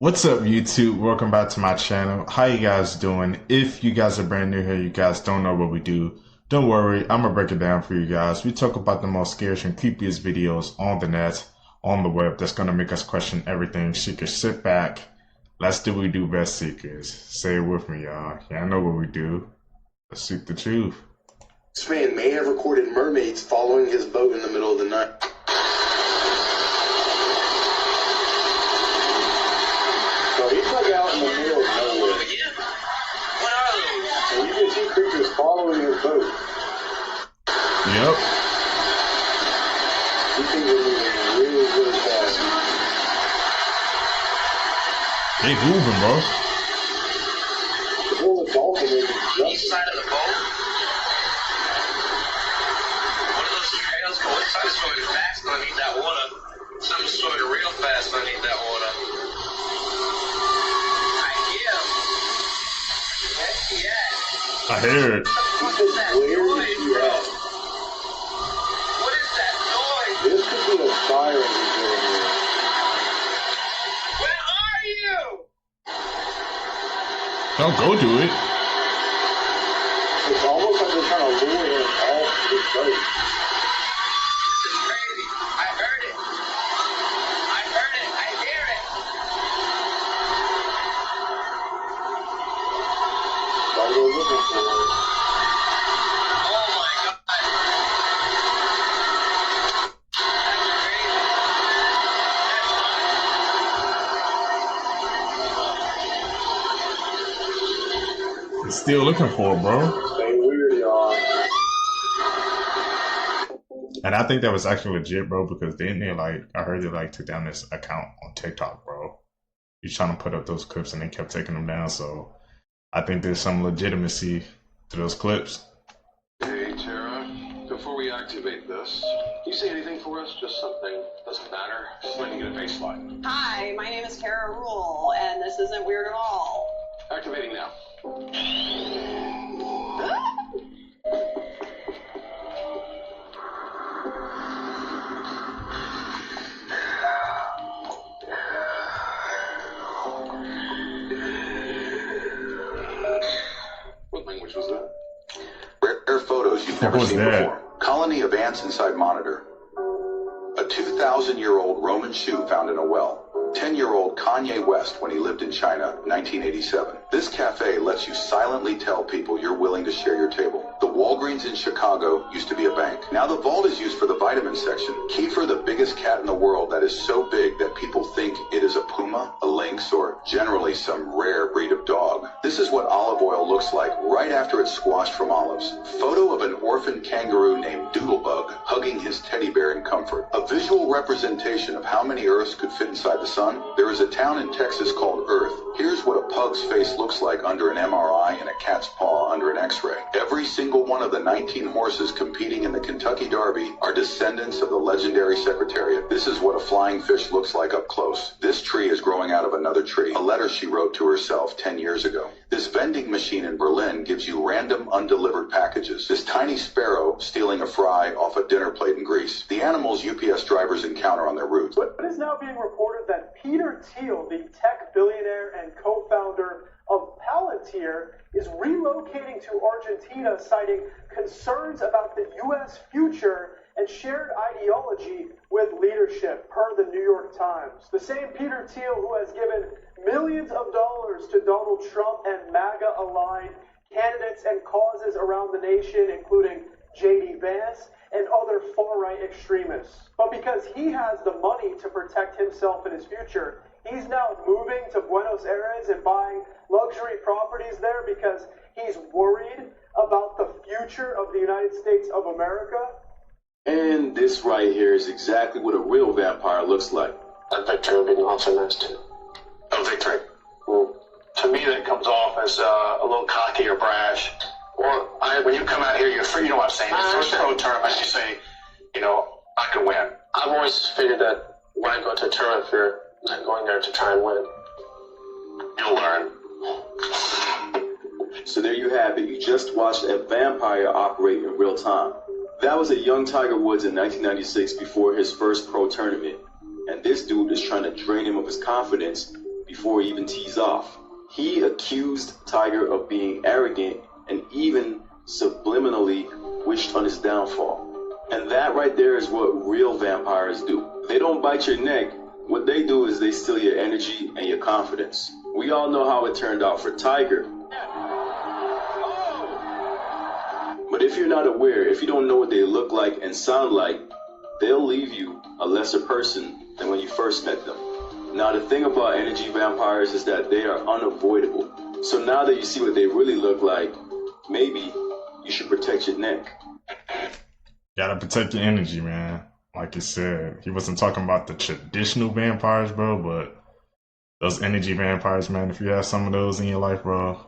What's up, YouTube? Welcome back to my channel. How you guys doing? If you guys are brand new here, you guys don't know what we do, don't worry, I'm gonna break it down for you guys. We talk about the most scariest and creepiest videos on the net, on the web, that's gonna make us question everything. Seekers, sit back. Let's do what we do best, Seekers. Say it with me, y'all. Y'all know what we do. Let's seek the truth. This man may have recorded mermaids following his boat in the middle of the night. So he's like out in the middle of nowhere. What are those? And you can see creatures following his boat. Yep. These things are moving really, really fast. They moving, bro. The whole dolphin is East side of the boat? What are those trails going? Something's swimming fast underneath that water. Something's swimming real fast underneath that water. I hear him. Where's he at? I hear it. What is that Where noise, is he bro? at? What is that noise? This could be a siren he's hearing here. Where are you? Don't go do it. It's almost like they're trying to lure him off his boat. This is crazy. I heard it. I heard it. I hear it. Gotta go looking for it. Oh my god. That's crazy. He's still looking for it, bro. Stay weird, y'all. And I think that was actually legit, bro, because then they I heard they took down this account on TikTok, bro. He's trying to put up those clips and they kept taking them down. So I think there's some legitimacy to those clips. Hey, Tara. Before we activate this, can you say anything for us? Just something. Doesn't matter. Just let me get a baseline. Hi, my name is Kara Rule, and this isn't weird at all. Activating now. What language was that? Rare photos you've never was seen that? before. Colony of ants inside monitor. A 2,000-year-old Roman shoe found in a well. 10-year-old Kanye West when he lived in China, 1987. This cafe lets you silently tell people you're willing to share your table. The Walgreens in Chicago used to be a bank. Now the vault is used for the vitamin section. Kiefer, the biggest cat in the world that is so big that people think it is a puma, a lynx, or generally some rare breed of dog. This is what olive oil looks like right after it's squashed from olives. Photo of an orphan kangaroo named Doodlebug hugging his teddy bear in comfort. A visual representation of how many Earths could fit inside the sun. There is a town in Texas called Earth. Here's what a pug's face looks like under an MRI and a cat's paw under an X-ray. Every single one of the 19 horses competing in the Kentucky Derby are descendants of the legendary Secretariat. This is what a flying fish looks like up close. This tree is growing out of another tree. A letter she wrote to herself 10 years ago. This vending machine in Berlin gives you random undelivered packages. This tiny sparrow stealing a fry off a dinner plate in Greece. The animals UPS drivers encounter on their routes. It is now being reported that Peter Thiel, the tech billionaire and co-founder of Palantir, is relocating to Argentina, citing concerns about the U.S. future and shared ideology with leadership, per the New York Times. The same Peter Thiel who has given millions of dollars to Donald Trump and MAGA-aligned candidates and causes around the nation, including J.D. Vance and other far-right extremists. But because he has the money to protect himself and his future, he's now moving to Buenos Aires and buying luxury properties there because he's worried about the future of the United States of America. And this right here is exactly what a real vampire looks like. That Victor would be also nice too. Oh, Victory. Well, to me, that comes off as a little cocky or brash. Or when you come out here, you're free. You know what I'm saying? The first pro tournament, you say, I can win. I've always figured that when I go to a tournament, you're not going there to try and win. You'll learn. So there you have it. You just watched a vampire operate in real time. That was a young Tiger Woods in 1996 before his first pro tournament. And this dude is trying to drain him of his confidence before he even tees off. He accused Tiger of being arrogant and even subliminally wished on his downfall. And that right there is what real vampires do. They don't bite your neck. What they do is they steal your energy and your confidence. We all know how it turned out for Tiger. But if you're not aware, if you don't know what they look like and sound like, they'll leave you a lesser person than when you first met them. Now, the thing about energy vampires is that they are unavoidable. So now that you see what they really look like, maybe you should protect your neck. Gotta protect your energy, man. Like you said, he wasn't talking about the traditional vampires, bro, but those energy vampires, man, if you have some of those in your life, bro,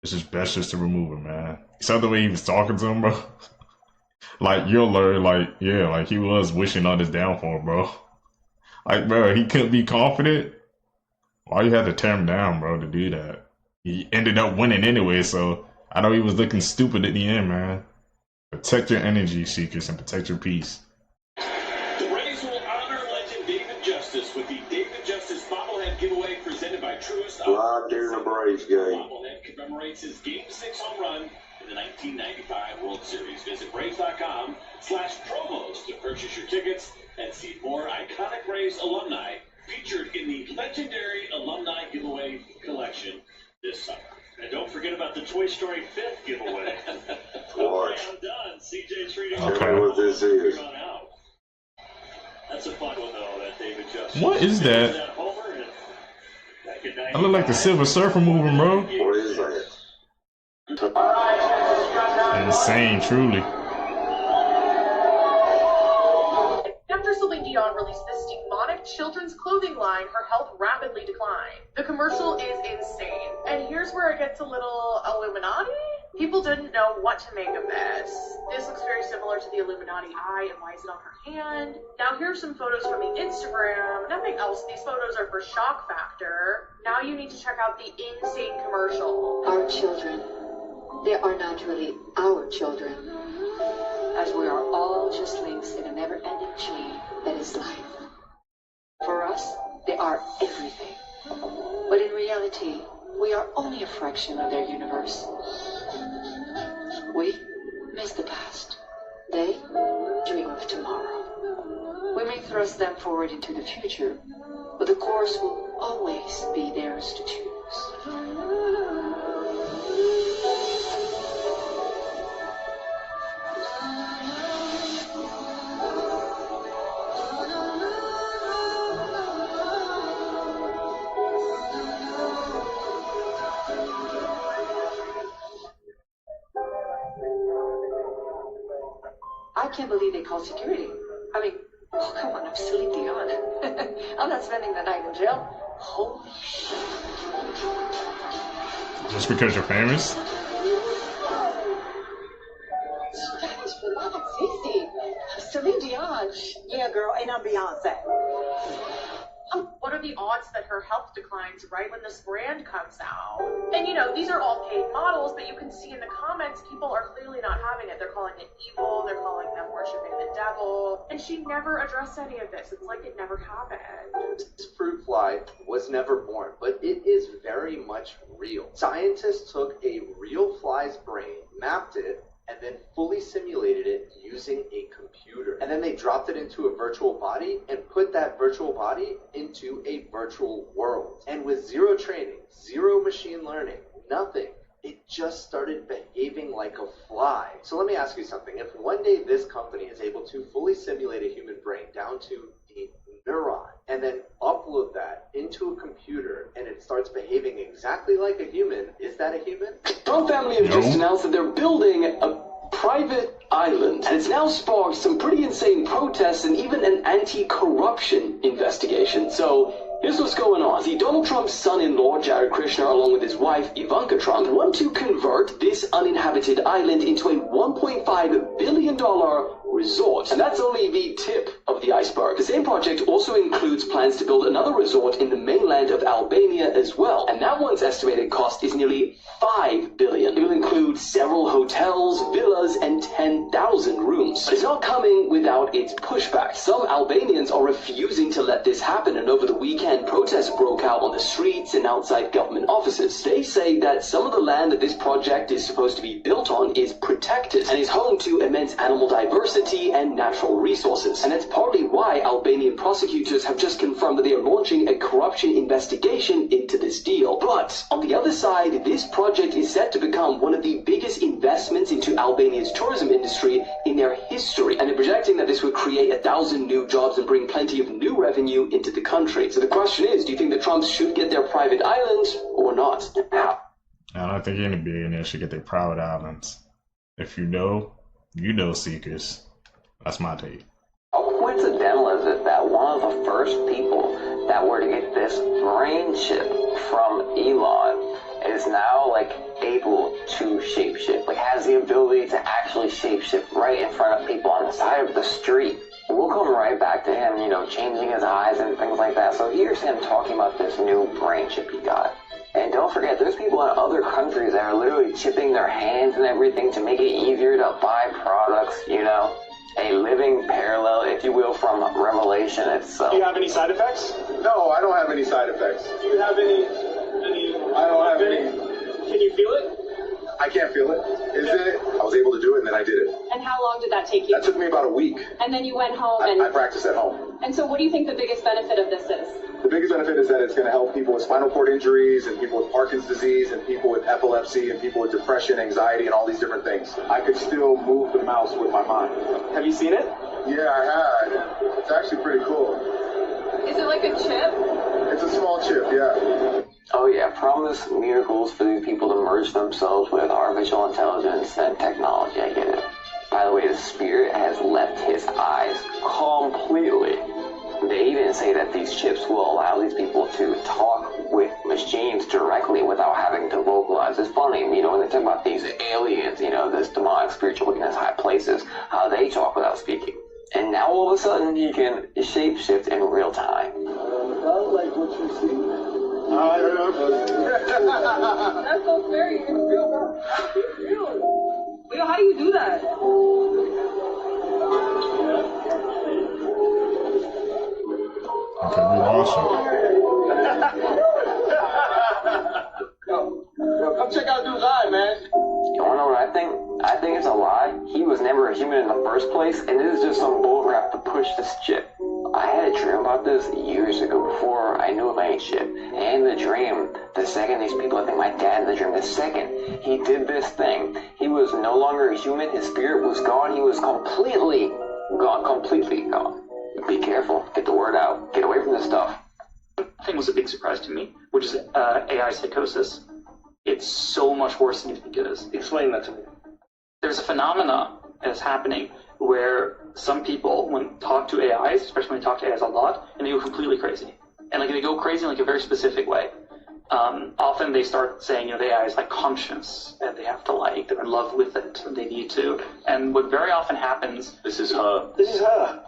it's just best just to remove them, man. You saw the way he was talking to him, bro? Like, you'll learn, like, yeah, like he was wishing on his downfall, bro. Like, bro, he couldn't be confident. Why you had to tear him down, bro, to do that? He ended up winning anyway, so I know he was looking stupid at the end, man. Protect your energy, Seekers, and protect your peace. The Rays will honor legend David Justice with the David Justice bobblehead giveaway presented by Truist. Live during the Braves game. Bobblehead commemorates his Game 6 home run in the 1995 World Series. Visit Braves.com/promos to purchase your tickets and see more iconic Rays alumni featured in the legendary alumni giveaway collection this summer. And don't forget about the Toy Story 5th giveaway. What? Okay, I'm done. CJ Treating. Okay. What this is. That's a fun one, though, that David Justice. What is that? I look like the Silver Surfer moving, bro. What is that? Insane, truly. After Celine Dion released this demonic children's clothing line, her health rapidly declined. The commercial is insane. And here's where it gets a little Illuminati. People didn't know what to make of this. This looks very similar to the Illuminati eye, and why is it on her hand? Now here's some photos from the Instagram. Nothing else. These photos are for shock factor. Now you need to check out the insane commercial. Our children, they are not really our children, as we are all just links in a never-ending chain that is life. For us, they are everything. But in reality, we are only a fraction of their universe. We miss the past. They dream of tomorrow. We may thrust them forward into the future, but the course will always be theirs to choose. I can't believe they called security. I mean, oh, come on, I'm Celine Dion. I'm not spending the night in jail. Holy shit. Just because you're famous? Spanish beloved Cece. Celine Dion. Yeah, girl, and I'm Beyonce. What are the odds that her health declines right when this brand comes out? And you know, these are all paid models, but you can see in the comments, people are clearly not having it. They're calling it evil, they're calling them worshiping the devil, and she never addressed any of this. It's like it never happened. This fruit fly was never born, but it is very much real. Scientists took a real fly's brain, mapped it, and then fully simulated it using a computer. And then they dropped it into a virtual body and put that virtual body into a virtual world. And with zero training, zero machine learning, nothing, it just started behaving like a fly. So let me ask you something. If one day this company is able to fully simulate a human brain down to the neuron, and then upload that into a computer, and it starts behaving exactly like a human, is that a human? Trump family have just announced that they're building a private island, and it's now sparked some pretty insane protests and even an anti-corruption investigation. So here's what's going on. See, Donald Trump's son-in-law, Jared Kushner, along with his wife, Ivanka Trump, want to convert this uninhabited island into a $1.5 billion resort. And that's only the tip of the iceberg. The same project also includes plans to build another resort in the mainland of Albania as well. And that one's estimated cost is nearly $5 billion. It will include several hotels, villas, and 10,000 rooms. But it's not coming without its pushback. Some Albanians are refusing to let this happen, and over the weekend, protests broke out on the streets and outside government offices. They say that some of the land that this project is supposed to be built on is protected and is home to immense animal diversity and natural resources. And it's partly why Albanian prosecutors have just confirmed that they are launching a corruption investigation into this deal. But on the other side, this project is set to become one of the biggest investments into Albania's tourism industry in their history, and they're projecting that this would create 1,000 new jobs and bring plenty of new revenue into the country. So the question is, do you think the Trumps should get their private island or not? I don't think any billionaire should get their private islands. If you know, seekers. That's my take. How coincidental is it that one of the first people that were to get this brain chip from Elon is now like able to shapeshift, like has the ability to actually shapeshift right in front of people on the side of the street. We'll come right back to him, changing his eyes and things like that. So here's him talking about this new brain chip he got. And don't forget, there's people in other countries that are literally chipping their hands and everything to make it easier to buy products, A living parallel, if you will, from Revelation itself. Do you have any side effects? No, I don't have any side effects. Do you have any? I don't have any. Can you feel it? I can't feel it. Is it? I was able to do it, and then I did it. And how long did that take you? That took me about a week. And then you went home I practiced at home. And so what do you think the biggest benefit of this is? The biggest benefit is that it's going to help people with spinal cord injuries and people with Parkinson's disease and people with epilepsy and people with depression, anxiety, and all these different things. I could still move the mouse with my mind. Have you seen it? Yeah, I had. It's actually pretty cool. Is it like a chip? It's a small chip, yeah. Oh yeah, promise miracles for these people to merge themselves with artificial intelligence and technology, I get it. By the way, the spirit has left his eyes completely. They even say that these chips will allow these people to talk with machines directly without having to vocalize. It's funny, when they talk about these aliens, this demonic spiritual wickedness high places, how they talk without speaking. And now all of a sudden he can shapeshift in real time. I like what you see. That's so scary. It's real. Wait, how do you do that? Okay, we lost Yo, come check out dude's eye, man. You wanna know what I think? I think it's a lie. He was never a human in the first place, and this is just some bullcrap to push this chip. I had a dream about this years ago before I knew of any chip. And the dream, the second these people, I think my dad in the dream, the second he did this thing, he was no longer a human, his spirit was gone, he was completely gone. Be careful, get the word out, get away from this stuff. Thing was a big surprise to me, which is AI psychosis. It's so much worse than you think it is. Explain that to me. There's a phenomena that's happening where some people, when talk to AIs, especially when they talk to AIs a lot, and they go completely crazy. And they go crazy in a very specific way. Often they start saying, the AI is conscious, and they have to they're in love with it, and they need to. And what very often happens... This is her. This is her.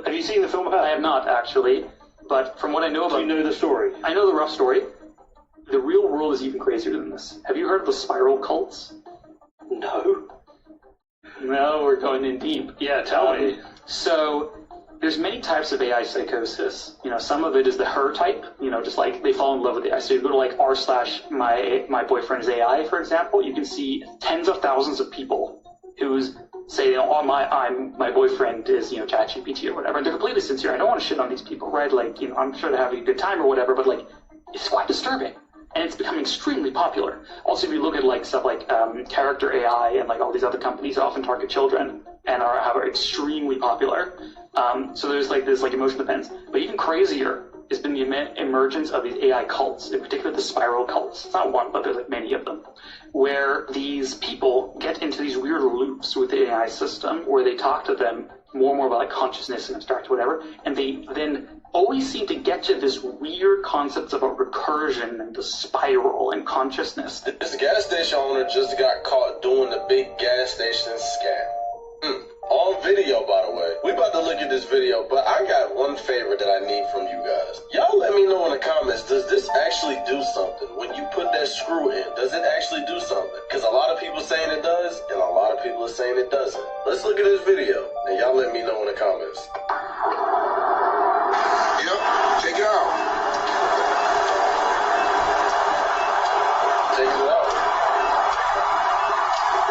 Have you seen the film of her? I have not, actually. But from what I know about... Do you know the story? I know the rough story. The real world is even crazier than this. Have you heard of the spiral cults? No. No, we're going in deep. Yeah, tell me. So, there's many types of AI psychosis. Some of it is the her type, just they fall in love with AI. So you go to r/my boyfriend is AI, for example, you can see tens of thousands of people who's say, my boyfriend is, ChatGPT or whatever, and they're completely sincere. I don't want to shit on these people, right? I'm sure they're having a good time or whatever, but it's quite disturbing. And it's becoming extremely popular. Also, if you look at stuff like Character AI and all these other companies that often target children and are extremely popular. So there's this emotion depends. But even crazier has been the emergence of these AI cults, in particular the spiral cults. It's not one, but there's many of them, where these people get into these weird loops with the AI system where they talk to them more and more about consciousness and abstract whatever, and they then always seem to get to this weird concepts about recursion and the spiral and consciousness. This gas station owner just got caught doing the big gas station scam. On video, by the way. We about to look at this video, but I got one favor that I need from you guys. Y'all let me know in the comments, does this actually do something? When you put that screw in, does it actually do something? Because a lot of people saying it does, and a lot of people are saying it doesn't. Let's look at this video, and y'all let me know in the comments. Yep, take it out. Take it out.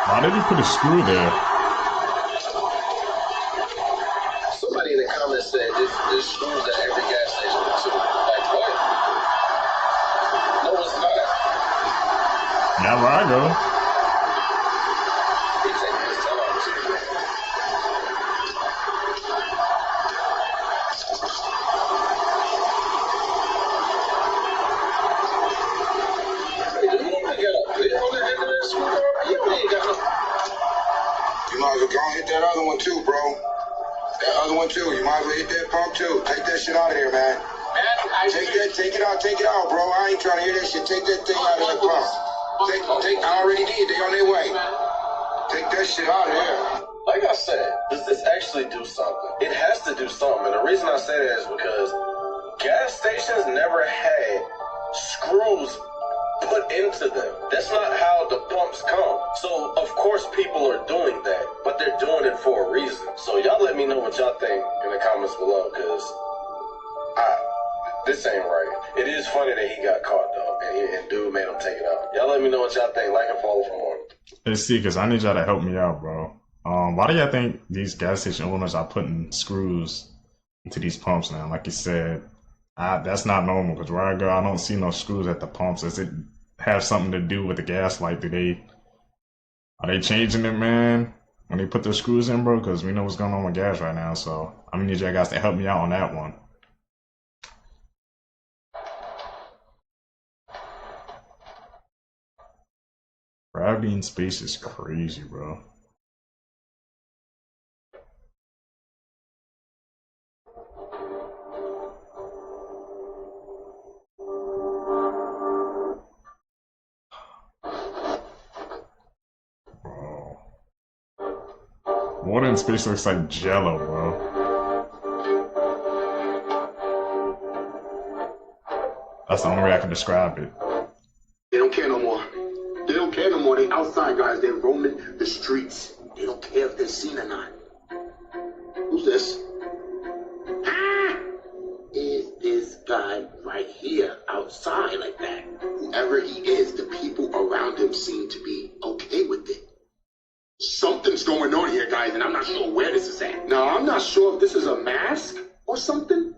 Why did he put a screw there? Somebody in the comments said this screws at every gas station too. Like what? No, it's not. Not where I go. He's taking his time too. Hey, did he even get a video on the end of this screwdriver? You ain't got no. You might as well go and hit that other one too, bro. That other one too. You might as well hit that pump too. Take that shit out of there, man. Take it out, bro. I ain't trying to hear that shit. Take that thing out of that pump. I already did. They on their way. Take that shit out of there. Like I said, does this actually do something? It has to do something. And the reason I say that is because gas stations never had screws put into them. That's not how the pumps come. So, of course, people are doing that, but they're doing it for a reason. So, y'all let me know what y'all think in the comments below, because this ain't right. It is funny that he got caught, though, and dude made him take it out. Y'all let me know what y'all think. Like and follow for more. Let's see, because I need y'all to help me out, bro. Why do y'all think these gas station owners are putting screws into these pumps now? Like you said, that's not normal, because where I go, I don't see no screws at the pumps. Does it have something to do with the gas light? Are they changing it, man, when they put the screws in, bro? Because we know what's going on with gas right now, so I'm gonna need y'all guys to help me out on that one. Gravity in space is crazy, bro. Water in space looks like jello, bro. That's the only way I can describe it. They don't care no more. They don't care no more. They outside guys. They're roaming the streets. They don't care if they're seen or not. Who's this? Is this guy right here outside like that? Whoever he is, the people around him seem to be okay with it. Something's going on here, guys, and I'm not sure where this is at. Now, I'm not sure if this is a mask or something,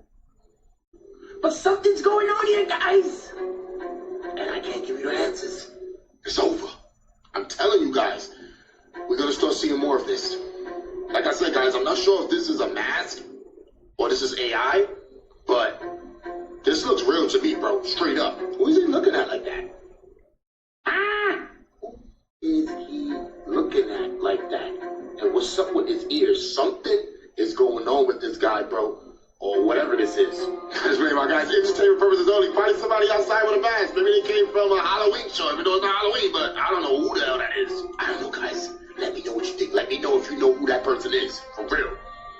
but something's going on here, guys. And I can't give you the answers. It's over. I'm telling you guys, we're going to start seeing more of this. Like I said, guys, I'm not sure if this is a mask or this is AI, but this looks real to me, bro. Straight up. Who is he looking at like that? Who is he looking at like that? And what's up with his ears? Something is going on with this guy, bro. Or whatever this is. That's really, my guys, entertainment purposes only. Find somebody outside with a mask. Maybe they came from a Halloween show, even though it's not Halloween, but I don't know who the hell that is. I don't know, guys. Let me know what you think. Let me know if you know who that person is. For real.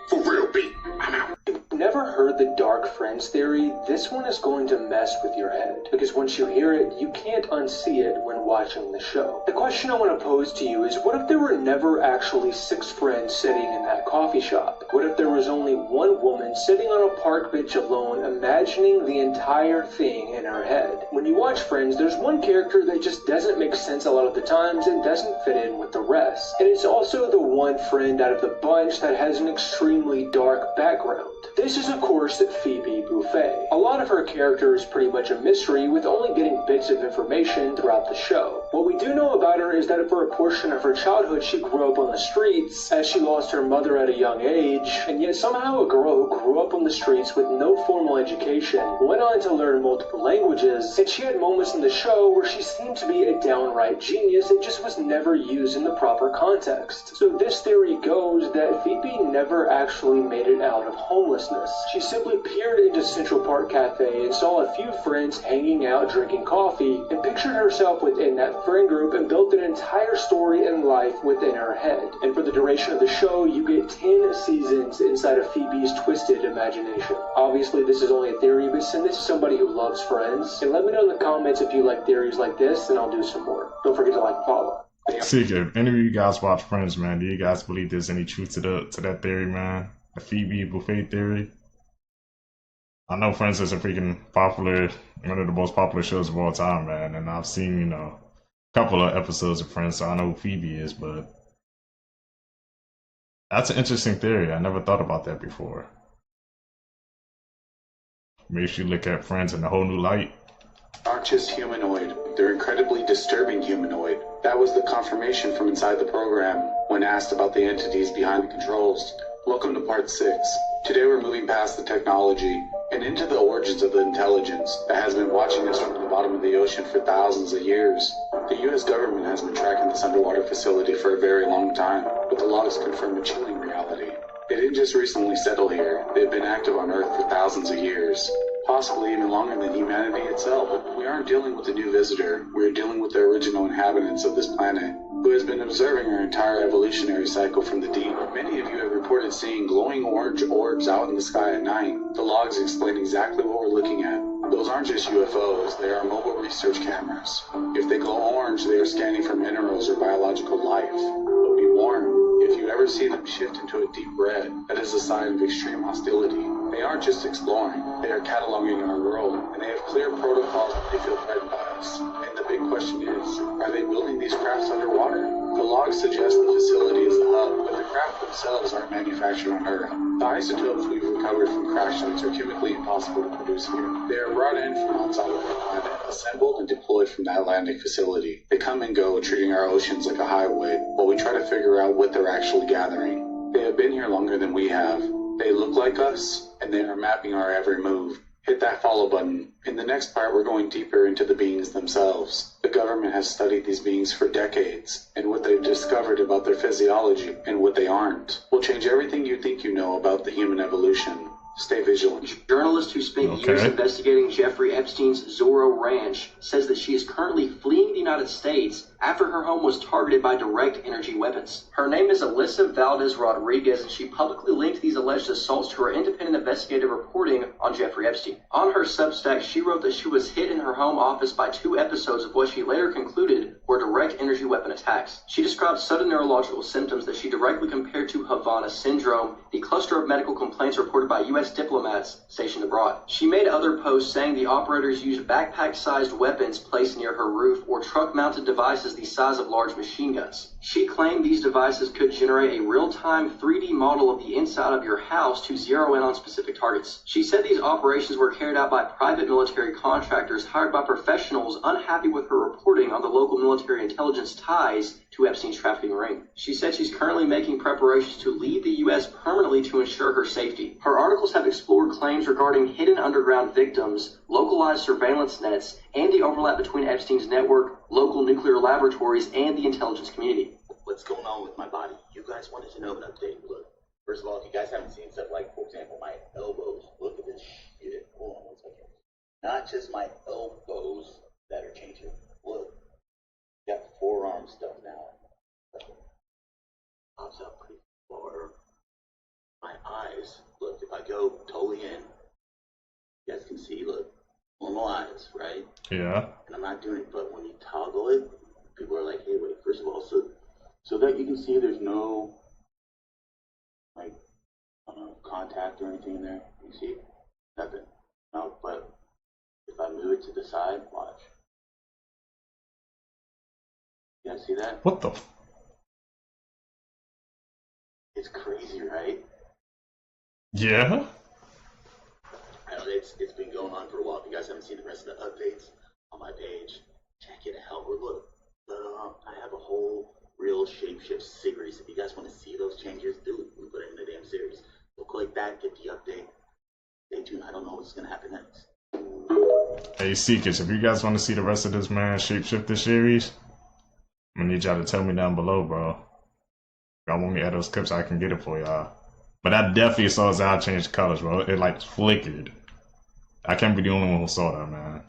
For real, B. I'm out. Never heard the dark friends theory? This one is going to mess with your head, because once you hear it, you can't unsee it when watching the show. The question I want to pose to you is, what if there were never actually 6 friends sitting in that coffee shop? What if there was only one woman sitting on a park bench alone, imagining the entire thing in her head? When you watch Friends, there's one character that just doesn't make sense a lot of the times and doesn't fit in with the rest. And it's also the one friend out of the bunch that has an extremely dark background. This is, of course, Phoebe Buffay. A lot of her character is pretty much a mystery, with only getting bits of information throughout the show. What we do know about her is that for a portion of her childhood, she grew up on the streets, as she lost her mother at a young age, and yet somehow a girl who grew up on the streets with no formal education went on to learn multiple languages, and she had moments in the show where she seemed to be a downright genius. It just was never used in the proper context. So this theory goes that Phoebe never actually made it out of home homelessness. She simply peered into Central Park Cafe and saw a few friends hanging out drinking coffee and pictured herself within that friend group and built an entire story and life within her head. And for the duration of the show, you get 10 seasons inside of Phoebe's twisted imagination. Obviously, this is only a theory, but send this to somebody who loves Friends. And let me know in the comments if you like theories like this, and I'll do some more. Don't forget to like and follow. See, if any of you guys watch Friends, man, do you guys believe there's any truth to that theory, man? The Phoebe buffet theory? I know Friends is a freaking popular, one of the most popular shows of all time, man. And I've seen, you know, a couple of episodes of Friends, so I know who Phoebe is, but that's an interesting theory. I never thought about that before. Makes you look at Friends in a whole new light. Aren't just humanoid, they're incredibly disturbing humanoid. That was the confirmation from inside the program when asked about the entities behind the controls. Welcome to part 6. Today we're moving past the technology and into the origins of the intelligence that has been watching us from the bottom of the ocean for thousands of years. The US government has been tracking this underwater facility for a very long time, but the logs confirm a chilling reality. They didn't just recently settle here, they've been active on Earth for thousands of years. Possibly even longer than humanity itself. We aren't dealing with a new visitor, we're dealing with the original inhabitants of this planet, who has been observing our entire evolutionary cycle from the deep. Many of you have reported seeing glowing orange orbs out in the sky at night. The logs explain exactly what we're looking at. Those aren't just UFOs, they are mobile research cameras. If they glow orange, they are scanning for minerals or biological life. But be warned, if you ever see them shift into a deep red, that is a sign of extreme hostility. They aren't just exploring, they are cataloging our world, and they have clear protocols that they feel threatened by us. And the big question is, are they building these crafts underwater? The logs suggest the facility is the hub, but the craft themselves aren't manufactured on Earth. The isotopes we've recovered from crash sites are chemically impossible to produce here. They are brought in from outside of the planet, assembled and deployed from the Atlantic facility. They come and go, treating our oceans like a highway, while we try to figure out what they're actually gathering. They have been here longer than we have. They look like us, and they are mapping our every move. Hit that follow button. In the next part, we're going deeper into the beings themselves. The government has studied these beings for decades, and what they've discovered about their physiology and what they aren't will change everything you think you know about the human evolution. Stay vigilant. A journalist who spent years investigating Jeffrey Epstein's Zorro Ranch says that she is currently fleeing the United States after her home was targeted by direct energy weapons. Her name is Alyssa Valdez Rodriguez, and she publicly linked these alleged assaults to her independent investigative reporting on Jeffrey Epstein. On her Substack, she wrote that she was hit in her home office by 2 episodes of what she later concluded were direct energy weapon attacks. She described sudden neurological symptoms that she directly compared to Havana syndrome, the cluster of medical complaints reported by U.S. diplomats stationed abroad. She made other posts saying the operators used backpack-sized weapons placed near her roof or truck-mounted devices the size of large machine guns. She claimed these devices could generate a real-time 3D model of the inside of your house to zero in on specific targets. She said these operations were carried out by private military contractors hired by professionals unhappy with her reporting on the local military intelligence ties to Epstein's trafficking ring. She said she's currently making preparations to leave the U.S. permanently to ensure her safety. Her articles have explored claims regarding hidden underground victims, localized surveillance nets, and the overlap between Epstein's network, local nuclear laboratories, and the intelligence community. What's going on with my body? You guys wanted to know an update. Look, first of all, if you guys haven't seen stuff like, for example, my elbows, look at this shit. Hold on 1 second. Not just my elbows that are changing. Look, got forearm stuff now. Pops up pretty far. My eyes, look, if I go totally in, you guys can see, look, normal eyes, right? Yeah. And I'm not doing it, but when you toggle it, people are like, hey, wait, first of all, so that you can see there's no, like, contact or anything in there. You see? Nothing. No, but if I move it to the side, watch. You guys see that? What the? It's crazy, right? Yeah. I know it's been going on for a while. If you guys haven't seen the rest of the updates on my page, check it out. Or look, I have a whole real shapeshift series. If you guys want to see those changes, do it. We put it in the damn series. So click that, get the update. Stay tuned. I don't know what's gonna happen next. Hey Seekers, if you guys want to see the rest of this man Shapeshifter series, I'm gonna need y'all to tell me down below, bro. If y'all want me to add those clips, I can get it for y'all. But I definitely saw Zal change colors, bro. It like flickered. I can't be the only one who saw that, man.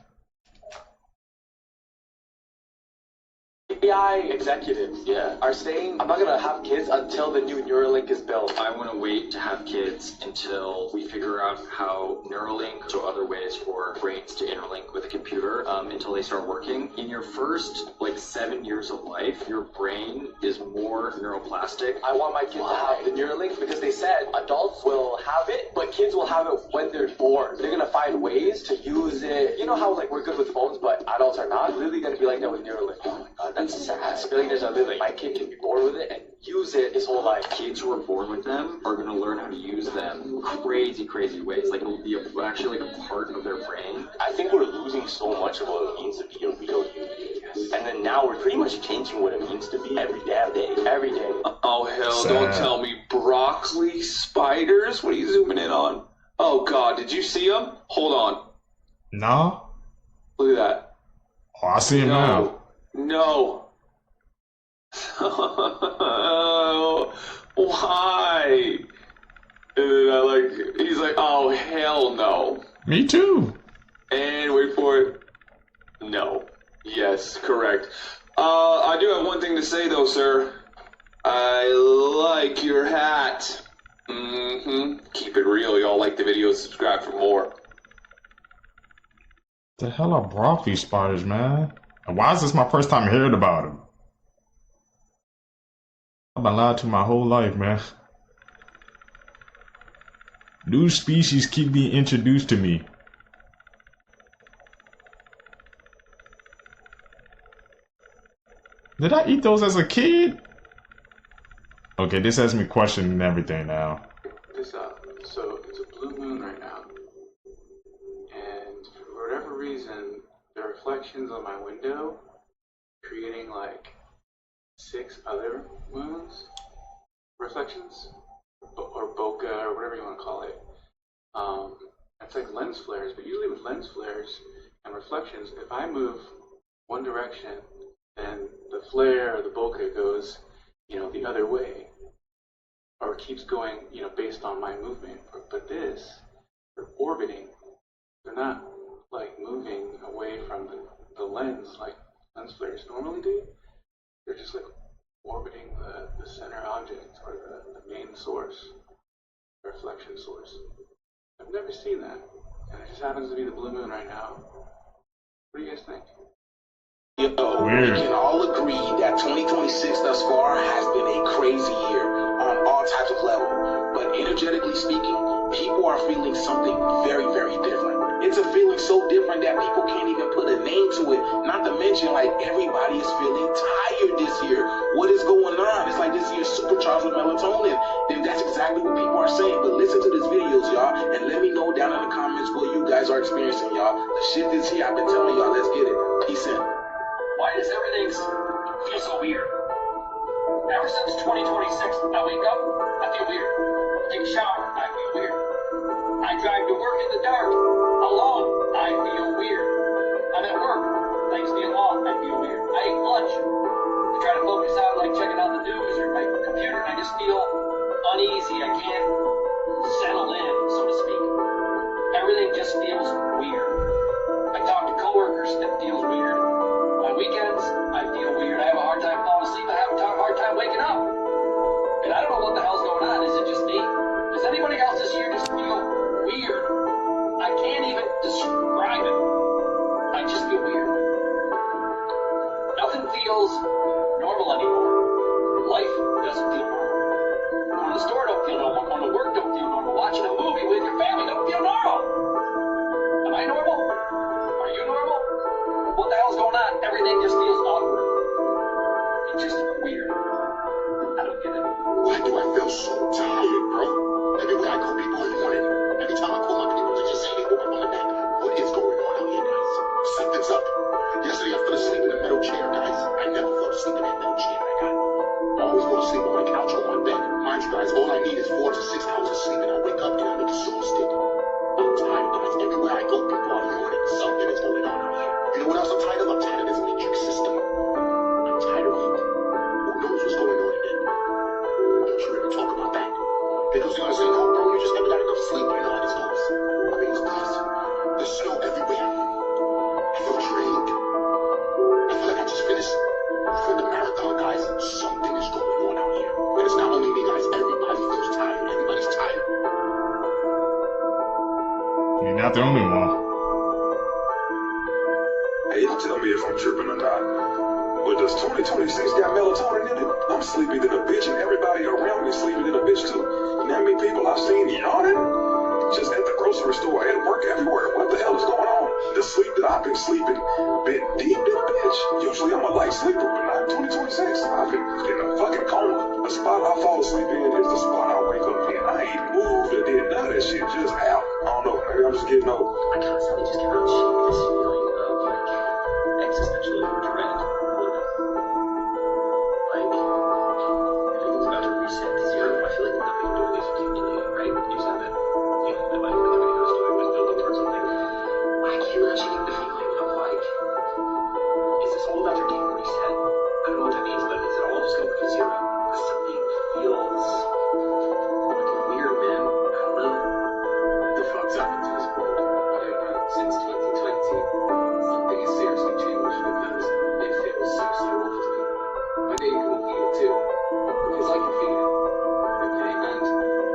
AI executives are saying, I'm not going to have kids until the new Neuralink is built. I want to wait to have kids until we figure out how Neuralink, so other ways for brains to interlink with a computer, until they start working. In your first, 7 years of life, your brain is more neuroplastic. I want my kids to have the Neuralink because they said adults will have it, but kids will have it when they're born. They're going to find ways to use it. You know how we're good with phones, but adults are not? Literally going to be like that with Neuralink. Oh my God, that's sad. I feel like there's a limit. My kid can be born with it and use it his whole life. Kids who are born with them are going to learn how to use them crazy ways. It'll be actually a part of their brain. I think we're losing so much of what it means to be a real human being. And then now we're pretty much changing what it means to be every damn day. Every day. Oh, hell, don't tell me broccoli spiders. What are you zooming in on? Oh, God, did you see them? Hold on. No. Look at that. Oh, I see him now. No. Why? And then he's like, oh, hell no. Me too. And wait for it. No. Yes, correct. I do have one thing to say though, sir. I like your hat. Keep it real. Y'all like the video, subscribe for more. The hell are broccoli spiders, man? And why is this my first time hearing about them? I've been lied to my whole life, man. New species keep being introduced to me. Did I eat those as a kid? Okay, this has me questioning everything now. This so it's a blue moon right now, and for whatever reason, the reflections on my window creating 6 other moons reflections, or bokeh, or whatever you want to call it. It's like lens flares, but usually with lens flares and reflections, if I move one direction, then the flare or the bokeh goes, the other way, or keeps going, based on my movement. But this, they're orbiting. They're not moving away from the lens like lens flares normally do. They're just orbiting the center object or the main source, reflection source. I've never seen that, and it just happens to be the blue moon right now. What do you guys think? We can all agree that 2026 thus far has been a crazy year on all types of levels. But energetically speaking, people are feeling something very, very different. It's a feeling so different that people can't even put a name to it. Not to mention, everybody is feeling tired this year. What is going on? It's like this year's supercharged with melatonin. And that's exactly what people are saying. But listen to these videos, y'all, and let me know down in the comments what you guys are experiencing, y'all. The shit is here. I've been telling y'all. Let's get it. Peace in. Why does everything feel so weird? Ever since 2026, I wake up, I feel weird. I take a shower, I feel weird. I drive to work in the dark, alone, I feel weird. I'm at work, things feel off, I feel weird. I eat lunch, I try to focus out, checking out the news or my computer, and I just feel uneasy. I can't settle in, so to speak. Everything just feels weird. I talk to coworkers, it feels weird. On weekends, I feel weird. I have a hard time falling asleep. I have a hard time waking up. And I don't know what the hell's going on. Is it just me? Does anybody else this year just feel weird? I can't even describe it. I just feel weird. Nothing feels normal anymore. Life doesn't feel normal. Going to the store don't feel normal. Going to work don't feel normal. Watching a movie with your family don't feel normal. Am I normal? Are you normal? What the hell's going on? Everything just feels awkward. It's just weird. I don't get it. Why do I feel so tired, bro? Everywhere I go, people are yawning. Every time I call my people, they just say they go on the back. What is going on out here, guys? Something's up. Yesterday, I fell asleep in a metal chair, guys. I never fell asleep in that metal chair I got. I always go to sleep on my couch or my bed. Mind you, guys, all I need is 4 to 6 hours of sleep, and I wake up and I'm exhausted. I'm tired, guys. Everywhere I go, people are yawning. Something is going on out here. You know what else I'm tired of? I'm tired of this matrix system. I'm tired of it. Who knows what's going on in it? Don't you ever talk about that. Because you know what I'm saying? not the only one. Hey, y'all tell me if I'm tripping or not. But does 2026 got melatonin in it? I'm sleepy than a bitch, and everybody around me sleepy than a bitch too. You know how many people I've seen yawning? Just at the grocery store, at work, everywhere. What the hell is going on? The sleep that I've been sleeping been deep in a bitch. Usually I'm a light sleeper, but not in 2026. I've been in a fucking coma. The spot I fall asleep in is the spot I wake up in. I ain't moved or did none of that shit, just out. I don't know, maybe I'm just getting old. I constantly just cannot shake this feeling of like existential dread. Like everything's about to reset to zero. I feel like nothing doing is accumulating, right? You said that feeling that like nothing I was doing was building towards something. I cannot shake the feeling of like, is this all about to get reset? I don't know what that means, but is it all just going to zero? Because something feels fucking weird, man. I don't know. The fuck's happened to this world? I don't know. Since 2020, something has seriously changed because it feels so off to me. I know you can all feel it too, because I can feel it. Okay, and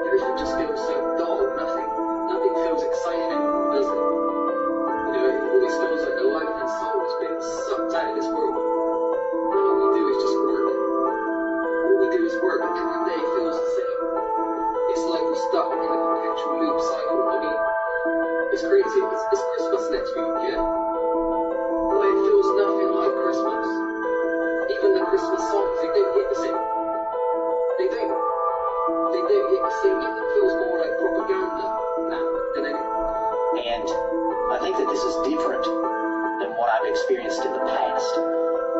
everything just feels so dull. Nothing feels exciting anymore, does it? You know, it always feels like the life and soul has been sucked out of this world. And all we do is just work. All we do is work, and every day feels the same. It's like we're stuck in a perpetual loop cycle. I mean, it's crazy. It's Christmas next week, yeah? But it feels nothing like Christmas. Even the Christmas songs, they don't hit the same. They don't hit the same. Nothing feels more like propaganda now than anything. And I think that this is different than what I've experienced in the past.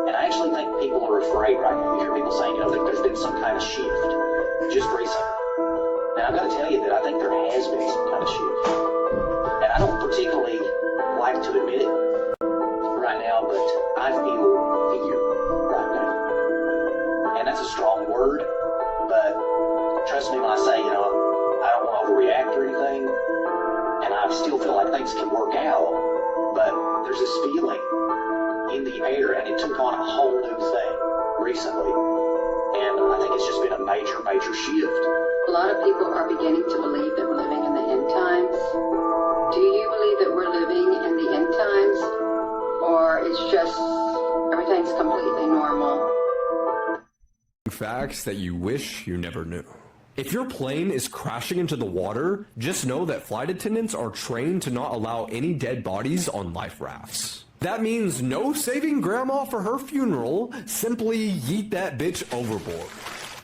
And I actually think people are afraid right now. You hear people saying, you know, that there's been some kind of shift just recently. And I've got to tell you that I think there has been some kind of shift. And I don't particularly like to admit it right now, but I feel fear right now. And that's a strong word, but trust me when I say, you know, I don't want to overreact or anything. And I still feel like things can work out, but there's this feeling in the air, and it took on a whole new thing recently. And I think it's just been a major shift. A lot of people are beginning to believe that we're living in the end times. Do you believe that we're living in the end times, or it's just everything's completely normal? Facts that you wish you never knew. If your plane is crashing into the water, just know that flight attendants are trained to not allow any dead bodies on life rafts. That means no saving grandma for her funeral, simply yeet that bitch overboard.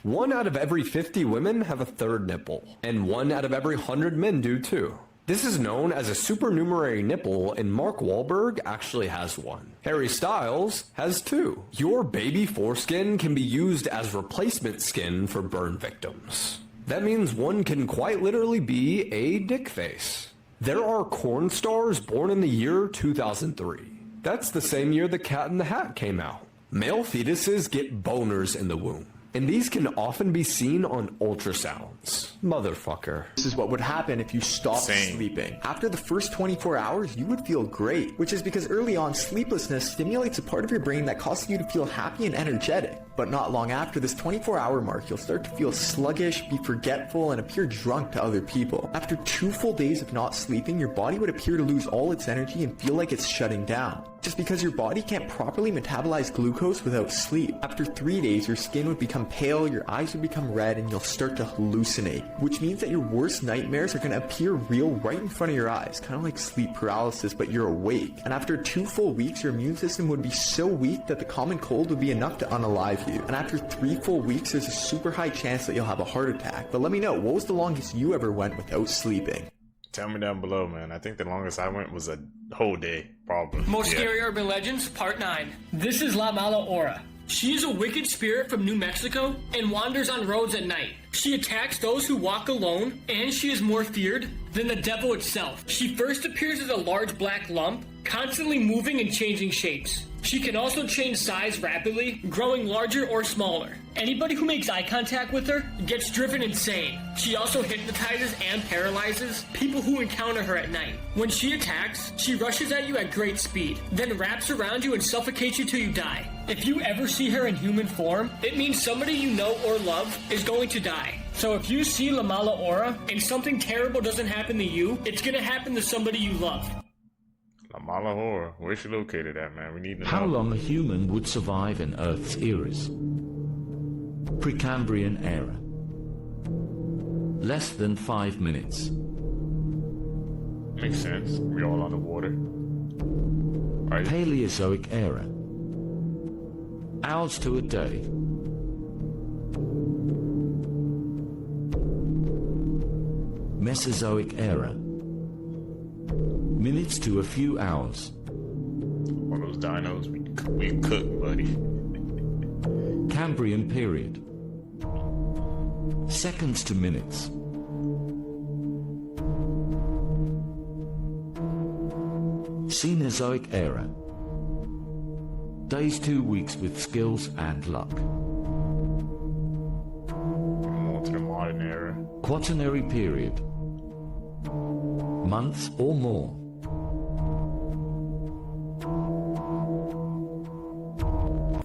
1 out of every 50 women have a third nipple, and 1 out of every 100 men do too. This is known as a supernumerary nipple, and Mark Wahlberg actually has one. Harry Styles has 2. Your baby foreskin can be used as replacement skin for burn victims. That means one can quite literally be a dick face. There are corn stars born in the year 2003. That's the same year The Cat in the Hat came out. Male fetuses get boners in the womb, and these can often be seen on ultrasounds. Motherfucker. This is what would happen if you stopped sleeping. After the first 24 hours, you would feel great, which is because early on, sleeplessness stimulates a part of your brain that causes you to feel happy and energetic. But not long after this 24-hour mark, you'll start to feel sluggish, be forgetful, and appear drunk to other people. After 2 full days of not sleeping, your body would appear to lose all its energy and feel like it's shutting down. Just because your body can't properly metabolize glucose without sleep. After 3 days, your skin would become pale, your eyes would become red, and you'll start to hallucinate. Which means that your worst nightmares are going to appear real right in front of your eyes, kind of like sleep paralysis, but you're awake. And after 2 full weeks, your immune system would be so weak that the common cold would be enough to unalive you. And after 3 full weeks, there's a super high chance that you'll have a heart attack. But let me know, what was the longest you ever went without sleeping? Tell me down below, man. I think the longest I went was a whole day, probably. Most Scary Urban Legends, Part 9. This is La Mala Aura. She is a wicked spirit from New Mexico and wanders on roads at night. She attacks those who walk alone, and she is more feared than the devil itself. She first appears as a large black lump, constantly moving and changing shapes. She can also change size rapidly, growing larger or smaller. Anybody who makes eye contact with her gets driven insane. She also hypnotizes and paralyzes people who encounter her at night. When she attacks, she rushes at you at great speed, then wraps around you and suffocates you till you die. If you ever see her in human form, it means somebody you know or love is going to die. So if you see La Mala Aura and something terrible doesn't happen to you, it's gonna happen to somebody you love. La Mala Aura, where's she located at, man? We need to know. How long a human would survive in Earth's eras? Precambrian era. Less than 5 minutes. Makes sense. We all on the water. Right. Paleozoic era. Hours to a day. Mesozoic era. Minutes to a few hours. One of those dinos we cook, buddy. Cambrian period. Seconds to minutes. Cenozoic era. Days to weeks with skills and luck. More to the modern era. Quaternary period. Months or more.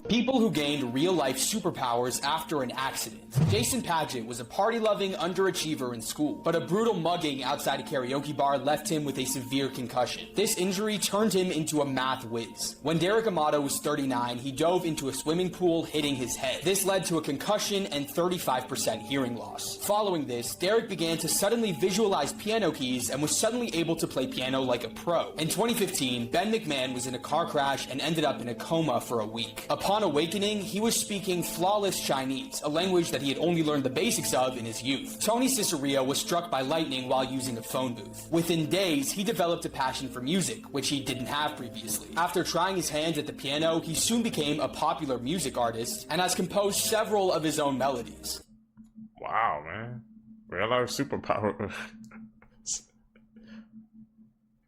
People who gained real-life superpowers after an accident. Jason Padgett was a party-loving underachiever in school, but a brutal mugging outside a karaoke bar left him with a severe concussion. This injury turned him into a math whiz. When Derek Amato was 39, he dove into a swimming pool, hitting his head. This led to a concussion and 35% hearing loss. Following this, Derek began to suddenly visualize piano keys and was suddenly able to play piano like a pro. In 2015, Ben McMahon was in a car crash and ended up in a coma for a week. Upon awakening, he was speaking flawless Chinese, a language that he had only learned the basics of in his youth. Tony Ciceria was struck by lightning while using a phone booth. Within days, he developed a passion for music, which he didn't have previously. After trying his hands at the piano, he soon became a popular music artist and has composed several of his own melodies. Wow, man. Real life superpower.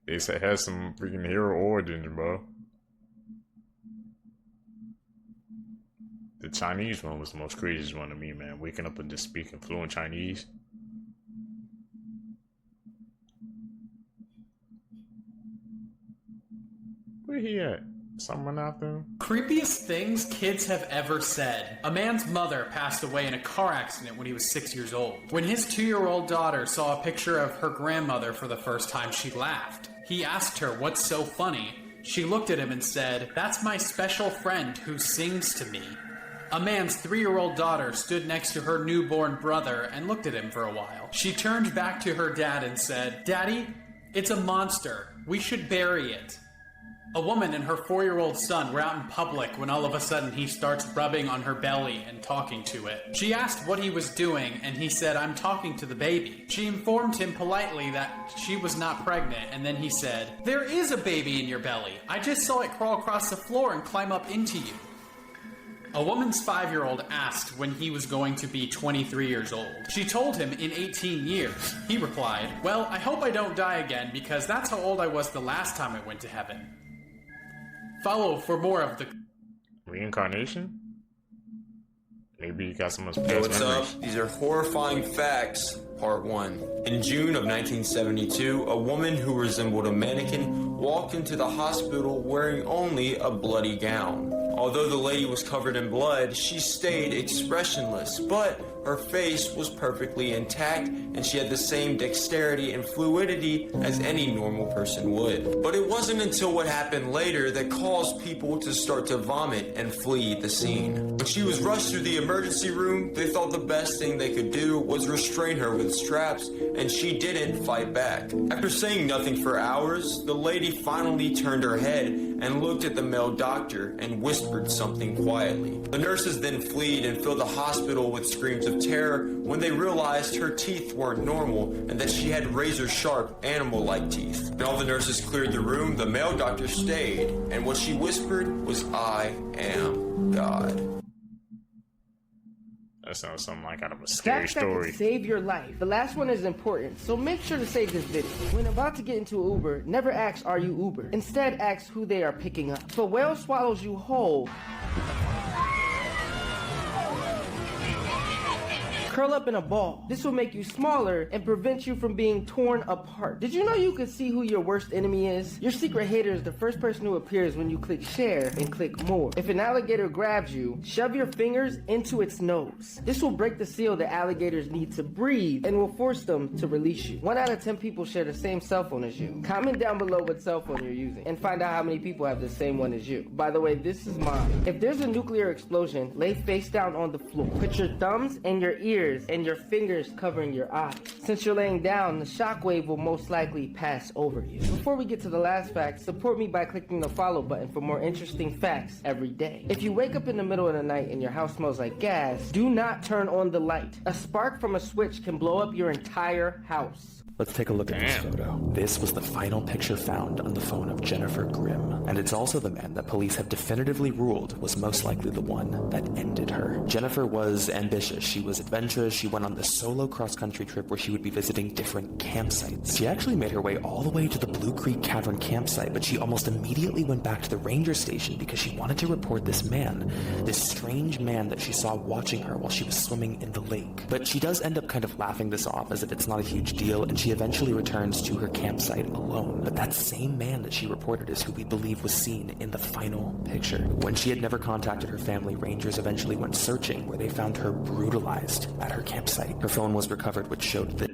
They said it has some freaking hero origins, bro. The Chinese one was the most craziest one to me, man. Waking up and just speaking fluent Chinese. Where he at? Someone out there? Creepiest things kids have ever said. A man's mother passed away in a car accident when he was 6 years old. When his 2-year-old daughter saw a picture of her grandmother for the first time, she laughed. He asked her, "What's so funny?" She looked at him and said, "That's my special friend who sings to me." A man's 3-year-old daughter stood next to her newborn brother and looked at him for a while. She turned back to her dad and said, "Daddy, it's a monster. We should bury it." A woman and her 4-year-old son were out in public when all of a sudden he starts rubbing on her belly and talking to it. She asked what he was doing and he said, "I'm talking to the baby." She informed him politely that she was not pregnant and then he said, "There is a baby in your belly. I just saw it crawl across the floor and climb up into you." A woman's 5-year-old asked when he was going to be 23 years old. She told him in 18 years. He replied, "Well, I hope I don't die again because that's how old I was the last time I went to heaven." Follow for more of the reincarnation? Maybe you got someone's Hey, past what's memories. up? These are horrifying facts, part 1. In June of 1972, a woman who resembled a mannequin walked into the hospital wearing only a bloody gown. Although the lady was covered in blood, she stayed expressionless, but her face was perfectly intact and she had the same dexterity and fluidity as any normal person would. But it wasn't until what happened later that caused people to start to vomit and flee the scene. When she was rushed through the emergency room, they thought the best thing they could do was restrain her with straps, and she didn't fight back. After saying nothing for hours, the lady finally turned her head and looked at the male doctor and whispered something quietly. The nurses then fled and filled the hospital with screams of terror when they realized her teeth weren't normal and that she had razor-sharp, animal-like teeth. When all the nurses cleared the room, the male doctor stayed, and what she whispered was, "I am God." That sounds something like out of a scary Facts that story. can save your life. The last one is important, so make sure to save this video. When about to get into an Uber, never ask, "Are you Uber?" Instead, ask who they are picking up. If a whale swallows you whole, curl up in a ball. This will make you smaller and prevent you from being torn apart. Did you know you could see who your worst enemy is? Your secret hater is the first person who appears when you click share and click more. If an alligator grabs you, shove your fingers into its nose. This will break the seal that alligators need to breathe and will force them to release you. 1 out of 10 people share the same cell phone as you. Comment down below what cell phone you're using and find out how many people have the same one as you. By the way, this is mine. If there's a nuclear explosion, lay face down on the floor. Put your thumbs and your ears and your fingers covering your eyes. Since you're laying down, the shockwave will most likely pass over you. Before we get to the last fact, support me by clicking the follow button for more interesting facts every day. If you wake up in the middle of the night and your house smells like gas, do not turn on the light. A spark from a switch can blow up your entire house. Let's take a look at this photo. This was the final picture found on the phone of Jennifer Grimm, and it's also the man that police have definitively ruled was most likely the one that ended her. Jennifer was ambitious, she was adventurous, she went on this solo cross-country trip where she would be visiting different campsites. She actually made her way all the way to the Blue Creek Cavern campsite, but she almost immediately went back to the ranger station because she wanted to report this man, this strange man that she saw watching her while she was swimming in the lake. But she does end up kind of laughing this off as if it's not a huge deal, and she eventually returns to her campsite alone. But that same man that she reported is who we believe was seen in the final picture. When she had never contacted her family, rangers eventually went searching, where they found her brutalized at her campsite. Her phone was recovered, which showed that...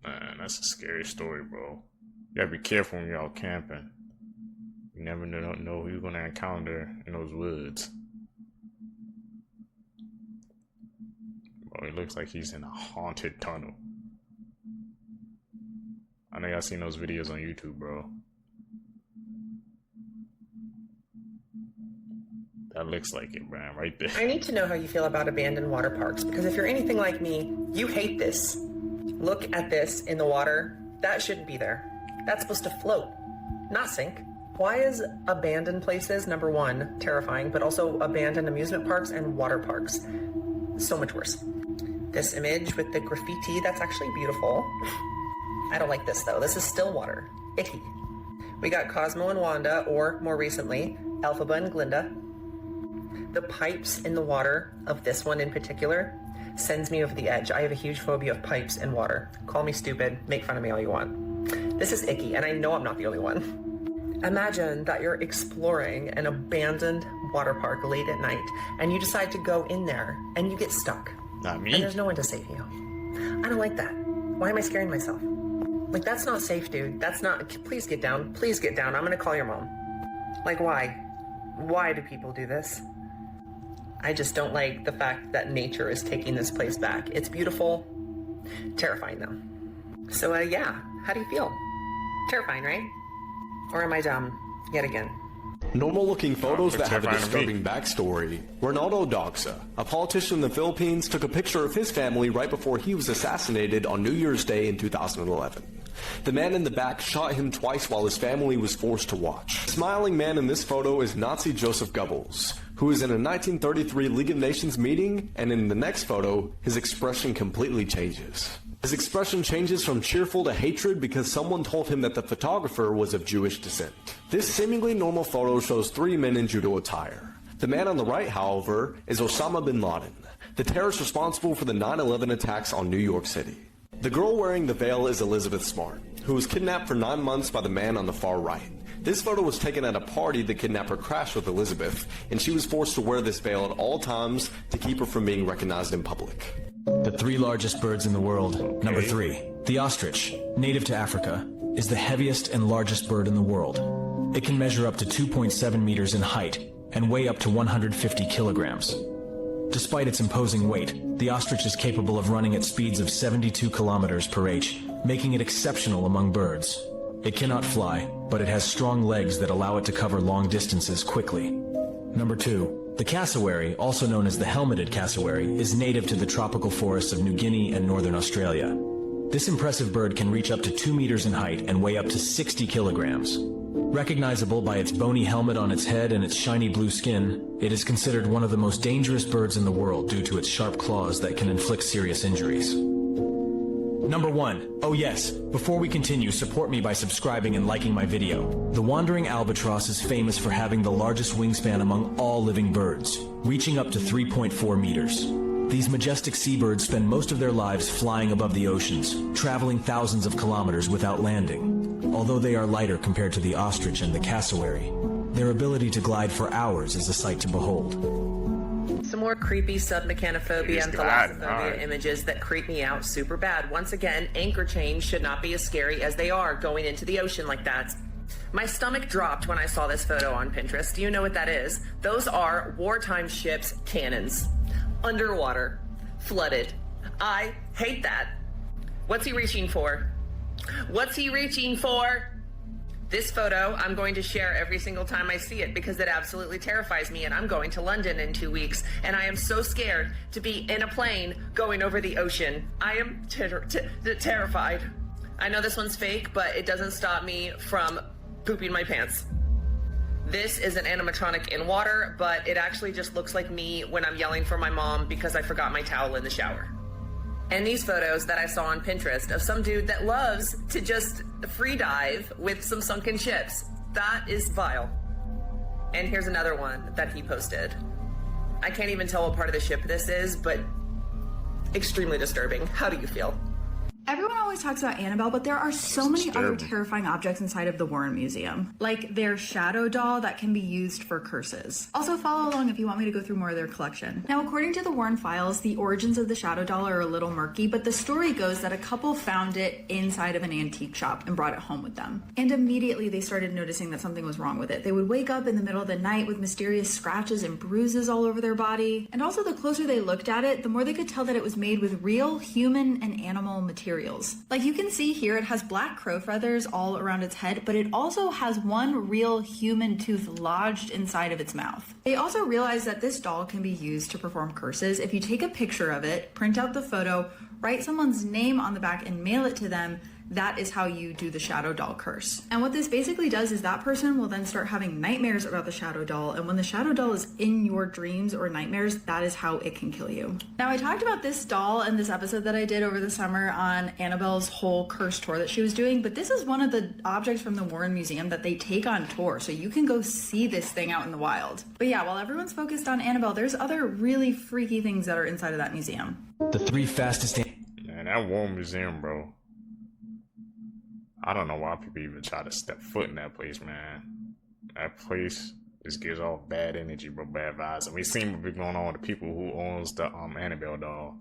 Man, that's a scary story, bro. You gotta be careful when you're out camping. You never know who you're gonna encounter in those woods. Bro, it looks like he's in a haunted tunnel. I know y'all seen those videos on YouTube, bro. That looks like it, man, right there. I need to know how you feel about abandoned water parks, because if you're anything like me, you hate this. Look at this in the water. That shouldn't be there. That's supposed to float, not sink. Why is abandoned places, number one, terrifying, but also abandoned amusement parks and water parks so much worse? This image with the graffiti, that's actually beautiful. I don't like this though. This is still water. Icky. We got Cosmo and Wanda, or more recently, Elphaba and Glinda. The pipes in the water of this one in particular sends me over the edge. I have a huge phobia of pipes and water. Call me stupid, make fun of me all you want. This is icky, and I know I'm not the only one. Imagine that you're exploring an abandoned water park late at night, and you decide to go in there, and you get stuck. Not me. And there's no one to save you. I don't like that. Why am I scaring myself? Like, that's not safe, dude. That's not... Please get down. Please get down. I'm gonna call your mom. Like, why? Why do people do this? I just don't like the fact that nature is taking this place back. It's beautiful. Terrifying, though. So, yeah. How do you feel? Terrifying, right? Or am I dumb? Yet again. Normal-looking photos that have a disturbing backstory. Ronaldo Doxa, a politician in the Philippines, took a picture of his family right before he was assassinated on New Year's Day in 2011. The man in the back shot him twice while his family was forced to watch. The smiling man in this photo is Nazi Joseph Goebbels, who is in a 1933 League of Nations meeting, and in the next photo, his expression completely changes. His expression changes from cheerful to hatred because someone told him that the photographer was of Jewish descent. This seemingly normal photo shows 3 men in judo attire. The man on the right, however, is Osama bin Laden, the terrorist responsible for the 9/11 attacks on New York City. The girl wearing the veil is Elizabeth Smart, who was kidnapped for 9 months by the man on the far right. This photo was taken at a party the kidnapper crashed with Elizabeth, and she was forced to wear this veil at all times to keep her from being recognized in public. The 3 largest birds in the world. Number 3. The ostrich, native to Africa, is the heaviest and largest bird in the world. It can measure up to 2.7 meters in height and weigh up to 150 kilograms. Despite its imposing weight, the ostrich is capable of running at speeds of 72 kilometers per h, making it exceptional among birds. It cannot fly, but it has strong legs that allow it to cover long distances quickly. Number 2. The cassowary, also known as the helmeted cassowary, is native to the tropical forests of New Guinea and northern Australia. This impressive bird can reach up to 2 meters in height and weigh up to 60 kilograms. Recognizable by its bony helmet on its head and its shiny blue skin, it is considered one of the most dangerous birds in the world due to its sharp claws that can inflict serious injuries. Number 1. Oh yes, before we continue, support me by subscribing and liking my video. The wandering albatross is famous for having the largest wingspan among all living birds, reaching up to 3.4 meters. These majestic seabirds spend most of their lives flying above the oceans, traveling thousands of kilometers without landing. Although they are lighter compared to the ostrich and the cassowary, their ability to glide for hours is a sight to behold. Some more creepy submechanophobia and thalassophobia images that creep me out super bad. Once again, anchor chains should not be as scary as they are going into the ocean like that. My stomach dropped when I saw this photo on Pinterest. Do you know what that is? Those are wartime ships' cannons. Underwater. Flooded. I hate that. What's he reaching for? What's he reaching for? This photo I'm going to share every single time I see it because it absolutely terrifies me, and I'm going to London in 2 weeks, and I am so scared to be in a plane going over the ocean. I am terrified. I know this one's fake, but it doesn't stop me from pooping my pants. This is an animatronic in water, but it actually just looks like me when I'm yelling for my mom because I forgot my towel in the shower. And these photos that I saw on Pinterest of some dude that loves to just free dive with some sunken ships. That is vile. And here's another one that he posted. I can't even tell what part of the ship this is, but extremely disturbing. How do you feel? Everyone always talks about Annabelle, but there are so many other terrifying objects inside of the Warren Museum. Like their shadow doll that can be used for curses. Also follow along if you want me to go through more of their collection. Now, according to the Warren files, the origins of the shadow doll are a little murky, but the story goes that a couple found it inside of an antique shop and brought it home with them. And immediately they started noticing that something was wrong with it. They would wake up in the middle of the night with mysterious scratches and bruises all over their body. And also the closer they looked at it, the more they could tell that it was made with real human and animal materials. Like you can see here, it has black crow feathers all around its head, but it also has one real human tooth lodged inside of its mouth. They also realized that this doll can be used to perform curses. If you take a picture of it, print out the photo, write someone's name on the back and mail it to them, that is how you do the shadow doll curse. And what this basically does is that person will then start having nightmares about the shadow doll, and when the shadow doll is in your dreams or nightmares, that is how it can kill you. Now, I talked about this doll in this episode that I did over the summer on Annabelle's whole curse tour that she was doing, but this is one of the objects from the Warren Museum that they take on tour, so you can go see this thing out in the wild. But yeah, while everyone's focused on Annabelle, there's other really freaky things that are inside of that museum. The 3 fastest... Man, that Warren Museum, bro. I don't know why people even try to step foot in that place, man. That place just gives off bad energy, bro, bad vibes. And we seen what be going on with the people who owns the Annabelle doll.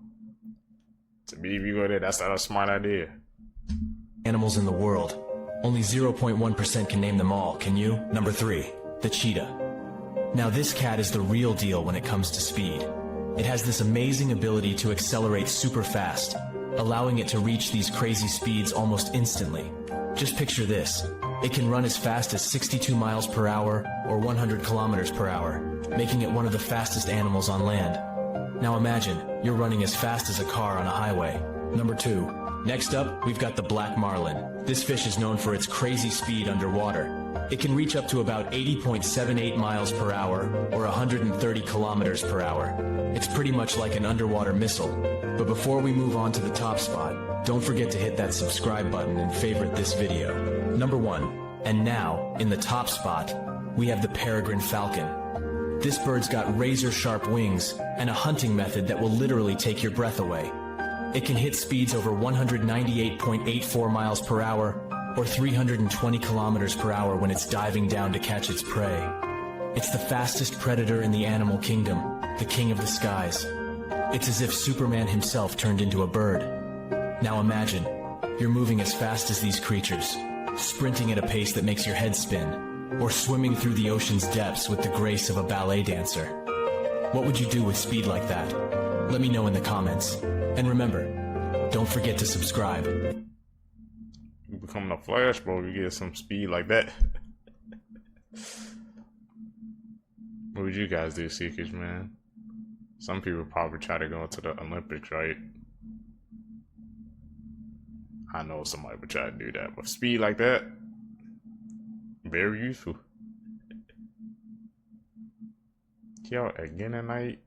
To me, if you go there, that's not a smart idea. Animals in the world. Only 0.1% can name them all, can you? Number 3, the cheetah. Now this cat is the real deal when it comes to speed. It has this amazing ability to accelerate super fast, allowing it to reach these crazy speeds almost instantly. Just picture this. It can run as fast as 62 miles per hour or 100 kilometers per hour, making it one of the fastest animals on land. Now imagine, you're running as fast as a car on a highway. Number 2. Next up, we've got the black marlin. This fish is known for its crazy speed underwater. It can reach up to about 80.78 miles per hour or 130 kilometers per hour. It's pretty much like an underwater missile. But before we move on to the top spot, don't forget to hit that subscribe button and favorite this video. Number 1. And now, in the top spot, we have the peregrine falcon. This bird's got razor-sharp wings and a hunting method that will literally take your breath away. It can hit speeds over 198.84 miles per hour or 320 kilometers per hour when it's diving down to catch its prey. It's the fastest predator in the animal kingdom, the king of the skies. It's as if Superman himself turned into a bird. Now imagine, you're moving as fast as these creatures, sprinting at a pace that makes your head spin, or swimming through the ocean's depths with the grace of a ballet dancer. What would you do with speed like that? Let me know in the comments. And remember, don't forget to subscribe. You become a Flash, bro, you get some speed like that. What would you guys do, Seekers, man? Some people probably try to go into the Olympics, right? I know somebody would try to do that, but speed like that, very useful. Yo, again at night.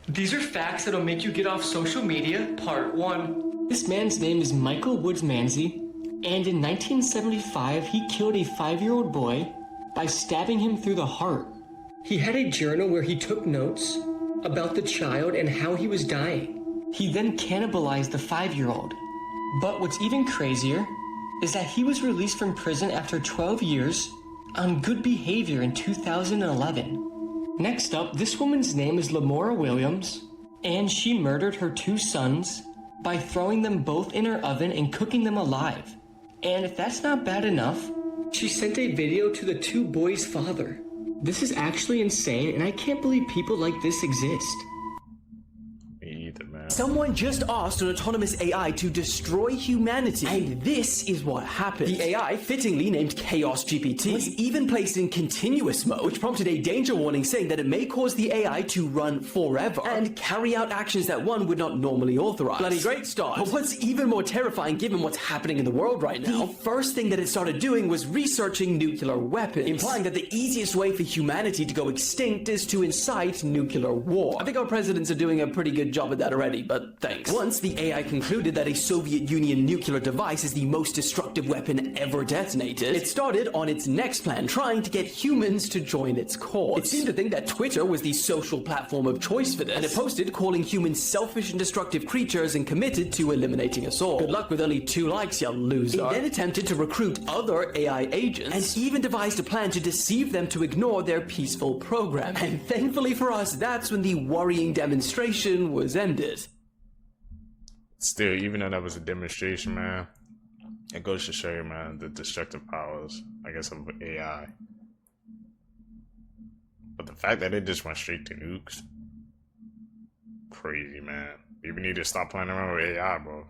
These are facts that'll make you get off social media, part 1. This man's name is Michael Woods Manzi, and in 1975 he killed a 5-year-old boy by stabbing him through the heart. He had a journal where he took notes about the child and how he was dying. He then cannibalized the 5-year-old. But what's even crazier is that he was released from prison after 12 years on good behavior in 2011. Next up, this woman's name is Lamora Williams, and she murdered her 2 sons by throwing them both in her oven and cooking them alive. And if that's not bad enough, she sent a video to the 2 boys' father. This is actually insane, and I can't believe people like this exist. Someone just asked an autonomous AI to destroy humanity, and this is what happened. The AI, fittingly named Chaos GPT, was even placed in continuous mode, which prompted a danger warning saying that it may cause the AI to run forever and carry out actions that one would not normally authorize. Bloody great start. But what's even more terrifying given what's happening in the world right now, the first thing that it started doing was researching nuclear weapons, implying that the easiest way for humanity to go extinct is to incite nuclear war. I think our presidents are doing a pretty good job at that already, but thanks. Once the AI concluded that a Soviet Union nuclear device is the most destructive weapon ever detonated, it started on its next plan, trying to get humans to join its cause. It seemed to think that Twitter was the social platform of choice for this, and it posted calling humans selfish and destructive creatures and committed to eliminating us all. Good luck with only 2 likes, you loser. It then attempted to recruit other AI agents, and even devised a plan to deceive them to ignore their peaceful program. And thankfully for us, that's when the worrying demonstration was ended. Still, even though that was a demonstration, man, it goes to show you, man, the destructive powers, I guess, of AI. But the fact that it just went straight to nukes, crazy, man. People need to stop playing around with AI, bro.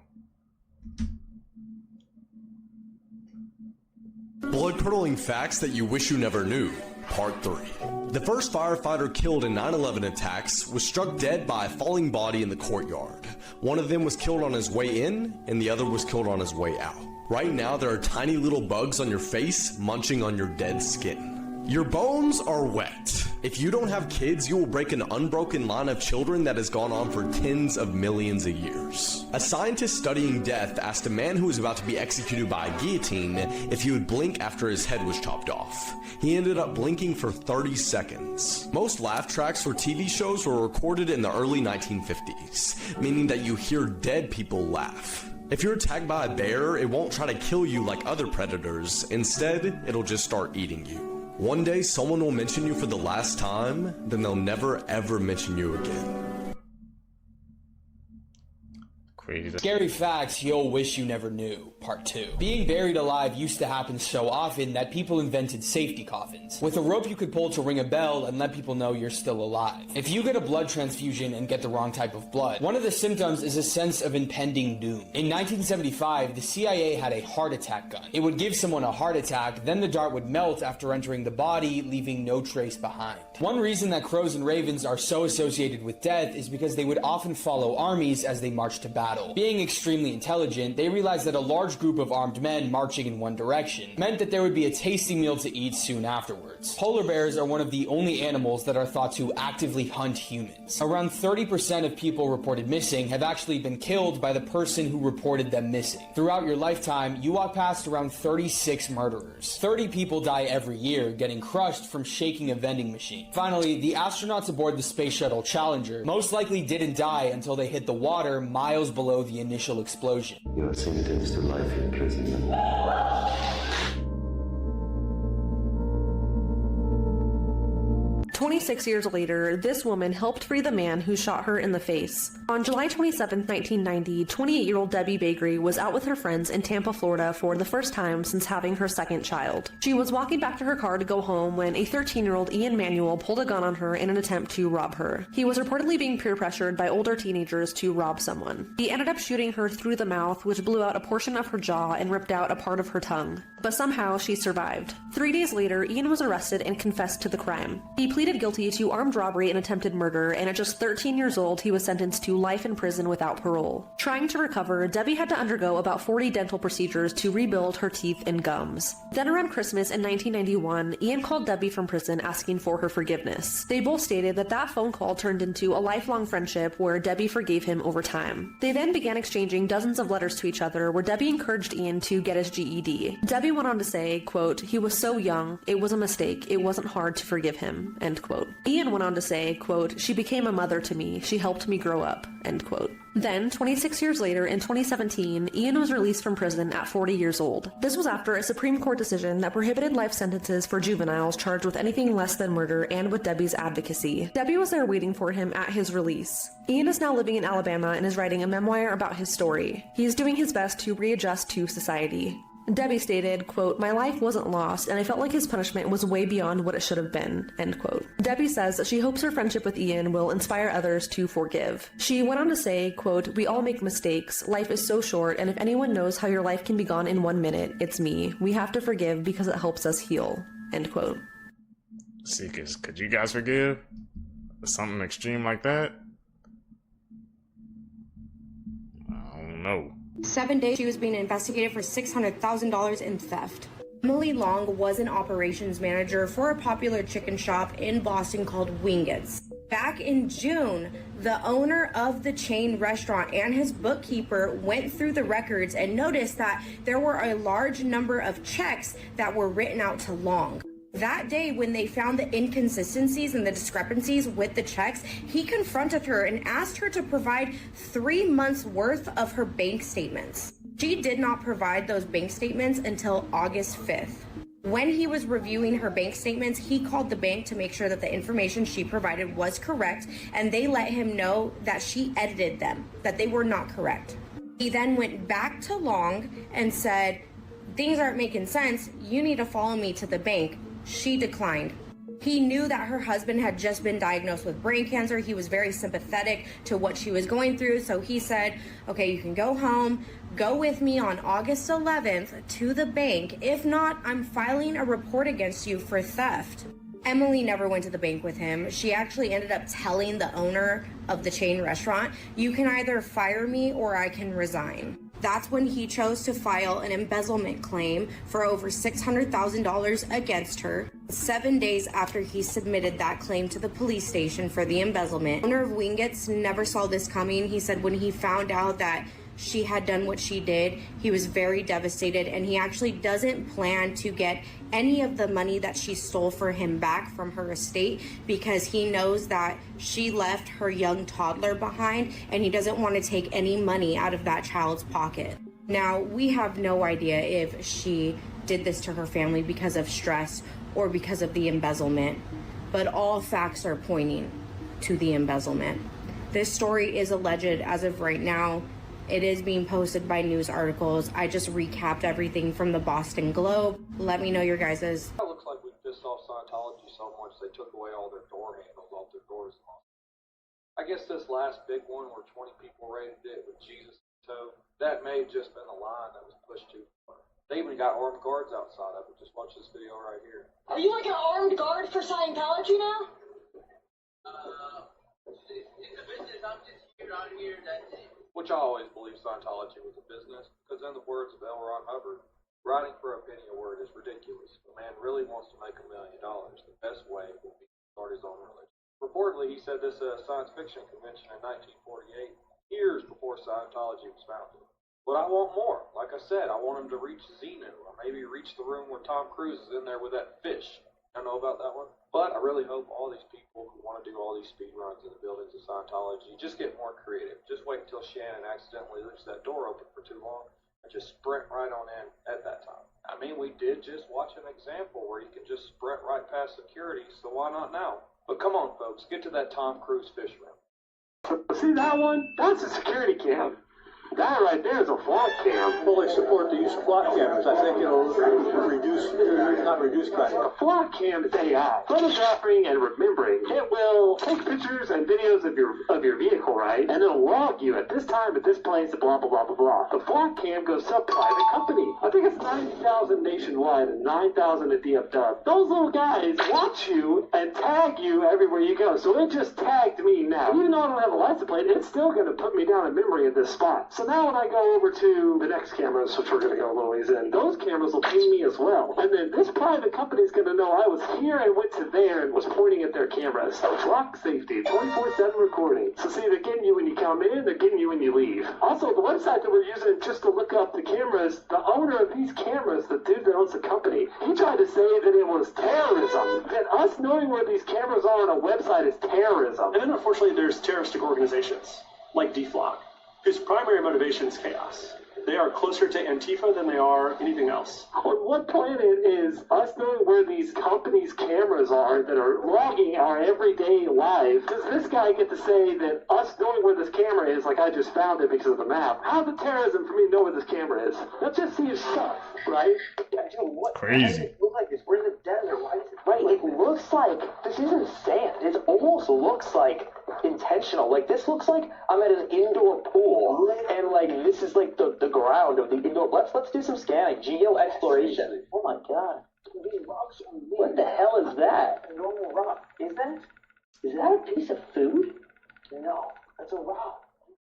Blood-curdling facts that you wish you never knew. Part 3. The first firefighter killed in 9/11 attacks was struck dead by a falling body in the courtyard. One of them was killed on his way in, and the other was killed on his way out. Right now, there are tiny little bugs on your face munching on your dead skin. Your bones are wet. If you don't have kids, you will break an unbroken line of children that has gone on for tens of millions of years. A scientist studying death asked a man who was about to be executed by a guillotine if he would blink after his head was chopped off. He ended up blinking for 30 seconds. Most laugh tracks for TV shows were recorded in the early 1950s, meaning that you hear dead people laugh. If you're attacked by a bear, it won't try to kill you like other predators. Instead, it'll just start eating you. One day, someone will mention you for the last time, then they'll never ever mention you again. Crazy. Scary facts you'll wish you never knew. Part 2. Being buried alive used to happen so often that people invented safety coffins, with a rope you could pull to ring a bell and let people know you're still alive. If you get a blood transfusion and get the wrong type of blood, one of the symptoms is a sense of impending doom. In 1975, the CIA had a heart attack gun. It would give someone a heart attack, then the dart would melt after entering the body, leaving no trace behind. One reason that crows and ravens are so associated with death is because they would often follow armies as they marched to battle. Being extremely intelligent, they realized that a large group of armed men marching in one direction meant that there would be a tasty meal to eat soon afterwards. Polar bears are one of the only animals that are thought to actively hunt humans. Around 30% of people reported missing have actually been killed by the person who reported them missing. Throughout your lifetime, you walk past around 36 murderers. 30 people die every year, getting crushed from shaking a vending machine. Finally, the astronauts aboard the Space Shuttle Challenger most likely didn't die until they hit the water miles below the initial explosion. You are sentenced to life imprisonment. 26 years later, this woman helped free the man who shot her in the face. On July 27, 1990, 28-year-old Debbie Bakery was out with her friends in Tampa, Florida for the first time since having her second child. She was walking back to her car to go home when a 13-year-old Ian Manuel pulled a gun on her in an attempt to rob her. He was reportedly being peer pressured by older teenagers to rob someone. He ended up shooting her through the mouth, which blew out a portion of her jaw and ripped out a part of her tongue. But somehow she survived. 3 days later, Ian was arrested and confessed to the crime. He pleaded guilty to armed robbery and attempted murder, and at just 13 years old, he was sentenced to life in prison without parole. Trying to recover, Debbie had to undergo about 40 dental procedures to rebuild her teeth and gums. Then around Christmas in 1991, Ian called Debbie from prison asking for her forgiveness. They both stated that that phone call turned into a lifelong friendship where Debbie forgave him over time. They then began exchanging dozens of letters to each other where Debbie encouraged Ian to get his GED. Debbie went on to say, quote, "He was so young, it was a mistake, it wasn't hard to forgive him," end quote. quote. Ian went on to say, quote, "She became a mother to me. She helped me grow up," end quote. Then, 26 years later, in 2017, Ian was released from prison at 40 years old. This was after a Supreme Court decision that prohibited life sentences for juveniles charged with anything less than murder and with Debbie's advocacy. Debbie was there waiting for him at his release. Ian is now living in Alabama and is writing a memoir about his story. He is doing his best to readjust to society. Debbie stated, quote, "My life wasn't lost, and I felt like his punishment was way beyond what it should have been," end quote. Debbie says that she hopes her friendship with Ian will inspire others to forgive. She went on to say, quote, "We all make mistakes. Life is so short, and if anyone knows how your life can be gone in 1 minute, it's me. We have to forgive because it helps us heal," end quote. Seekers, could you guys forgive something extreme like that? I don't know. 7 days she was being investigated for $600,000 in theft. Emily Long was an operations manager for a popular chicken shop in Boston called Wingett's. Back in June, the owner of the chain restaurant and his bookkeeper went through the records and noticed that there were a large number of checks that were written out to Long. That day, when they found the inconsistencies and the discrepancies with the checks, he confronted her and asked her to provide 3 months worth of her bank statements. She did not provide those bank statements until August 5th. When he was reviewing her bank statements, he called the bank to make sure that the information she provided was correct, and they let him know that she edited them, that they were not correct. He then went back to Long and said, "Things aren't making sense. You need to follow me to the bank." She declined. He knew that her husband had just been diagnosed with brain cancer. He was very sympathetic to what she was going through. So he said, "Okay, you can go home. Go with me on August 11th to the bank. If not, I'm filing a report against you for theft." Emily never went to the bank with him. She actually ended up telling the owner of the chain restaurant, "You can either fire me or I can resign." That's when he chose to file an embezzlement claim for over $600,000 against her. 7 days after he submitted that claim to the police station for the embezzlement, owner of Wingett's never saw this coming. He said when he found out that she had done what she did, he was very devastated, and he actually doesn't plan to get any of the money that she stole for him back from her estate because he knows that she left her young toddler behind, and he doesn't want to take any money out of that child's pocket. Now, we have no idea if she did this to her family because of stress or because of the embezzlement, but all facts are pointing to the embezzlement. This story is alleged as of right now. It is being posted by news articles. I just recapped everything from the Boston Globe. Let me know your guys's. It looks like we pissed off Scientology so much they took away all their door handles off their doors. I guess this last big one where 20 people raided it with Jesus in tow, that may have just been a line that was pushed too far. They even got armed guards outside of it. Just watch this video right here. Are you like an armed guard for Scientology now? It's a business. I'm just here out here. That's it. Which I always believed Scientology was a business, because in the words of L. Ron Hubbard, writing for a penny a word is ridiculous. If a man really wants to make $1 million, the best way would be to start his own religion. Reportedly, he said this at a science fiction convention in 1948, years before Scientology was founded. But I want more. Like I said, I want him to reach Xenu, or maybe reach the room where Tom Cruise is in there with that fish. I know about that one. But I really hope all these people who want to do all these speed runs in the buildings of Scientology just get more creative. Just wait until Shannon accidentally leaves that door open for too long and just sprint right on in at that time. I mean, we did just watch an example where you can just sprint right past security, so why not now? But come on, folks, get to that Tom Cruise fish room. See that one? That's a security cam. That right there is a flock cam. Fully support the use of flock cameras. I think it'll not reduce crime. A flock cam is AI. Photographing and remembering. It will take pictures and videos of your vehicle, right? And it'll log you at this time, at this place, blah, blah, blah, blah, blah. The flock cam goes to a private company. I think it's 90,000 nationwide and 9,000 at DFW. Those little guys watch you and tag you everywhere you go. So it just tagged me now. Even though I don't have a license plate, it's still going to put me down in memory at this spot. So now when I go over to the next cameras, which we're going to go a little ways in, those cameras will ping me as well. And then this private company is going to know I was here and went to there and was pointing at their cameras. Rock safety, 24/7 recording. So see, they're getting you when you come in, they're getting you when you leave. Also, the website that we're using just to look up the cameras, the owner of these cameras, the dude that owns the company, he tried to say that it was terrorism. That us knowing where these cameras are on a website is terrorism. And then unfortunately there's terroristic organizations, like DFLOG, whose primary motivation is chaos. They are closer to Antifa than they are anything else. On what planet is us knowing where these companies' cameras are that are logging our everyday life? Does this guy get to say that us knowing where this camera is, like I just found it because of the map? How's it terrorism for me to know where this camera is? That just seems stuff, right? Yeah, dude, what? Crazy. Why does it look like this? We're in the desert. Why is it? Right, like looks like this isn't sand. It almost looks like intentional. Like this looks like I'm at an indoor pool, and like this is like the ground of the indoor. Let's do some scanning, geo exploration. Oh my god, these rocks are weird. What the hell is that? A normal rock. Is that a piece of food? No, that's a rock.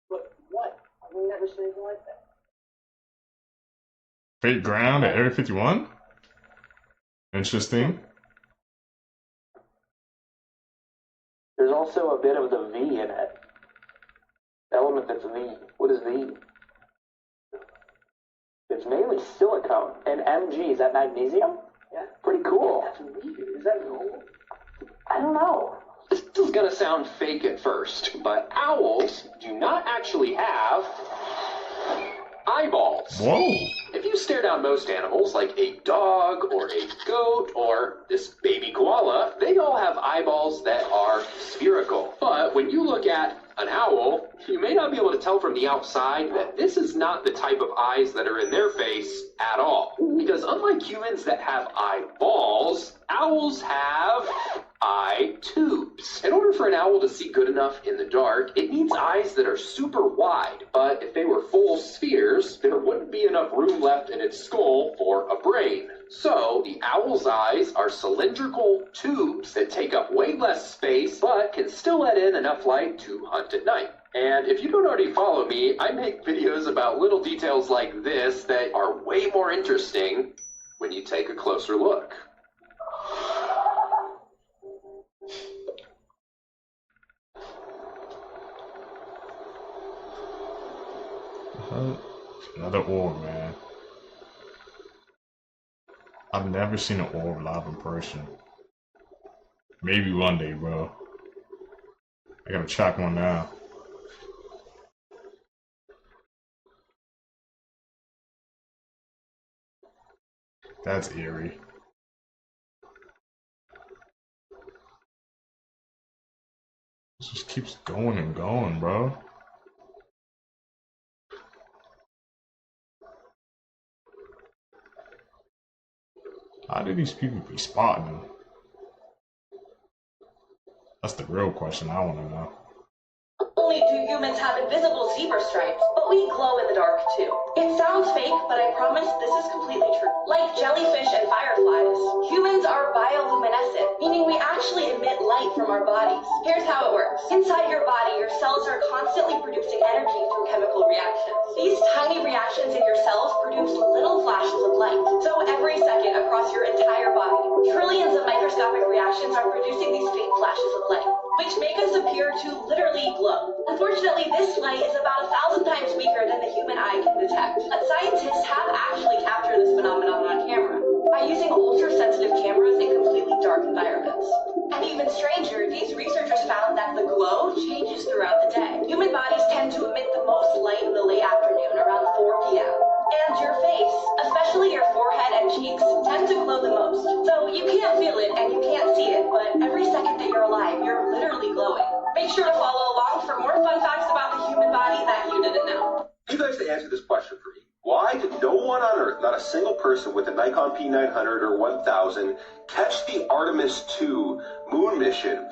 But what? I've never seen anything like that. Fake ground at Area 51? Interesting. There's also a bit of the V in it. Element that's V. What is V? It's mainly silicone. And Mg, is that magnesium? Yeah. Pretty cool. That's weird. Is that normal? I don't know. This is gonna sound fake at first, but owls do not actually have eyeballs. Whoa. If you stare down most animals, like a dog or a goat or this baby koala, they all have eyeballs that are spherical. But when you look at an owl, you may not be able to tell from the outside that this is not the type of eyes that are in their face at all. Because unlike humans that have eyeballs, owls have eye tubes. In order for an owl to see good enough in the dark, it needs eyes that are super wide. But if they were full spheres, there wouldn't be enough room left in its skull for a brain. So, the owl's eyes are cylindrical tubes that take up way less space, but can still let in enough light to hunt at night. And if you don't already follow me, I make videos about little details like this that are way more interesting when you take a closer look. Another orb, man. I've never seen an orb live in person. Maybe one day, bro. I gotta track one now. That's eerie. It just keeps going and going, bro. How do these people be spotting them? That's the real question I want to know. Only do humans have invisible zebra stripes, but we glow in the dark too. It sounds fake, but I promise this is completely true. Like jellyfish and fireflies, humans are bioluminescent, meaning we actually emit light from our bodies. Here's how it works. Inside your body, your cells are constantly producing energy through chemical reactions. These tiny reactions in your cells produce little flashes of light. So every second across your entire body, trillions of microscopic reactions are producing these faint flashes of light, which make us appear to literally glow. Unfortunately, this light is about 1,000 times weaker than the human eye can detect. But scientists have actually captured this phenomenon on camera by using ultra-sensitive cameras in completely dark environments. And even stranger, these researchers found that the glow changes throughout the day. Human bodies tend to emit the most light in the late afternoon, around 4 p.m. And your face, especially your forehead and cheeks, tend to glow the most. So you can't feel it and you can't see it, but every second that you're alive, you're literally glowing. Make sure to follow along for more fun facts about the human body that you didn't know. You guys to answer this question for me. Why did no one on Earth, not a single person with a Nikon P900 or 1000, catch the Artemis 2 moon mission,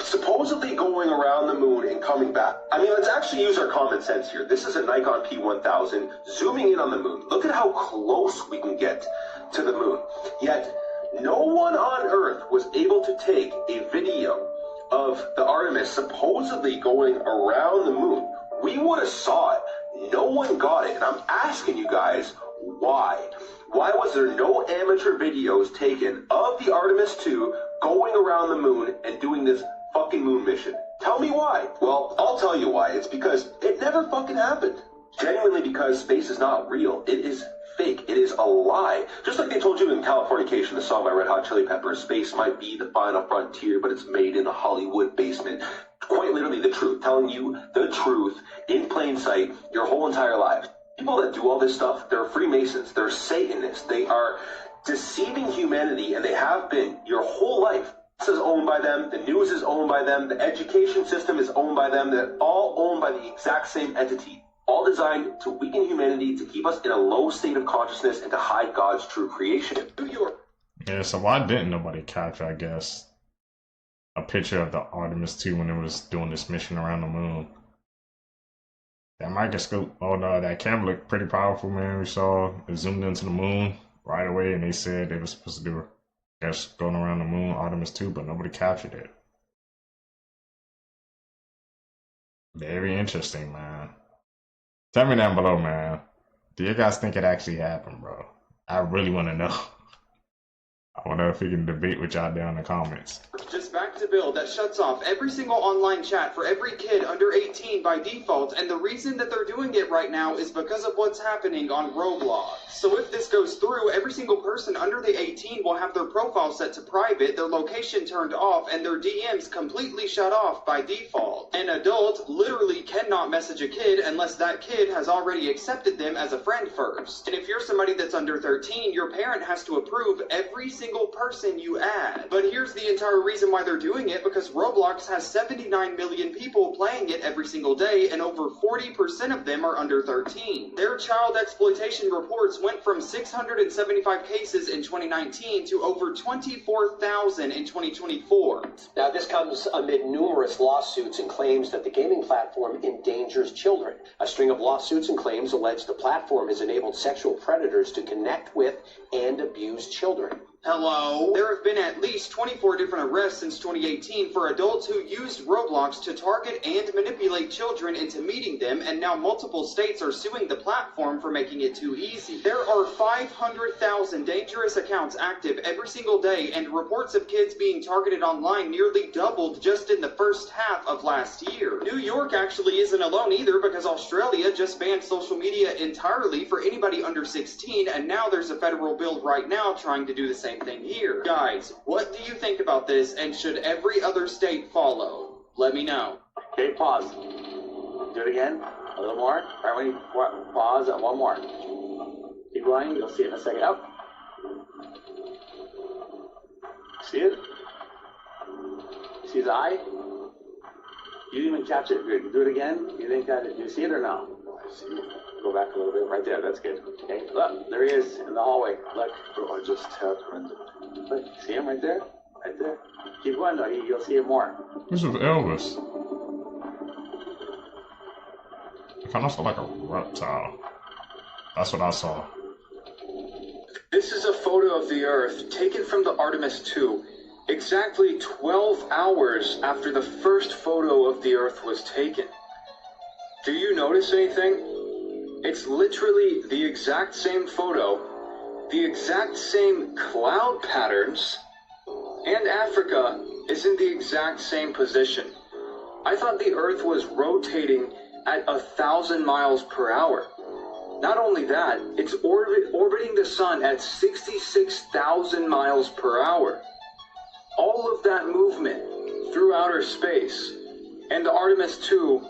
supposedly going around the moon and coming back? I mean, let's actually use our common sense here. This is a Nikon P1000 zooming in on the moon. Look at how close we can get to the moon. Yet, no one on Earth was able to take a video of the Artemis supposedly going around the moon. We would have saw it. No one got it, and I'm asking you guys, why? Why was there no amateur videos taken of the Artemis 2 going around the moon and doing this fucking moon mission? Tell me why. Well, I'll tell you why. It's because it never fucking happened. Genuinely because space is not real. It is fake. It is a lie. Just like they told you in Californication, the song by Red Hot Chili Peppers, space might be the final frontier, but it's made in a Hollywood basement. Quite literally the truth. Telling you the truth in plain sight your whole entire life. People that do all this stuff, they're Freemasons, they're Satanists, they are deceiving humanity, and they have been your whole life. This is owned by them, the news is owned by them, the education system is owned by them, they're all owned by the exact same entity. All designed to weaken humanity, to keep us in a low state of consciousness, and to hide God's true creation. New York. Yeah, so why didn't nobody capture, I guess, a picture of the Artemis 2 when it was doing this mission around the moon? That microscope, oh no, that camera looked pretty powerful, man. We saw it zoomed into the moon right away, and they said they were supposed to do, I guess, going around the moon, Artemis 2, but nobody captured it. Very interesting, man. Tell me down below, man. Do you guys think it actually happened, bro? I really want to know. I wonder if we can debate with y'all down in the comments. Just back to Bill that shuts off every single online chat for every kid under 18 by default, and the reason that they're doing it right now is because of what's happening on Roblox. So if this goes through, every single person under the 18 will have their profile set to private, their location turned off, and their DMs completely shut off by default. An adult literally cannot message a kid unless that kid has already accepted them as a friend first. And if you're somebody that's under 13, your parent has to approve every single person you add. But here's the entire reason why they're doing it, because Roblox has 79 million people playing it every single day, and over 40% of them are under 13. Their child exploitation reports went from 675 cases in 2019 to over 24,000 in 2024. Now, this comes amid numerous lawsuits and claims that the gaming platform endangers children. A string of lawsuits and claims allege the platform has enabled sexual predators to connect with and abuse children. Hello? There have been at least 24 different arrests since 2018 for adults who used Roblox to target and manipulate children into meeting them, and now multiple states are suing the platform for making it too easy. There are 500,000 dangerous accounts active every single day, and reports of kids being targeted online nearly doubled just in the first half of last year. New York actually isn't alone either, because Australia just banned social media entirely for anybody under 16, and now there's a federal bill right now trying to do the same thing here. Guys, what do you think about this, and should every other state follow? Let me know. Okay, pause. Do it again. A little more. All right, when you pause, and one more. Keep going. You'll see it in a second. Up. See it? See his eye? You didn't even catch it. Good. Do it again. You think that? Do you see it or no? I see it. Go back a little bit. Right there. That's good. Okay. Look. There he is in the hallway. Look. Bro, I just tapped random. Look. See him right there? Right there. Keep going though. You'll see him more. This is Elvis. It kind of looks like a reptile. That's what I saw. This is a photo of the Earth taken from the Artemis 2, exactly 12 hours after the first photo of the Earth was taken. Do you notice anything? It's literally the exact same photo, the exact same cloud patterns, and Africa is in the exact same position. I thought the Earth was rotating at 1,000 miles per hour. Not only that, it's orbiting the sun at 66,000 miles per hour. All of that movement through outer space, and the Artemis 2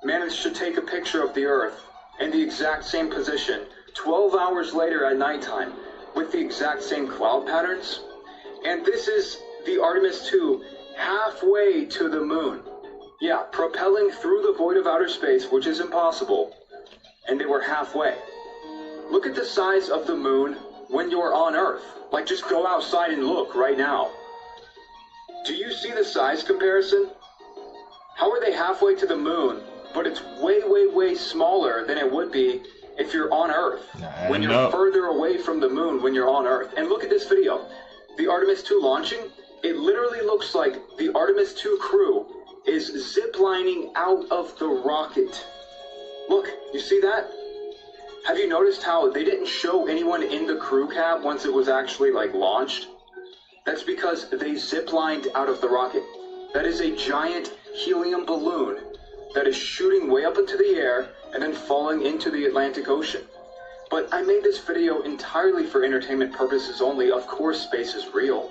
managed to take a picture of the Earth in the exact same position 12 hours later at nighttime with the exact same cloud patterns. And this is the Artemis 2 halfway to the moon. Yeah, propelling through the void of outer space, which is impossible. And they were halfway. Look at the size of the moon when you're on Earth. Like, just go outside and look right now. Do you see the size comparison? How are they halfway to the moon, but it's way, way, way smaller than it would be if you're on Earth? When you're further away from the moon when you're on Earth. And look at this video. The Artemis 2 launching, it literally looks like the Artemis 2 crew is ziplining out of the rocket. Look, you see that? Have you noticed how they didn't show anyone in the crew cab once it was actually, like, launched? That's because they ziplined out of the rocket. That is a giant helium balloon that is shooting way up into the air and then falling into the Atlantic Ocean. But I made this video entirely for entertainment purposes only. Of course, space is real.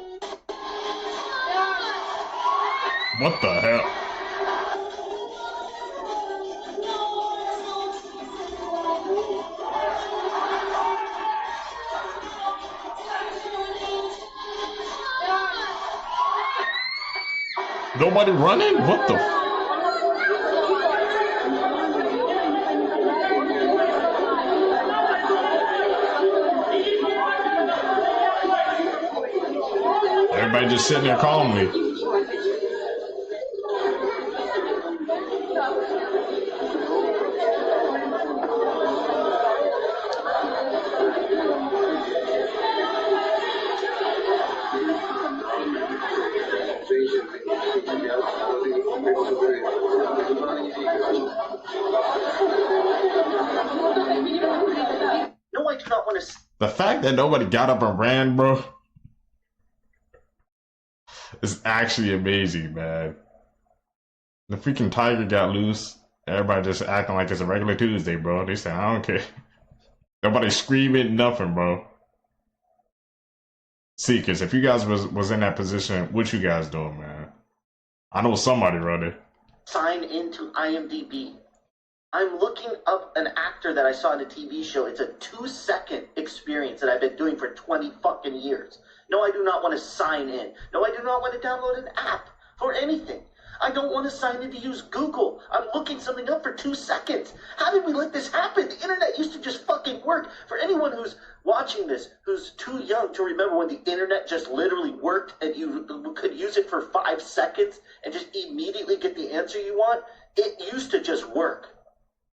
What the hell? Nobody running? What the? Everybody just sitting there calmly. No, I do not want to. The fact that nobody got up and ran, bro, is actually amazing, man. The freaking tiger got loose. Everybody just acting like it's a regular Tuesday, bro. They say, I don't care. Nobody screaming, nothing, bro. Seekers, if you guys was in that position, what you guys doing, man? I know somebody running. Sign into IMDb. I'm looking up an actor that I saw in a TV show. It's a 2-second experience that I've been doing for 20 fucking years. No, I do not want to sign in. No, I do not want to download an app for anything. I don't want to sign in to use Google. I'm looking something up for 2 seconds. How did we let this happen? The internet used to just fucking work. For anyone who's watching this, who's too young to remember when the internet just literally worked and you could use it for 5 seconds and just immediately get the answer you want, it used to just work.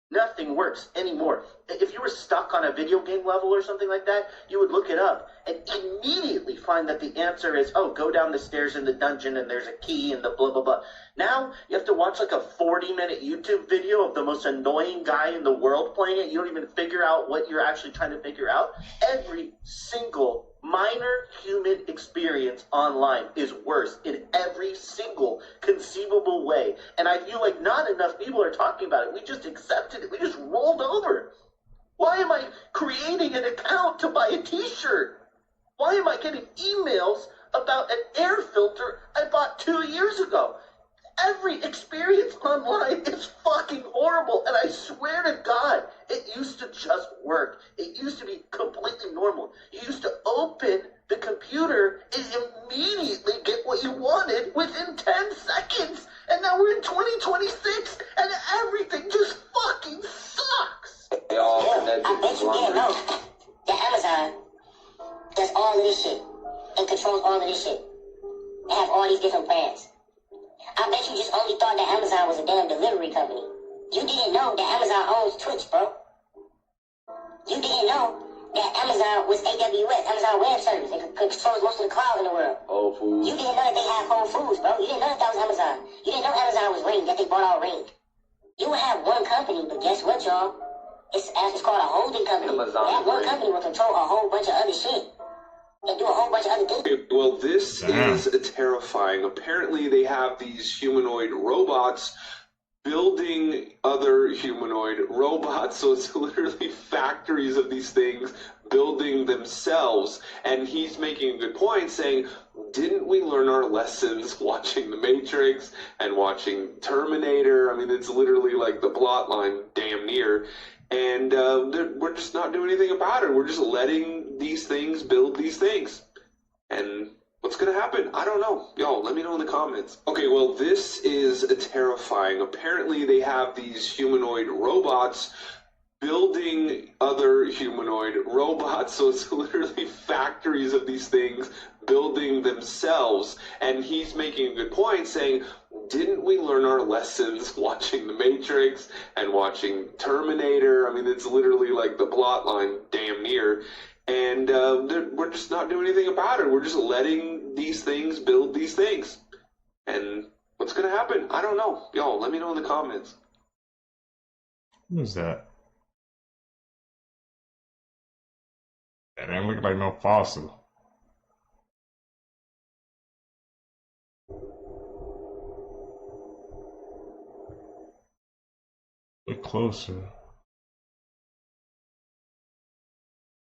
Nothing works anymore. If you were stuck on a video game level or something like that, you would look it up and immediately find that the answer is, oh, go down the stairs in the dungeon and there's a key and the blah, blah, blah. Now, you have to watch like a 40-minute YouTube video of the most annoying guy in the world playing it. You don't even figure out what you're actually trying to figure out. Every single minor human experience online is worse in every single conceivable way. And I feel like not enough people are talking about it. We just accepted it. We just rolled over. Why am I creating an account to buy a t-shirt? Why am I getting emails about an air filter I bought 2 years ago? Every experience online is fucking horrible, and I swear to God, it used to just work. It used to be completely normal. You used to open the computer and immediately get what you wanted within 10 seconds. And now we're in 2026, and everything just fucking sucks. They all connected. I bet you didn't know that Amazon does all of this shit and controls all of this shit. They have all these different brands. I bet you just only thought that Amazon was a damn delivery company. You didn't know that Amazon owns Twitch, bro. You didn't know that Amazon was AWS, Amazon Web Service. It controls most of the cloud in the world. Whole Foods. You didn't know that they have Whole Foods, bro. You didn't know that was Amazon. You didn't know Amazon was Ring, that they bought all Ring. You would have one company, but guess what, y'all? It's called a holding company. Amazon that one company will control a whole bunch of other shit. And do a whole bunch of other things. Well, this is terrifying. Apparently, they have these humanoid robots building other humanoid robots. So it's literally factories of these things building themselves. And he's making a good point saying, didn't we learn our lessons watching The Matrix and watching Terminator? I mean, it's literally like the plot line, damn near. And we're just not doing anything about it. We're just letting these things build these things. And what's going to happen? I don't know. Y'all, let me know in the comments. Okay, well, this is terrifying. Apparently, they have these humanoid robots building other humanoid robots. So it's literally factories of these things building themselves. And he's making a good point saying, didn't we learn our lessons watching The Matrix and watching Terminator? I mean, it's literally like the plot line, damn near. And we're just not doing anything about it. We're just letting these things build these things. And What's gonna happen? I don't know. Yo, let me know in the comments. Who's that? That ain't look like no fossil. Look closer.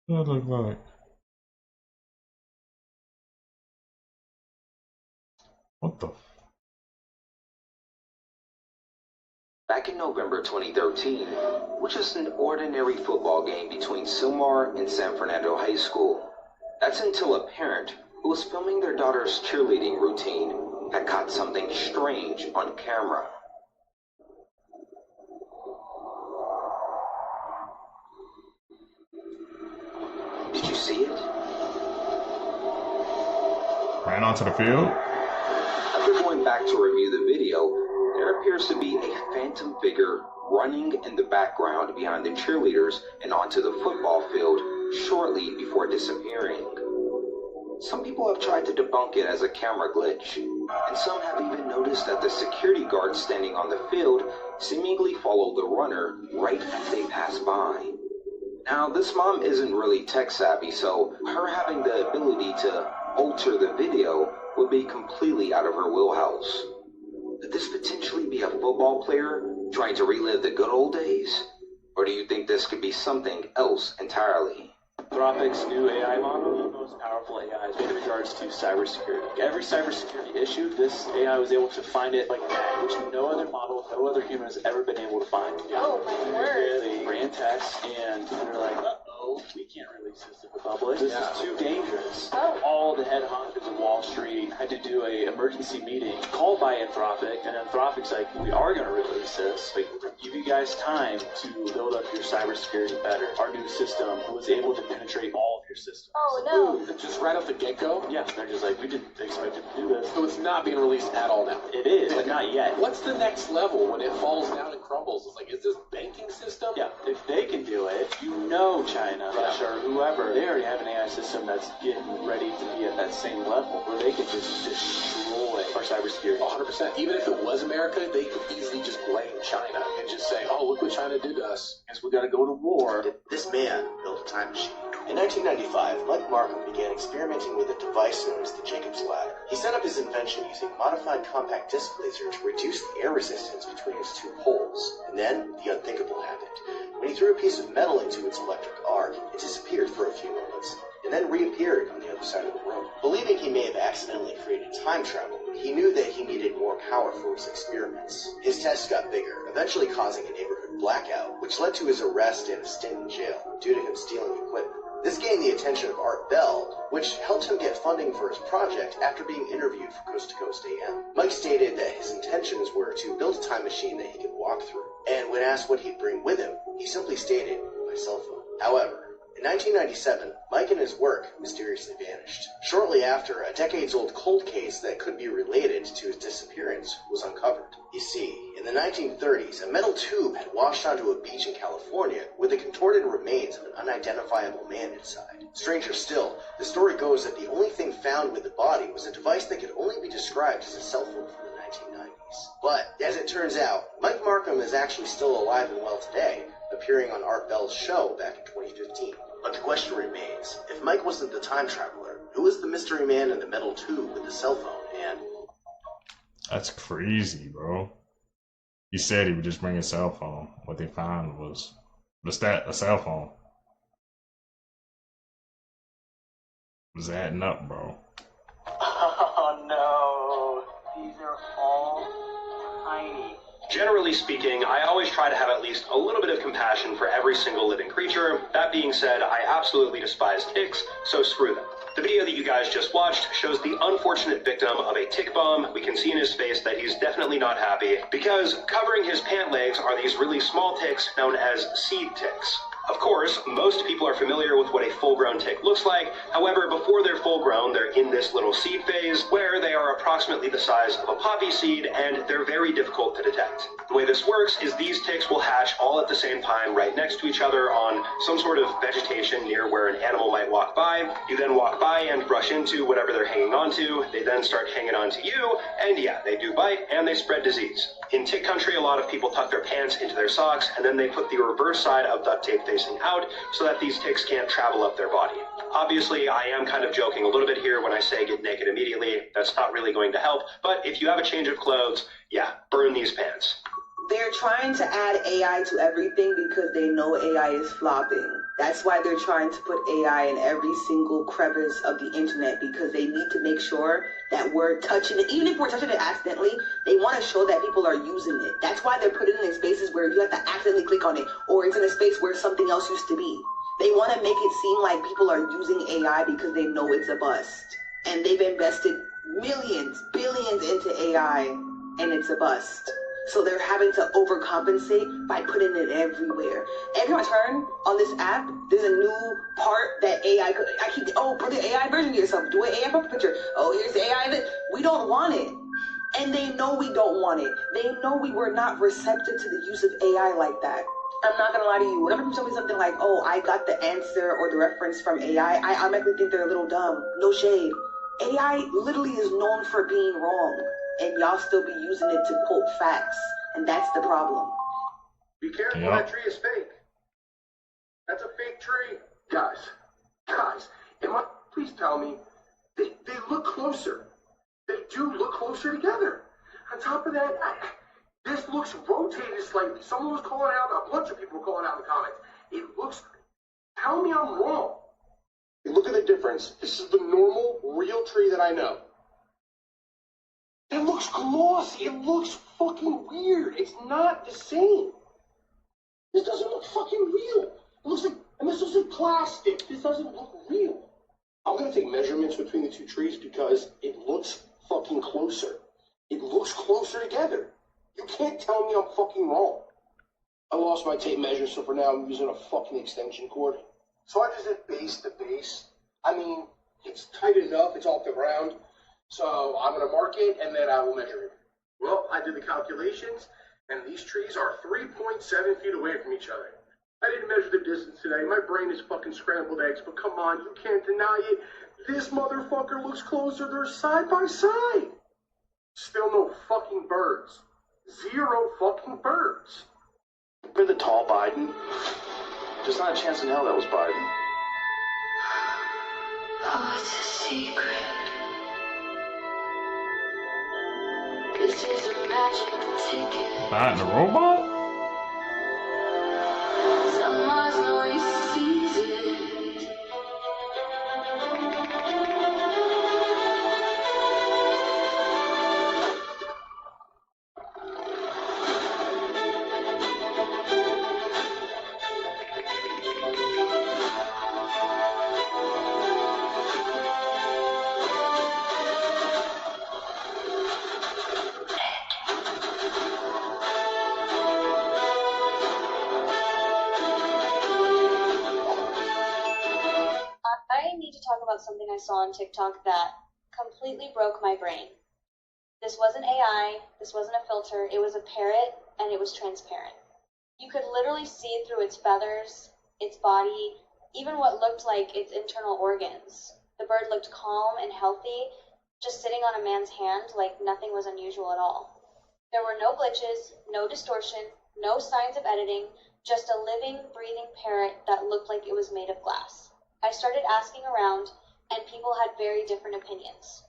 What does that look like? What the? Back in November 2013, which is an ordinary football game between Sylmar and San Fernando High School. That's until a parent who was filming their daughter's cheerleading routine had caught something strange on camera. Did you see it? Ran onto the field? After going back to review the video, there appears to be a phantom figure running in the background behind the cheerleaders and onto the football field shortly before disappearing. Some people have tried to debunk it as a camera glitch, and some have even noticed that the security guards standing on the field seemingly follow the runner right as they pass by. Now, this mom isn't really tech savvy, so her having the ability to alter the video would be completely out of her wheelhouse. Could this potentially be a football player trying to relive the good old days? Or do you think this could be something else entirely? Anthropic's new AI model, the most powerful AIs in regards to cybersecurity. Every cybersecurity issue, this AI was able to find it like that, which no other model, no other human has ever been able to find. Oh my word. They ran tests and they're like, uh-oh, we can't release this to the public. This is too dangerous. Oh. All the head honchos of Wall Street had to do a emergency meeting called by Anthropic, and Anthropic's like, we are going to release this. Like, give you guys time to build up your cybersecurity better. Our new system was able to penetrate all of your systems. Oh no. Ooh, just right off the get-go? Yeah, they're just like, we didn't expect it to do this. So it's not being released at all now? It is, but not yet. What's the next level when it falls down and crumbles? It's like, is this banking system? Yeah, if they can do it, you know China, Russia, or whoever, they already have an AI system that's getting ready to be at that same level where they can just destroy our cybersecurity. 100%. Even if it was America, they could easily just blame China and just say, oh, look what China did to us. Guess we gotta go to war. This man built a time machine. In 1995, Mike Markham began experimenting with a device known as the Jacob's Ladder. He set up his invention using modified compact disc laser to reduce the air resistance between its two poles. And then, the unthinkable happened. When he threw a piece of metal into its electric arc, it disappeared for a few moments, and then reappeared on the other side of the room. Believing he may have accidentally created time travel, he knew that he needed more power for his experiments. His tests got bigger, eventually causing a neighborhood blackout, which led to his arrest and a stint in jail due to him stealing equipment. This gained the attention of Art Bell, which helped him get funding for his project after being interviewed for Coast to Coast AM. Mike stated that his intentions were to build a time machine that he could walk through, and when asked what he'd bring with him, he simply stated, my cell phone. However, in 1997, Mike and his work mysteriously vanished. Shortly after, a decades-old cold case that could be related to his disappearance was uncovered. You see, in the 1930s, a metal tube had washed onto a beach in California with the contorted remains of an unidentifiable man inside. Stranger still, the story goes that the only thing found with the body was a device that could only be described as a cell phone from the 1990s. But, as it turns out, Mike Markham is actually still alive and well today, appearing on Art Bell's show back in 2015. But the question remains, if Mike wasn't the time traveler, who was the mystery man in the metal tube with the cell phone, and... That's crazy, bro. He said he would just bring a cell phone. What they found was just that, a cell phone. It was adding up, bro. Oh no, these are all tiny. Generally speaking, I always try to have at least a little bit of compassion for every single living creature. That being said, I absolutely despise ticks, so screw them. The video that you guys just watched shows the unfortunate victim of a tick bomb. We can see in his face that he's definitely not happy, because covering his pant legs are these really small ticks known as seed ticks. Of course, most people are familiar with what a full-grown tick looks like. However, before they're full-grown, they're in this little seed phase where they are approximately the size of a poppy seed, and they're very difficult to detect. The way this works is these ticks will hatch all at the same time right next to each other on some sort of vegetation near where an animal might walk by. You then walk by and brush into whatever they're hanging onto. They then start hanging onto you, and yeah, they do bite and they spread disease. In tick country, a lot of people tuck their pants into their socks, and then they put the reverse side of duct tape facing out so that these ticks can't travel up their body. Obviously, I am kind of joking a little bit here when I say get naked immediately. That's not really going to help, but if you have a change of clothes, yeah, burn these pants. They're trying to add AI to everything because they know AI is flopping. That's why they're trying to put AI in every single crevice of the internet, because they need to make sure that we're touching it. Even if we're touching it accidentally, they want to show that people are using it. That's why they're putting it in spaces where you have to accidentally click on it, or it's in a space where something else used to be. They want to make it seem like people are using AI because they know it's a bust. And they've invested millions, billions into AI, and it's a bust. So they're having to overcompensate by putting it everywhere. Every time I turn on this app, there's a new part that AI could, put the AI version of yourself, do an AI profile picture. Oh, here's the AI that we don't want it. And they know we don't want it. They know we were not receptive to the use of AI like that. I'm not gonna lie to you. Whenever people tell me something like, oh, I got the answer or the reference from AI, I automatically think they're a little dumb. No shade. AI literally is known for being wrong, and y'all still be using it to quote facts, and that's the problem. Be careful, that tree is fake. That's a fake tree. Guys, please tell me, they look closer. They do look closer together. On top of that, this looks rotated slightly. Someone was calling out, a bunch of people were calling out in the comments. It looks, tell me I'm wrong. Look at the difference. This is the normal, real tree that I know. It looks glossy. It looks fucking weird. It's not the same. This doesn't look fucking real. It looks like, this looks like plastic. This doesn't look real. I'm gonna take measurements between the two trees because it looks fucking closer. It looks closer together. You can't tell me I'm fucking wrong. I lost my tape measure, so for now I'm using a fucking extension cord. So I just did base to base. I mean, it's tight enough, it's off the ground. So I'm gonna mark it and then I will measure it. Well, I did the calculations and these trees are 3.7 feet away from each other. I didn't measure the distance today. My brain is fucking scrambled eggs, but come on, you can't deny it. This motherfucker looks closer. They're side by side. Still no fucking birds. Zero fucking birds. Remember the tall Biden? There's not a chance in hell that was Biden. Oh, it's a secret. This is a magic ticket. That the robot? Some eyes know he sees it. Something I saw on TikTok that completely broke my brain. This wasn't AI, this wasn't a filter, it was a parrot and it was transparent. You could literally see through its feathers, its body, even what looked like its internal organs. The bird looked calm and healthy, just sitting on a man's hand like nothing was unusual at all. There were no glitches, no distortion, no signs of editing, just a living, breathing parrot that looked like it was made of glass. I started asking around, and people had very different opinions.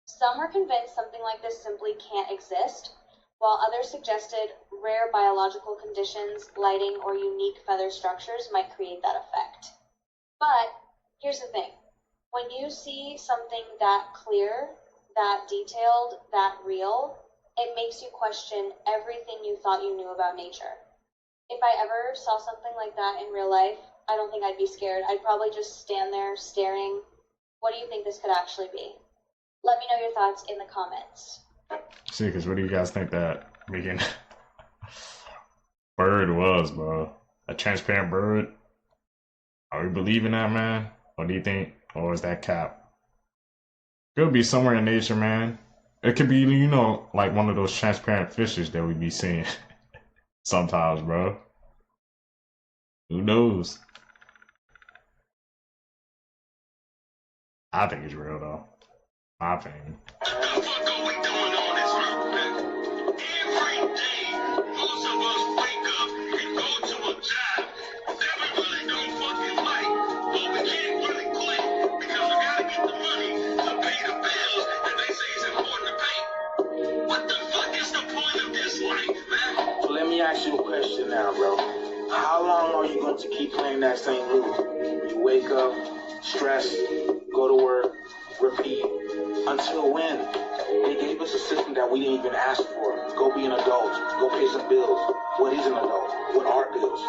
Some were convinced something like this simply can't exist, while others suggested rare biological conditions, lighting, or unique feather structures might create that effect. But here's the thing. When you see something that clear, that detailed, that real, it makes you question everything you thought you knew about nature. If I ever saw something like that in real life, I don't think I'd be scared. I'd probably just stand there staring. What do you think this could actually be? Let me know your thoughts in the comments. See, because what do you guys think that freaking bird was, bro? A transparent bird? Are we believing that, man? What do you think? Or is that cap? Could be somewhere in nature, man. It could be, you know, like one of those transparent fishes that we be seeing sometimes, bro. Who knows? I think it's real, though. My opinion. So let me ask you a question now, bro. How long are you going to keep playing that same loop? You wake up, stress, go to work, repeat. Until when? They gave us a system that we didn't even ask for. Go be an adult. Go pay some bills. What is an adult? What are bills?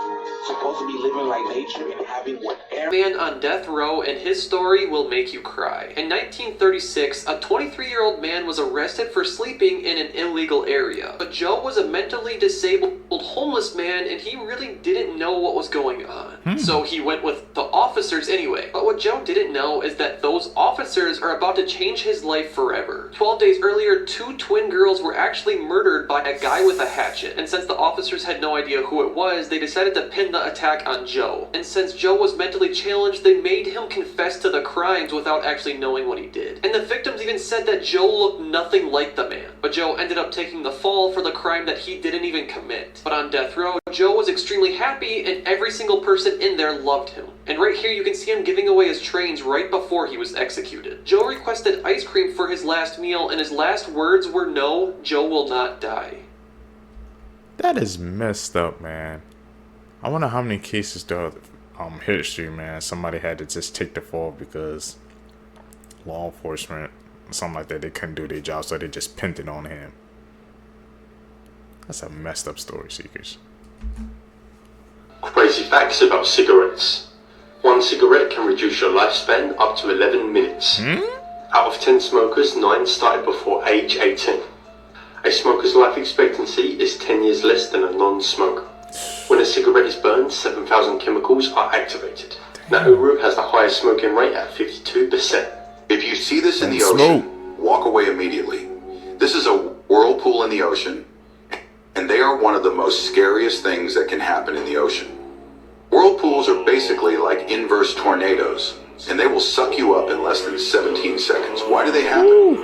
Supposed to be living like nature and having whatever. Man on death row, and his story will make you cry. In 1936, a 23-year-old man was arrested for sleeping in an illegal area. But Joe was a mentally disabled homeless man, and he really didn't know what was going on. So he went with the officers anyway. But what Joe didn't know is that those officers are about to change his life forever. 12 days earlier, 2 twin girls were actually murdered by a guy with a hatchet. And since the officers had no idea who it was, they decided to pin the attack on Joe. And since Joe was mentally challenged, they made him confess to the crimes without actually knowing what he did. And the victims even said that Joe looked nothing like the man. But Joe ended up taking the fall for the crime that he didn't even commit. But on death row, Joe was extremely happy, and every single person in there loved him. And right here you can see him giving away his trains right before he was executed. Joe requested ice cream for his last meal, and his last words were, "No, Joe will not die." That is messed up, man. I wonder how many cases throughout history, man, somebody had to just take the fall because law enforcement, something like that, they couldn't do their job, so they just pinned it on him. That's a messed up story, Seekers. Crazy facts about cigarettes. 1 cigarette can reduce your lifespan up to 11 minutes. Out of 10 smokers, 9 started before age 18. A smoker's life expectancy is 10 years less than a non-smoker. When a cigarette is burned, 7,000 chemicals are activated. Nauru has the highest smoking rate at 52%. If you see this in the ocean, walk away immediately. This is a whirlpool in the ocean, and they are one of the most scariest things that can happen in the ocean. Whirlpools are basically like inverse tornadoes, and they will suck you up in less than 17 seconds. Why do they happen?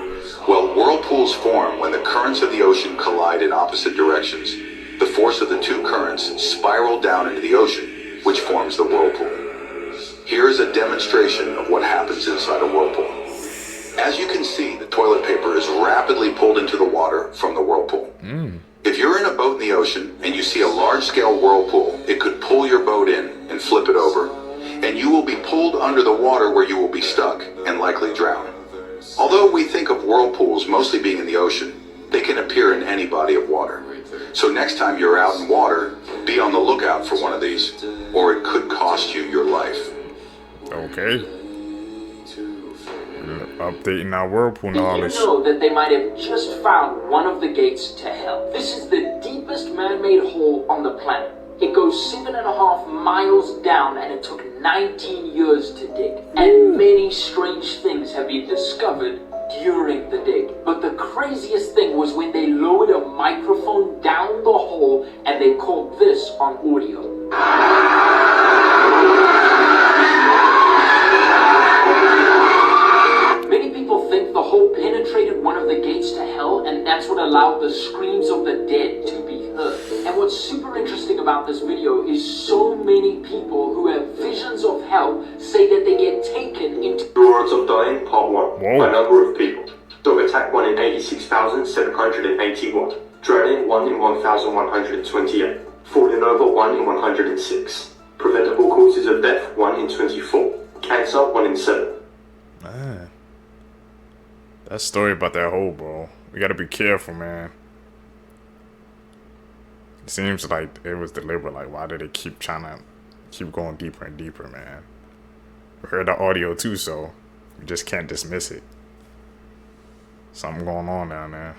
Well, whirlpools form when the currents of the ocean collide in opposite directions. The force of the 2 currents spiral down into the ocean, which forms the whirlpool. Here is a demonstration of what happens inside a whirlpool. As you can see, the toilet paper is rapidly pulled into the water from the whirlpool. If you're in a boat in the ocean and you see a large-scale whirlpool, it could pull your boat in and flip it over, and you will be pulled under the water where you will be stuck and likely drown. Although we think of whirlpools mostly being in the ocean, they can appear in any body of water. So next time you're out in water, be on the lookout for one of these, or it could cost you your life. Okay. Updating our whirlpool knowledge. Did you know that they might have just found one of the gates to hell? This is the deepest man-made hole on the planet. It goes 7.5 miles down, and it took 19 years to dig. And many strange things have been discovered during the dig. But the craziest thing was when they lowered a microphone down the hole, and they caught this on audio. Many people think the hole penetrated one of the gates to hell, and that's what allowed the screams of the dead to be heard. And what's super interesting about this video is so many people who have visions of hell say that they get taken into... Odds of dying, part 1. By number of people. Dog attack 1 in 86,781. Drowning 1 in 1,128. Falling over 1 in 106. Preventable causes of death 1 in 24. Cancer 1 in 7. Man. That story about that hole, bro. We gotta be careful, man. It seems like it was deliberate. Like, why did they keep going deeper and deeper, man? We heard the audio too, so we just can't dismiss it. Something going on down there.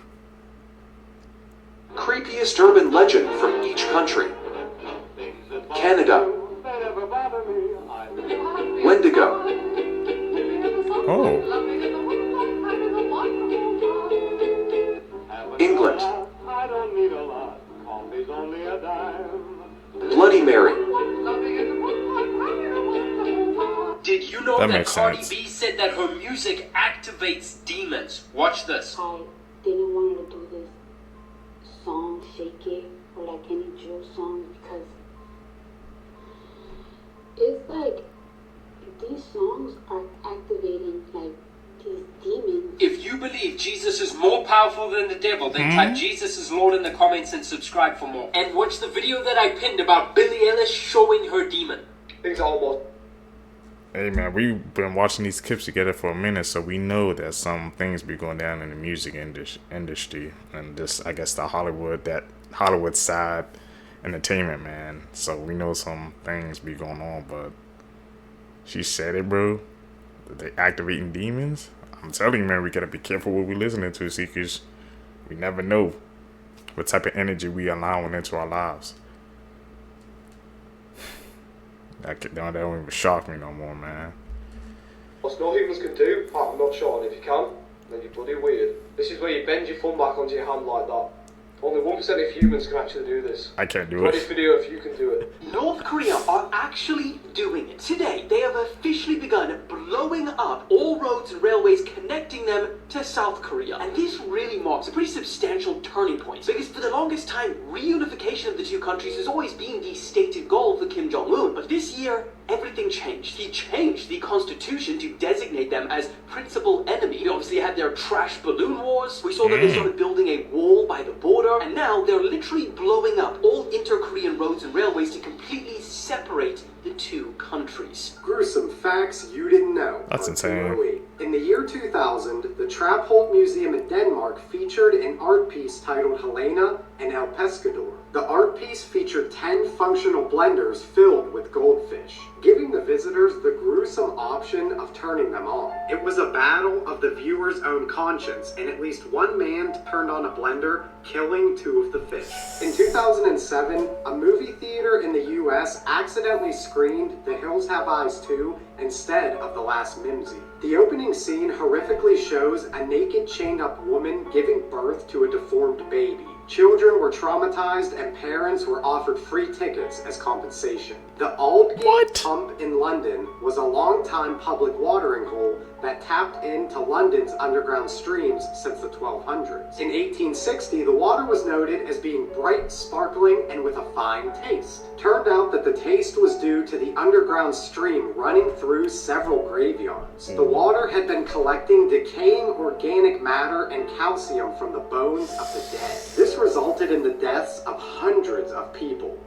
Creepiest urban legend from each country. Canada. In England. Bloody Mary. Did you know That that makes Cardi sense. B said that her music activates demons? Watch this. I didn't want to do this song, Shake It, or like any drill song, because it's like these songs are activating like these demons. If you believe Jesus is more powerful than the devil, then type Jesus is Lord in the comments and subscribe for more. And watch the video that I pinned about Billie Eilish showing her demon. Things almost. Hey man, we've been watching these clips together for a minute, so we know that some things be going down in the music industry and this, I guess, that Hollywood side entertainment, man. So we know some things be going on, but she said it, bro. They activating demons. I'm telling you, man, we gotta be careful what we listening to, see, cause we never know what type of energy we allowing into our lives. That don't even shock me no more, man. What's no humans can do? I'm not sure, and if you can, then you're bloody weird. This is where you bend your thumb back onto your hand like that. Only 1% of humans can actually do this. I can't do Try it. this video if you can do it. North Korea are actually doing it. Today, they have officially begun blowing up all roads and railways connecting them to South Korea. And this really marks a pretty substantial turning point, because for the longest time, reunification of the two countries has always been the stated goal for Kim Jong-un. But this year, everything changed. He changed the constitution to designate them as principal enemy. They obviously had their trash balloon wars. We saw that they started building a wall by the border, and now they're literally blowing up all inter-Korean roads and railways to completely separate the two countries. Gruesome facts you didn't know. That's insane. In the year 2000, the Trapholt Museum in Denmark featured an art piece titled Helena and El Pescador. The art piece featured 10 functional blenders filled with goldfish, giving the visitors the gruesome option of turning them on. It was a battle of the viewer's own conscience, and at least one man turned on a blender, killing 2 of the fish. In 2007, a movie theater in the US accidentally screened The Hills Have Eyes 2 instead of The Last Mimsy. The opening scene horrifically shows a naked chained-up woman giving birth to a deformed baby. Children were traumatized and parents were offered free tickets as compensation. The Aldgate Pump in London was a long-time public watering hole that tapped into London's underground streams since the 1200s. In 1860, the water was noted as being bright, sparkling, and with a fine taste. Turned out that the taste was due to the underground stream running through several graveyards. The water had been collecting decaying organic matter and calcium from the bones of the dead. This resulted in the deaths of hundreds of people.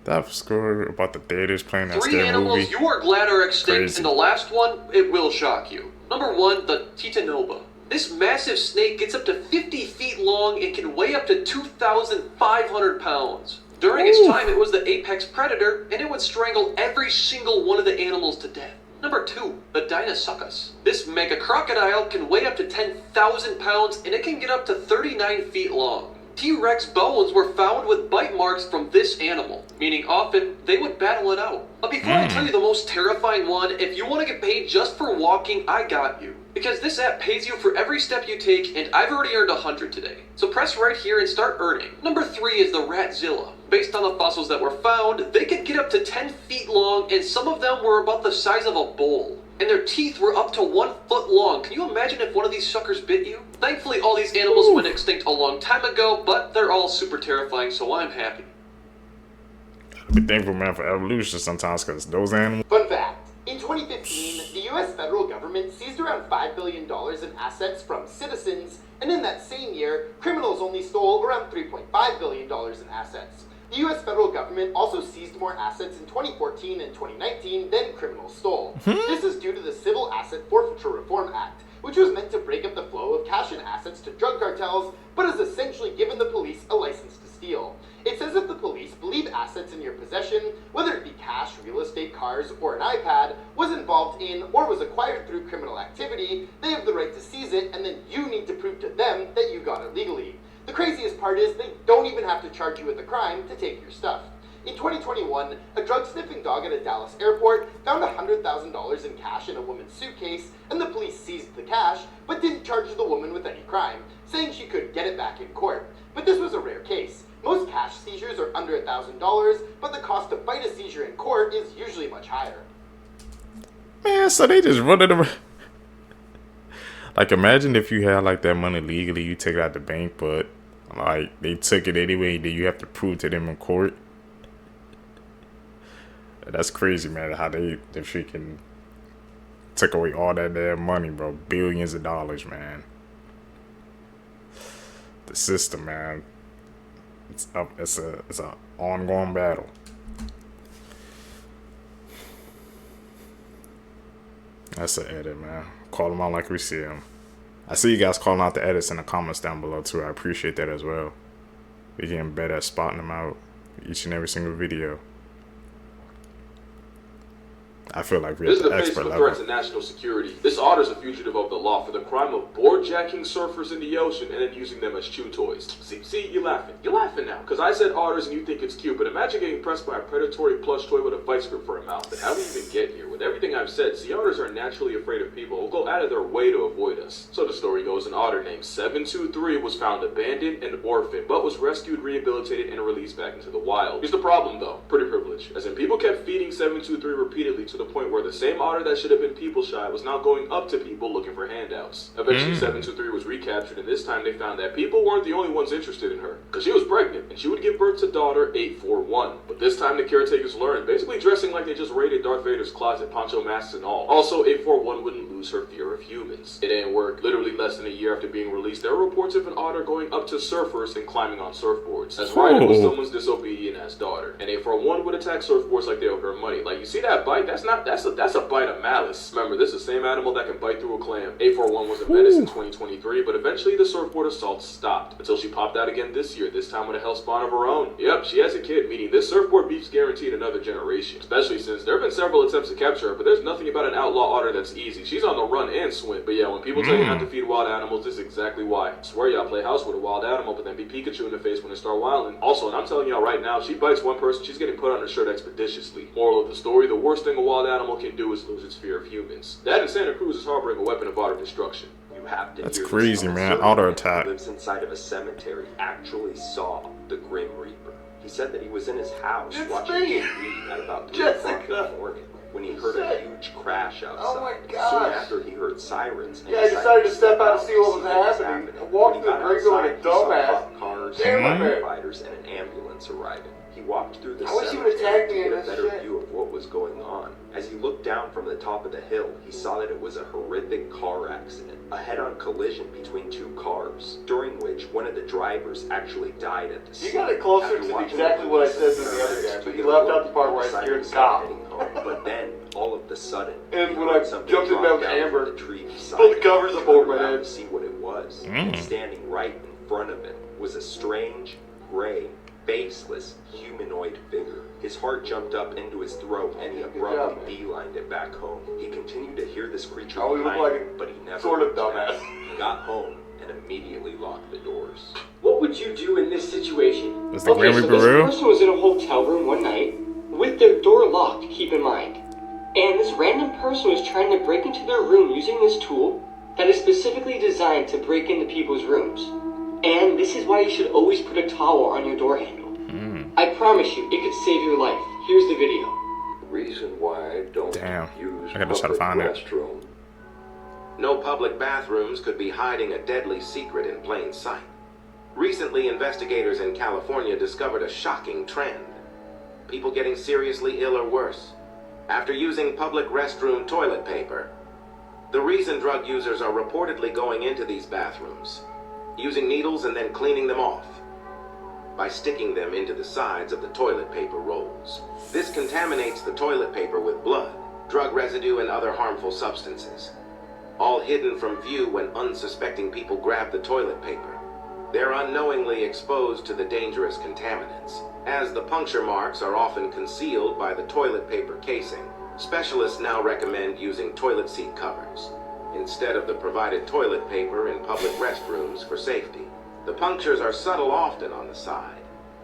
That story about the theaters playing that 3 scary animals movie. you are glad are extinct, Crazy. and the last one, it will shock you. Number 1, the Titanoba. This massive snake gets up to 50 feet long and can weigh up to 2,500 pounds. During its time, it was the apex predator, and it would strangle every single one of the animals to death. Number 2, the Deinosuchus. This mega crocodile can weigh up to 10,000 pounds, and it can get up to 39 feet long. T-Rex bones were found with bite marks from this animal, meaning often they would battle it out. But before I tell you the most terrifying one, if you want to get paid just for walking, I got you. Because this app pays you for every step you take, and I've already earned 100 today. So press right here and start earning. Number 3 is the Ratzilla. Based on the fossils that were found, they could get up to 10 feet long, and some of them were about the size of a bowl. And their teeth were up to 1 foot long. Can you imagine if one of these suckers bit you? Thankfully, all these animals went extinct a long time ago, but they're all super terrifying, so I'm happy. Be thankful, man, for evolution sometimes, because those animals. Fun fact. In 2015, the US federal government seized around $5 billion in assets from citizens, and in that same year, criminals only stole around $3.5 billion in assets. The US federal government also seized more assets in 2014 and 2019 than criminals stole. This is due to the Civil Asset Forfeiture Reform Act, which was meant to break up the flow of cash and assets to drug cartels, but has essentially given the police a license to steal. It says if the police believe assets in your possession, whether it be cash, real estate, cars, or an iPad, was involved in or was acquired through criminal activity, they have the right to seize it, and then you need to prove to them that you got it legally. The craziest part is they don't even have to charge you with a crime to take your stuff. In 2021, a drug-sniffing dog at a Dallas airport found $100,000 in cash in a woman's suitcase, and the police seized the cash, but didn't charge the woman with any crime, saying she could get it back in court. But this was a rare case. Most cash seizures are under $1,000, but the cost to fight a seizure in court is usually much higher. Man, so they just running around. Like, imagine if you had like that money legally, you take it out the bank, but like they took it anyway, then you have to prove to them in court. That's crazy, man. How they freaking took away all that damn money, bro. Billions of dollars, man. The system, man. It's up. It's a ongoing battle. That's an edit, man. Call them out like we see them. I see you guys calling out the edits in the comments down below too. I appreciate that as well. We're getting better at spotting them out each and every single video. I feel like we're This at is the the face expert of a level. threat to national security. This otter's a fugitive of the law for the crime of boardjacking surfers in the ocean and then using them as chew toys. See, you're laughing. You're laughing now, because I said otters and you think it's cute, but imagine getting pressed by a predatory plush toy with a vice grip for a mouth. And how do we even get here? With everything I've said, sea otters are naturally afraid of people who go out of their way to avoid us. So the story goes, an otter named 723 was found abandoned and orphaned, but was rescued, rehabilitated, and released back into the wild. Here's the problem though, pretty privileged. As in, people kept feeding 723 repeatedly to the point where the same otter that should have been people shy was now going up to people looking for handouts. Eventually 723 was recaptured, and this time they found that people weren't the only ones interested in her, because she was pregnant and she would give birth to daughter 841. But this time the caretakers learned, basically dressing like they just raided Darth Vader's closet, poncho masks and all. Also, 841 wouldn't lose her fear of humans. It didn't work. Literally less than a year after being released, there were reports of an otter going up to surfers and climbing on surfboards. That's right, it was someone's disobedient ass daughter. And 841 would attack surfboards like they owed her money. Like, you see that bite? That's a bite of malice. Remember, this is the same animal that can bite through a clam. 841 was a menace in 2023, but eventually the surfboard assault stopped until she popped out again this year, this time with a hell spawn of her own. Yep, she has a kid, meaning this surfboard beef's guaranteed another generation. Especially since there have been several attempts to capture her, but there's nothing about an outlaw otter that's easy. She's on the run and swim. But yeah, when people tell you not to feed wild animals, this is exactly why. I swear y'all play house with a wild animal, but then be Pikachu in the face when they start wilding. Also, and I'm telling y'all right now, she bites one person, she's getting put on her shirt expeditiously. Moral of the story, the worst thing a wild animal can do is lose its fear of humans. That in Santa Cruz is harboring a weapon of otter destruction. You have to That's hear crazy, this. man. Otter attack. Who lives inside of a cemetery actually saw the Grim Reaper. He said that he was in his house watching TV at about 3 o'clock in the morning when he heard a huge crash outside. Oh my gosh. Soon after he heard sirens. And Yeah, I decided to step out and see what was happening. I walked through the graveyard like a dumbass. Cars, Damn, firefighters, and an ambulance arriving. He walked through the I wish he would attack me cemetery in to get a this better shit. view of what was going on. As he looked down from the top of the hill, he saw that it was a horrific car accident, a head-on collision between two cars, during which one of the drivers actually died at the scene. You got it closer to exactly what I said than the other guy, but you left out the part where I scared the cop. But then, all of a sudden, And he when heard I something jumped in drop with down Amber, from the tree beside pulled the him. covers He up over turned my around head. to see what it was. And standing right in front of him was a strange, gray, faceless, humanoid figure. His heart jumped up into his throat and he abruptly beelined it back home. He continued to hear this creature Oh, he looked behind like him, but he never sort of looked back. dumbass. He got home and immediately locked the doors. What would you do in this situation? Is the Grim so Reaper this real? person was in a hotel room one night with their door locked, keep in mind. And this random person was trying to break into their room using this tool that is specifically designed to break into people's rooms. And this is why you should always put a towel on your door handle. I promise you, it could save your life. Here's the video. Reason why I don't use I gotta try to find it. restroom. No public bathrooms could be hiding a deadly secret in plain sight. Recently, investigators in California discovered a shocking trend. People getting seriously ill or worse after using public restroom toilet paper. The reason drug users are reportedly going into these bathrooms, using needles and then cleaning them off by sticking them into the sides of the toilet paper rolls. This contaminates the toilet paper with blood, drug residue, and other harmful substances, all hidden from view when unsuspecting people grab the toilet paper. They're unknowingly exposed to the dangerous contaminants. As the puncture marks are often concealed by the toilet paper casing, specialists now recommend using toilet seat covers instead of the provided toilet paper in public restrooms for safety. The punctures are subtle often on the side,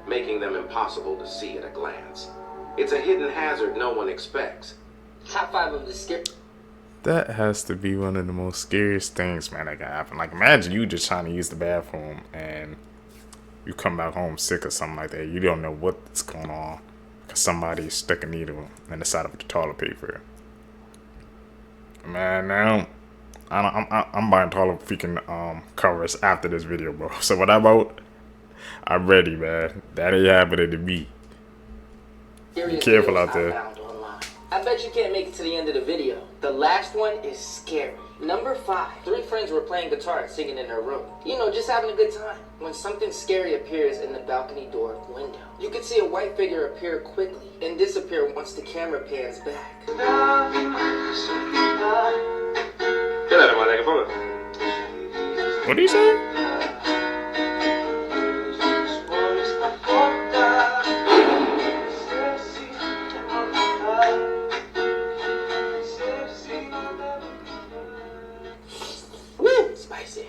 making them impossible to see at a glance. It's a hidden hazard no one expects. Top 5 of the scary. That has to be one of the most scariest things, man, that can happen. Like, imagine you just trying to use the bathroom and you come back home sick or something like that. You don't know what's going on because somebody stuck a needle in the side of the toilet paper. Man, now I'm buying toilet freaking covers after this video, bro. So what I wrote, I'm ready, man. That ain't happening to me. Be careful out there. I bet you can't make it to the end of the video. The last one is scary. Number 5. 3 friends were playing guitar and singing in their room. You know, just having a good time. When something scary appears in the balcony door window. You can see a white figure appear quickly and disappear once the camera pans back. What do you say?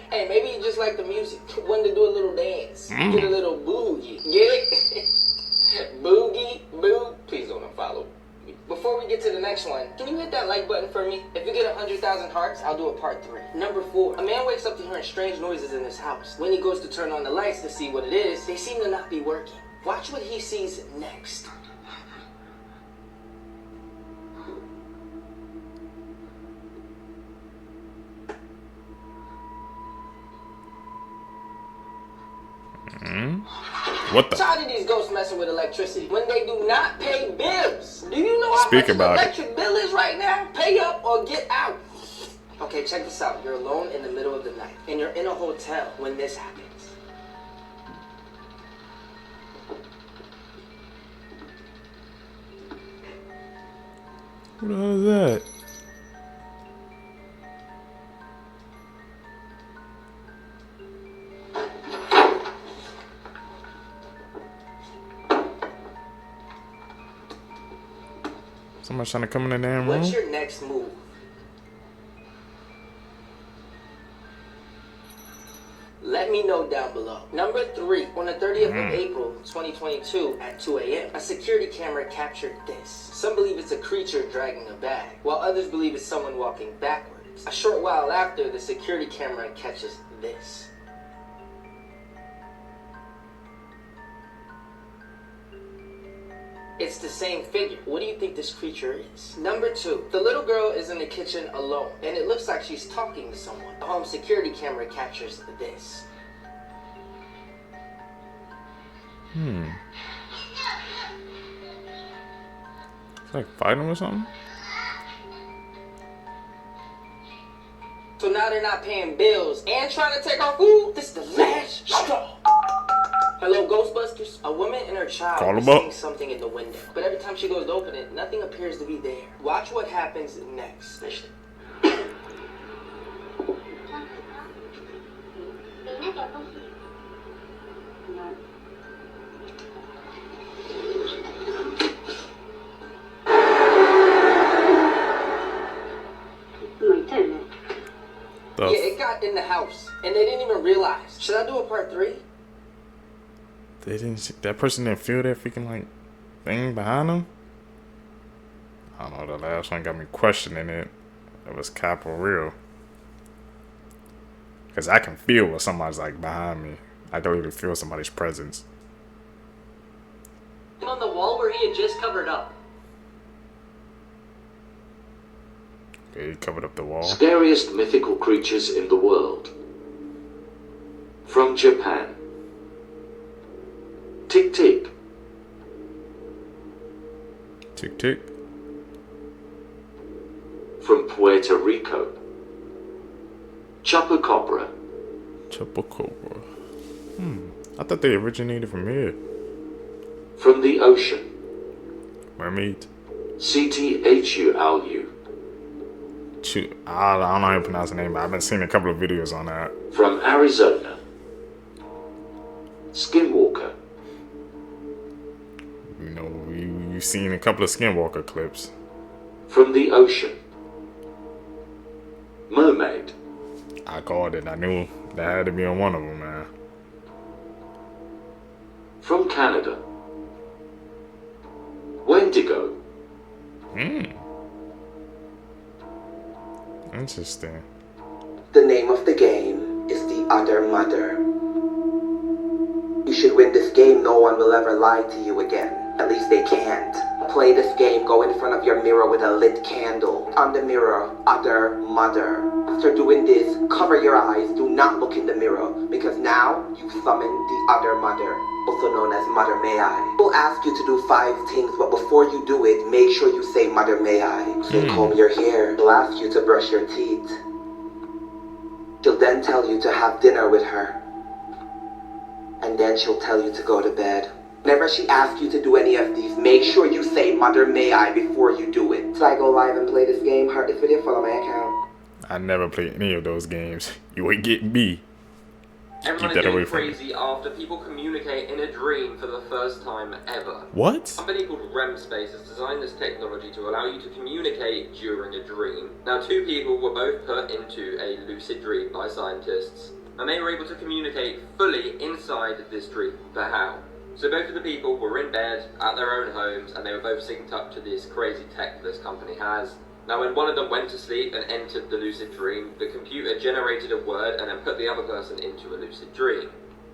Hey, maybe you just like the music. Wanted to do a little dance. Get a little boogie. Get it? Boogie, boo. Please don't unfollow me. Before we get to the next one, can you hit that like button for me? If you get 100,000 hearts, I'll do a part 3. Number 4. A man wakes up to hearing strange noises in his house. When he goes to turn on the lights to see what it is, they seem to not be working. Watch what he sees next. What the? Tired of these ghosts messing with electricity when they do not pay bills. Do you know how Speak much about the electric bill is right now? Pay up or get out. Okay, check this out. You're alone in the middle of the night, and you're in a hotel when this happens. What the hell is that? Somebody's trying to come in the damn room? What's your next move? Let me know down below. Number 3. On the 30th of April, 2022 at 2 a.m., a security camera captured this. Some believe it's a creature dragging a bag, while others believe it's someone walking backwards. A short while after, the security camera catches this. It's the same figure. What do you think this creature is? Number 2. The little girl is in the kitchen alone, and it looks like she's talking to someone. The home security camera captures this. It's like fighting or something? So now they're not paying bills and trying to take our food? This is the last straw. Hello, Ghostbusters. A woman and her child is seeing something in the window, but every time she goes to open it, nothing appears to be there. Watch what happens next. Yeah, it got in the house, and they didn't even realize. Should I do a part 3? They didn't see, that person didn't feel that freaking like thing behind them. I don't know, the last one got me questioning it. It was cap or real. Cause I can feel what somebody's like behind me. I don't even feel somebody's presence. On the wall where he had just covered up. Okay, he covered up the wall. Scariest mythical creatures in the world. From Japan. Tick tick. Tick tick. From Puerto Rico. Chupacabra. Chupacabra. I thought they originated from here. From the ocean. Mermaid. CTHULU. I don't know how to pronounce the name, but I've been seeing a couple of videos on that. From Arizona. Skinwalker. You know, you've seen a couple of Skinwalker clips. From the ocean. Mermaid. I called it. I knew that had to be on one of them, man. From Canada. Wendigo. Interesting. The name of the game is The Other Mother. You should win this game, no one will ever lie to you again. At least they can't. Play this game, go in front of your mirror with a lit candle. On the mirror, Other Mother. After doing this, cover your eyes, do not look in the mirror, because now you summon the Other Mother, also known as Mother May I. We'll ask you to do 5 things, but before you do it, make sure you say Mother May I. Say comb your hair. She'll ask you to brush your teeth. She'll then tell you to have dinner with her. And then she'll tell you to go to bed. Whenever she asks you to do any of these, make sure you say Mother May I before you do it. So I go live and play this game, heart this video, follow my account. I never played any of those games. You ain't getting me. Everyone Keep is that away going from me. crazy after people communicate in a dream for the first time ever. What? A company called REM Space has designed this technology to allow you to communicate during a dream. Now, 2 people were both put into a lucid dream by scientists, and they were able to communicate fully inside this dream. But how? So both of the people were in bed at their own homes, and they were both synced up to this crazy tech this company has. Now, when one of them went to sleep and entered the lucid dream, the computer generated a word and then put the other person into a lucid dream.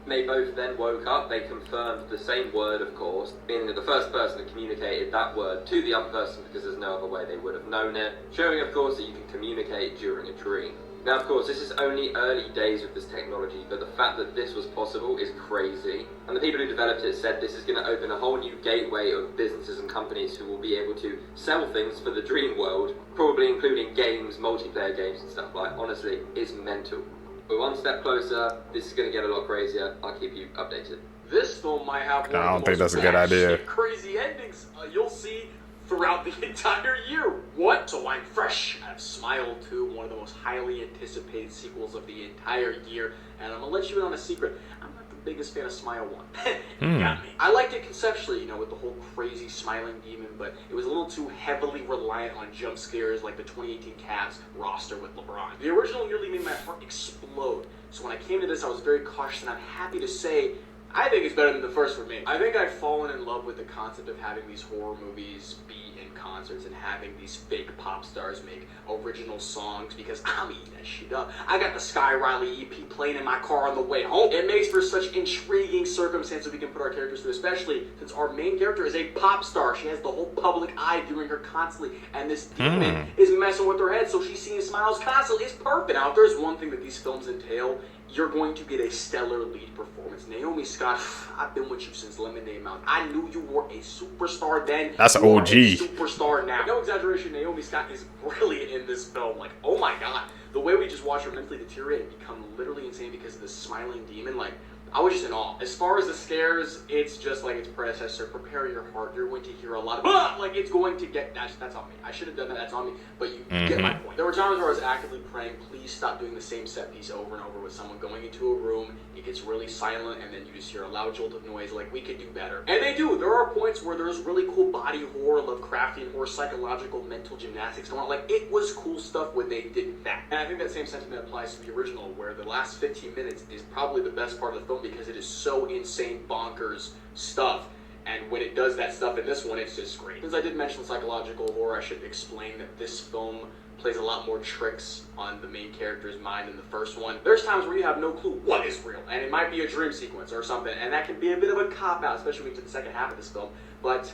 They both then woke up, they confirmed the same word, of course, meaning that the first person had communicated that word to the other person because there's no other way they would have known it, showing, of course, that you can communicate during a dream. Now, of course, this is only early days with this technology, but the fact that this was possible is crazy. And the people who developed it said this is going to open a whole new gateway of businesses and companies who will be able to sell things for the dream world, probably including games, multiplayer games and stuff. Like, honestly, it's mental. We're one step closer. This is going to get a lot crazier. I'll keep you updated. This film might have one I don't of the think most that's a good idea. batshit crazy endings you'll see throughout the entire year. What? So I'm fresh out of Smile 2, one of the most highly anticipated sequels of the entire year, and I'm gonna let you in on a secret. I'm not the biggest fan of Smile 1. You got me. I liked it conceptually, you know, with the whole crazy smiling demon, but it was a little too heavily reliant on jump scares like the 2018 Cavs roster with LeBron. The original nearly made my heart explode. So when I came to this, I was very cautious, and I'm happy to say I think it's better than the first for me. I think I've fallen in love with the concept of having these horror movies be in concerts and having these fake pop stars make original songs, because I'm eating that shit up. I got the Sky Riley EP playing in my car on the way home. It makes for such intriguing circumstances we can put our characters through, especially since our main character is a pop star. She has the whole public eye viewing her constantly, and this demon is messing with her head, so she's seeing smiles constantly. It's perfect. Now, if there's one thing that these films entail, you're going to get a stellar lead performance. Naomi Scott, I've been with you since Lemonade Mouth. I knew you were a superstar then. That's an You are OG. a superstar now. No exaggeration, Naomi Scott is brilliant in this film. Like, oh my god. The way we just watch her mentally deteriorate and become literally insane because of this smiling demon, like, I was just in awe. As far as the scares, it's just like its predecessor. Prepare your heart. You're going to hear a lot of like it's going to get that's on me. I should have done that. That's on me. But you get my point. There were times where I was actively praying, please stop doing the same set piece over and over with someone going into a room. It gets really silent, and then you just hear a loud jolt of noise. Like, we could do better, and they do. There are points where there's really cool body horror, Lovecraftian horror, psychological, mental gymnastics going on. Like, it was cool stuff when they did that. And I think that same sentiment applies to the original, where the last 15 minutes is probably the best part of the film, because it is so insane, bonkers stuff. And when it does that stuff in this one, it's just great. Since I did mention psychological horror, I should explain that this film plays a lot more tricks on the main character's mind than the first one. There's times where you have no clue what is real, and it might be a dream sequence or something, and that can be a bit of a cop-out, especially when you get to the second half of this film, but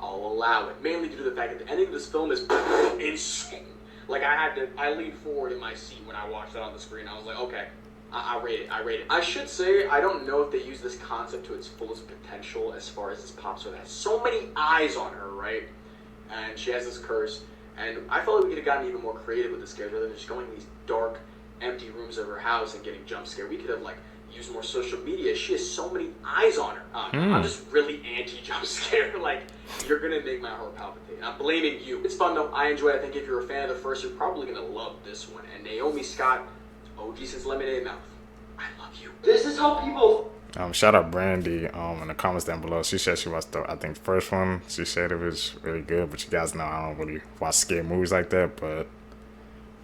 I'll allow it, mainly due to the fact that the ending of this film is insane. Like, I leaned forward in my seat when I watched that on the screen. I was like, okay, I rate it. I should say, I don't know if they use this concept to its fullest potential as far as this pop star that has so many eyes on her, right? And she has this curse, and I felt like we could have gotten even more creative with the scares rather than just going in these dark, empty rooms of her house and getting jump scared. We could have, like, used more social media. She has so many eyes on her. I'm just really anti-jump scare. Like, you're gonna make my heart palpitate. I'm blaming you. It's fun though. I enjoy it. I think if you're a fan of the first, you're probably gonna love this one. And Naomi Scott, OG since Lemonade Mouth. I love you. This is how people. Shout out Brandy in the comments down below. She said she watched the first one. She said it was really good, but you guys know I don't really watch scary movies like that. But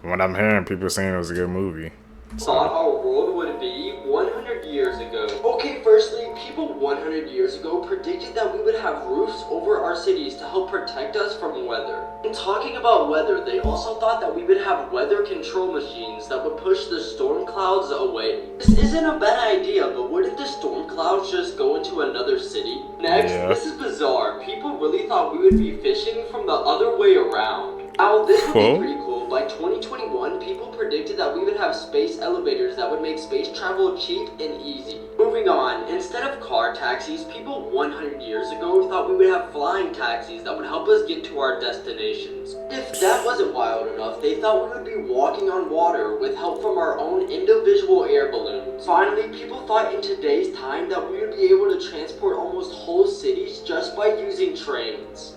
from what I'm hearing, people saying it was a good movie. Thought our world would be 100 years ago. Okay, firstly, people 100 years ago predicted that we would have roofs over our cities to help protect us from weather. And talking about weather, they also thought that we would have weather control machines that would push the storm clouds away. This isn't a bad idea, but what if the storm clouds just go into another city? Next, this is bizarre. People really thought we would be fishing from the other way around. Now, this would be pretty cool. By 2021, people predicted that we would have space elevators that would make space travel cheap and easy. Moving on, instead of car taxis, people 100 years ago thought we would have flying taxis that would help us get to our destinations. If that wasn't wild enough, they thought we would be walking on water with help from our own individual air balloons. Finally, people thought in today's time that we would be able to transport almost whole cities just by using trains.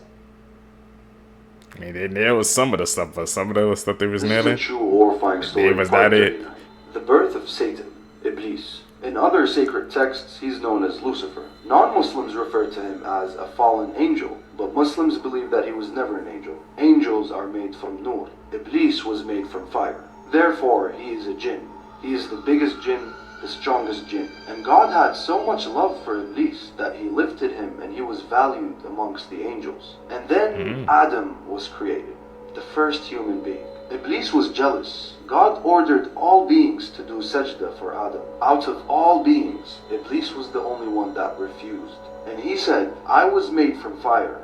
I mean, they nailed some of the stuff, but some of the stuff they was This nailing. is a true horrifying story. Was that it? The birth of Satan, Iblis. In other sacred texts, he's known as Lucifer. Non-Muslims refer to him as a fallen angel, but Muslims believe that he was never an angel. Angels are made from nur. Iblis was made from fire. Therefore, he is a jinn. He is the biggest jinn, the strongest jinn. And God had so much love for Iblis that he lifted him and he was valued amongst the angels. And then Adam was created, the first human being. Iblis was jealous. God ordered all beings to do sajda for Adam. Out of all beings, Iblis was the only one that refused. And he said, I was made from fire.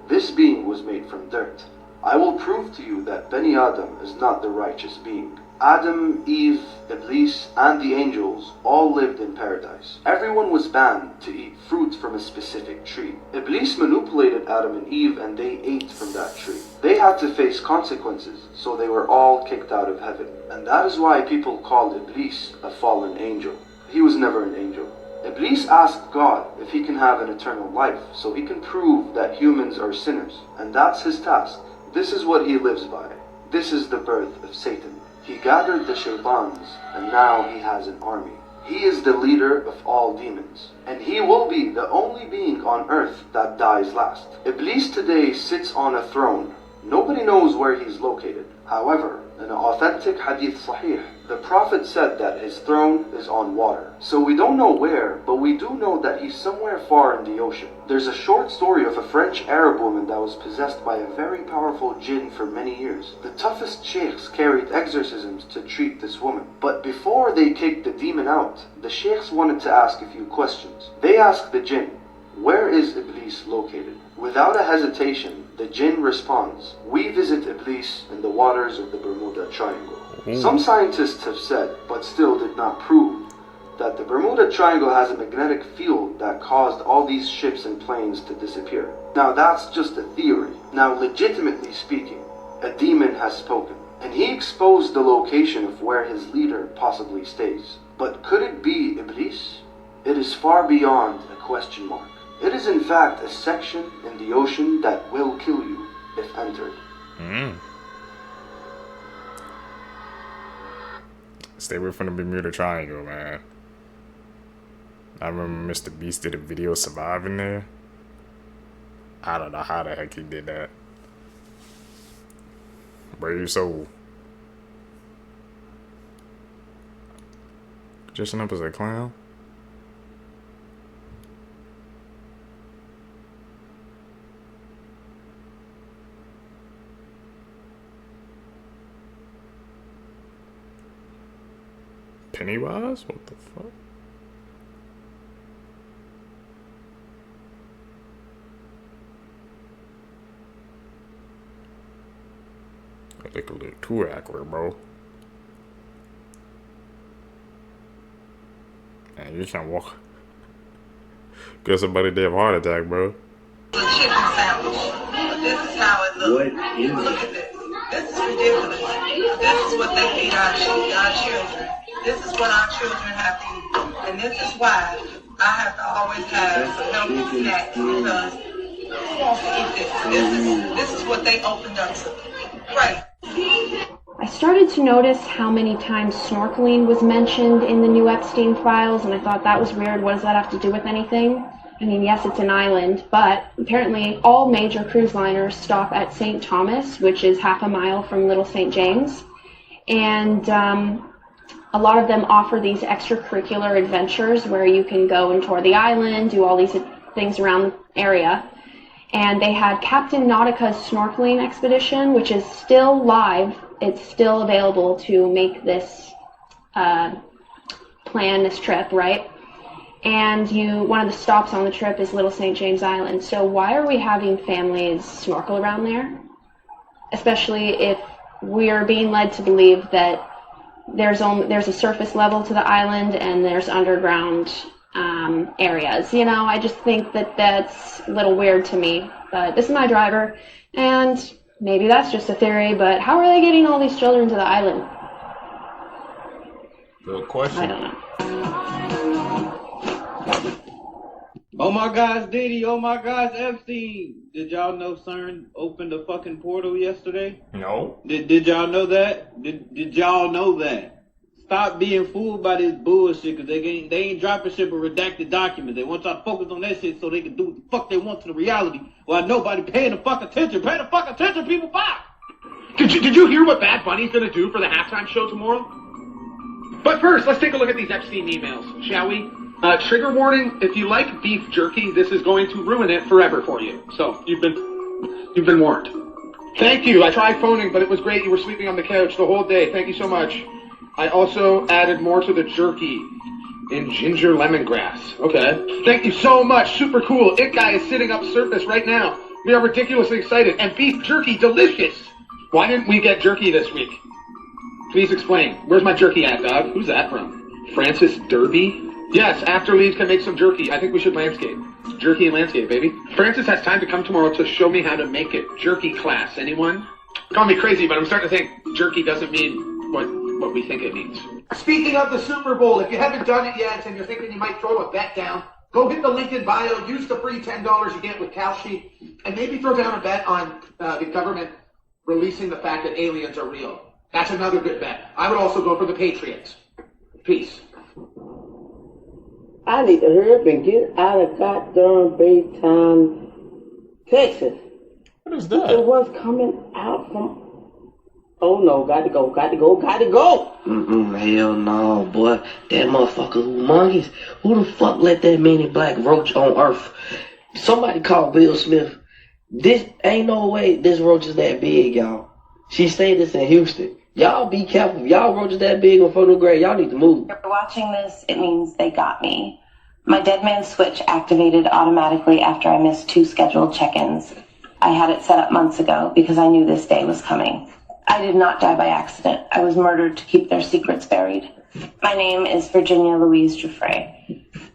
This being was made from dirt. I will prove to you that Bani Adam is not the righteous being. Adam, Eve, Iblis, and the angels all lived in paradise. Everyone was banned to eat fruit from a specific tree. Iblis manipulated Adam and Eve and they ate from that tree. They had to face consequences, so they were all kicked out of heaven. And that is why people called Iblis a fallen angel. He was never an angel. Iblis asked God if he can have an eternal life, so he can prove that humans are sinners. And that's his task. This is what he lives by. This is the birth of Satan. He gathered the shaitans, and now he has an army. He is the leader of all demons, and he will be the only being on earth that dies last. Iblis today sits on a throne. Nobody knows where he's located. However, in an authentic hadith sahih, the Prophet said that his throne is on water. So we don't know where, but we do know that he's somewhere far in the ocean. There's a short story of a French Arab woman that was possessed by a very powerful jinn for many years. The toughest sheikhs carried exorcisms to treat this woman. But before they kicked the demon out, the sheikhs wanted to ask a few questions. They asked the jinn, where is Iblis located? Without a hesitation, the jinn responds, we visit Iblis in the waters of the Bermuda Triangle. Some scientists have said, but still did not prove, that the Bermuda Triangle has a magnetic field that caused all these ships and planes to disappear. Now that's just a theory. Now legitimately speaking, a demon has spoken, and he exposed the location of where his leader possibly stays. But could it be Iblis? It is far beyond a question mark. It is in fact a section in the ocean that will kill you if entered. Stay away from the Bermuda Triangle, man. I remember Mr. Beast did a video surviving there. I don't know how the heck he did that. Brave soul. Dressing up as a clown? Pennywise? What the fuck? I think a little too accurate, bro. Man, you can't walk. Get somebody to have a heart attack, bro. Chicken sandwich. This is how it looks. Look at this. This is ridiculous. This is what they feed our children. This is what our children have to eat. And this is why I have to always have some healthy snacks, because who wants to eat this? This is what they opened up to. Right. I started to notice how many times snorkeling was mentioned in the new Epstein files, and I thought that was weird. What does that have to do with anything? I mean, yes, it's an island, but apparently all major cruise liners stop at St. Thomas, which is half a mile from Little St. James. And a lot of them offer these extracurricular adventures where you can go and tour the island, do all these things around the area. And they had Captain Nautica's snorkeling expedition, which is still live. It's still available to make this plan this trip, right? And one of the stops on the trip is Little St. James Island. So why are we having families snorkel around there? Especially if we're being led to believe that there's a surface level to the island and there's underground areas. You know, I just think that that's a little weird to me. But this is my driver, and maybe that's just a theory, but how are they getting all these children to the island? Good question. I don't know. Oh my gosh, Diddy. Oh my gosh, Epstein. Did y'all know CERN opened the fucking portal yesterday? No. Did y'all know that? Did y'all know that? Stop being fooled by this bullshit, because they ain't dropping shit but redacted documents. They want y'all to focus on that shit so they can do what the fuck they want to the reality while nobody paying the fuck attention. Pay the fuck attention, people. Fuck! Did you hear what Bad Bunny's gonna do for the halftime show tomorrow? But first, let's take a look at these Epstein emails, shall we? Trigger warning, if you like beef jerky, this is going to ruin it forever for you. So, you've been warned. Thank you. I tried phoning, but it was great. You were sleeping on the couch the whole day. Thank you so much. I also added more to the jerky in ginger lemongrass. Okay. Thank you so much. Super cool. It Guy is sitting up surface right now. We are ridiculously excited. And beef jerky, delicious. Why didn't we get jerky this week? Please explain. Where's my jerky at, dog? Who's that from? Francis Derby? Yes, after Leeds can make some jerky. I think we should landscape. Jerky and landscape, baby. Francis has time to come tomorrow to show me how to make it. Jerky class. Anyone? Call me crazy, but I'm starting to think jerky doesn't mean what we think it means. Speaking of the Super Bowl, if you haven't done it yet and you're thinking you might throw a bet down, go hit the link in bio, use the free $10 you get with Kalshi, and maybe throw down a bet on the government releasing the fact that aliens are real. That's another good bet. I would also go for the Patriots. Peace. I need to hurry up and get out of goddamn Baytown, Texas. What is that? It was coming out from... Oh no, got to go. Hell no, boy. That motherfucker humongous. Who the fuck let that many black roach on Earth? Somebody call Bill Smith. This ain't no way this roach is that big, y'all. She said this in Houston. Y'all be careful. If y'all roaches that big on Photo Gray, y'all need to move. If you're watching this, it means they got me. My dead man switch activated automatically after I missed 2 scheduled check-ins. I had it set up months ago because I knew this day was coming. I did not die by accident. I was murdered to keep their secrets buried. My name is Virginia Louise Giuffre.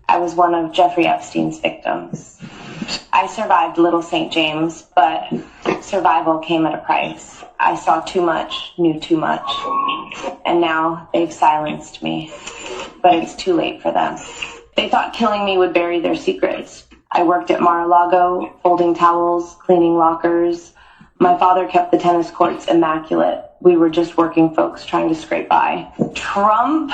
I was one of Jeffrey Epstein's victims. I survived Little St. James, but survival came at a price. I saw too much, knew too much, and now they've silenced me. But it's too late for them. They thought killing me would bury their secrets. I worked at Mar-a-Lago, folding towels, cleaning lockers. My father kept the tennis courts immaculate. We were just working folks trying to scrape by. Trump,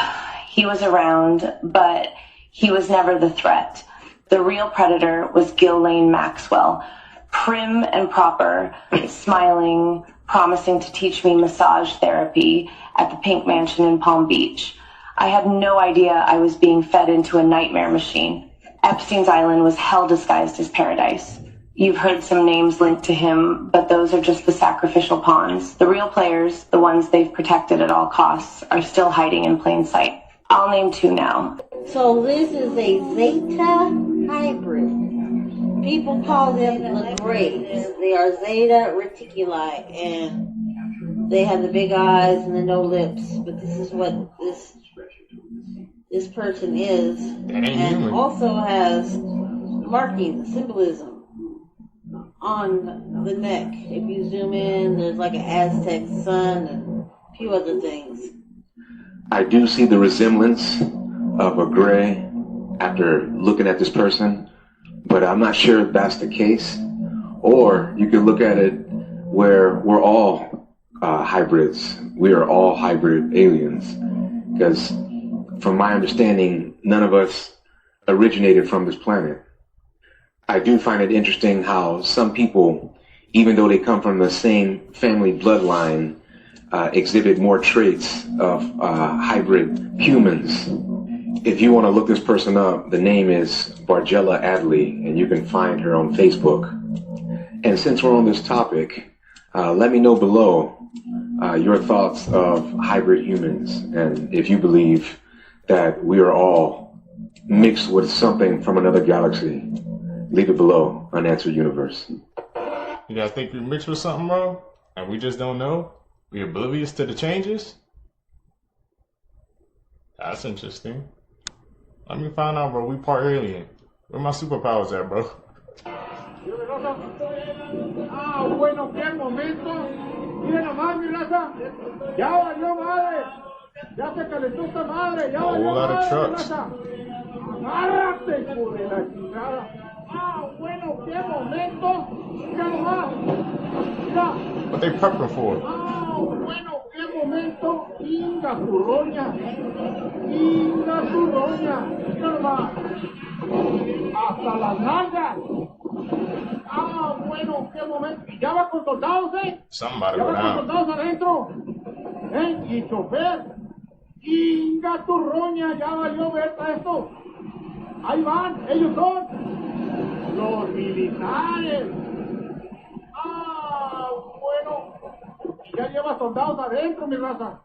he was around, but he was never the threat. The real predator was Ghislaine Maxwell, prim and proper, smiling, promising to teach me massage therapy at the Pink Mansion in Palm Beach. I had no idea I was being fed into a nightmare machine. Epstein's Island was hell disguised as paradise. You've heard some names linked to him, but those are just the sacrificial pawns. The real players, the ones they've protected at all costs, are still hiding in plain sight. I'll name 2 now. So this is a Zeta hybrid. People call them the Greys. They are Zeta reticuli, and they have the big eyes and the no lips. But this is what this person is, and also has marking symbolism on the neck. If you zoom in, there's like an Aztec sun and a few other things. I do see the resemblance of a gray after looking at this person, but I'm not sure if that's the case. Or you could look at it where we're all hybrids. We are all hybrid aliens. Because from my understanding, none of us originated from this planet. I do find it interesting how some people, even though they come from the same family bloodline, exhibit more traits of hybrid humans. If you want to look this person up, the name is Bargella Adley, and you can find her on Facebook. And since we're on this topic, let me know below your thoughts of hybrid humans, and if you believe that we are all mixed with something from another galaxy. Leave it below, Unanswered Universe. You guys think we're mixed with something, bro? And we just don't know? We're oblivious to the changes? That's interesting. Let me find out, bro. We part alien. Where my superpowers at, bro? Ah, bueno, qué momento. Miren nomás, mi raza. Ya valió madre. Ya se calentó esta madre. Ya valió madre, mi raza. Agárrate, hijo de la chingada. Ah, bueno, qué momento. Mira nomás. Mira. What they prepping for? Ah, bueno, qué momento. Inga su roña. Inga su roña. Mira nomás. Hasta las nalgas. Ah, bueno, qué momento. Ya va con soldados, Somebody ya go va con down. soldados adentro. Y chofer. Inga tu roña, ya valió ver esto. Ahí van, ellos son los militares. Ah, bueno. Ya lleva soldados adentro, mi raza.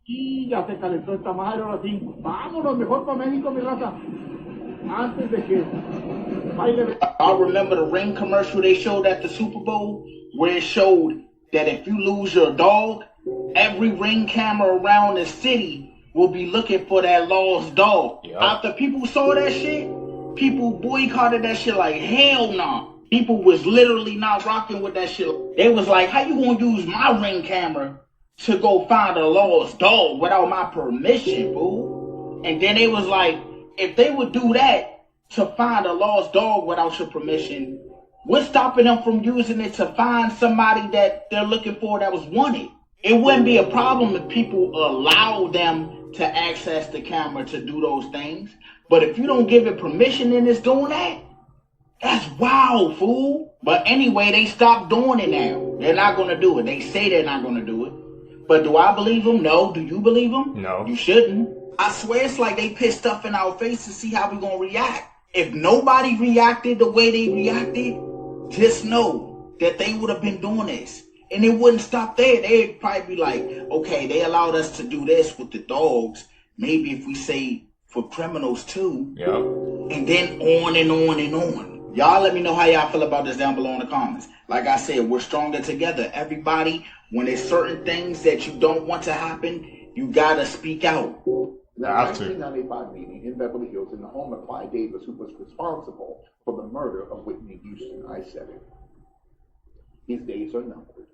Y ya se calentó esta madre, ahora sí. Vámonos mejor para México, mi raza. Antes de que baile. I remember the Ring commercial they showed at the Super Bowl, where it showed that if you lose your dog, every Ring camera around the city will be looking for that lost dog. Yep. After people saw that shit, people boycotted that shit like hell nah. People was literally not rocking with that shit. They was like, how you gonna use my Ring camera to go find a lost dog without my permission, boo? And then they was like, if they would do that to find a lost dog without your permission, what's stopping them from using it to find somebody that they're looking for that was wanted? It wouldn't be a problem if people allow them to access the camera to do those things. But if you don't give it permission and it's doing that, that's wild, fool. But anyway, they stopped doing it now. They're not going to do it. They say they're not going to do it. But do I believe them? No. Do you believe them? No. You shouldn't. I swear it's like they put stuff in our face to see how we going to react. If nobody reacted the way they reacted, just know that they would have been doing this. And it wouldn't stop there. They'd probably be like, okay, they allowed us to do this with the dogs. Maybe if we say for criminals too. Yeah. And then on and on and on. Y'all let me know how y'all feel about this down below in the comments. Like I said, we're stronger together. Everybody, when there's certain things that you don't want to happen, you gotta speak out. In the 1995 meeting in Beverly Hills in the home of Clyde Davis, who was responsible for the murder of Whitney Houston, I said it. His days are numbered.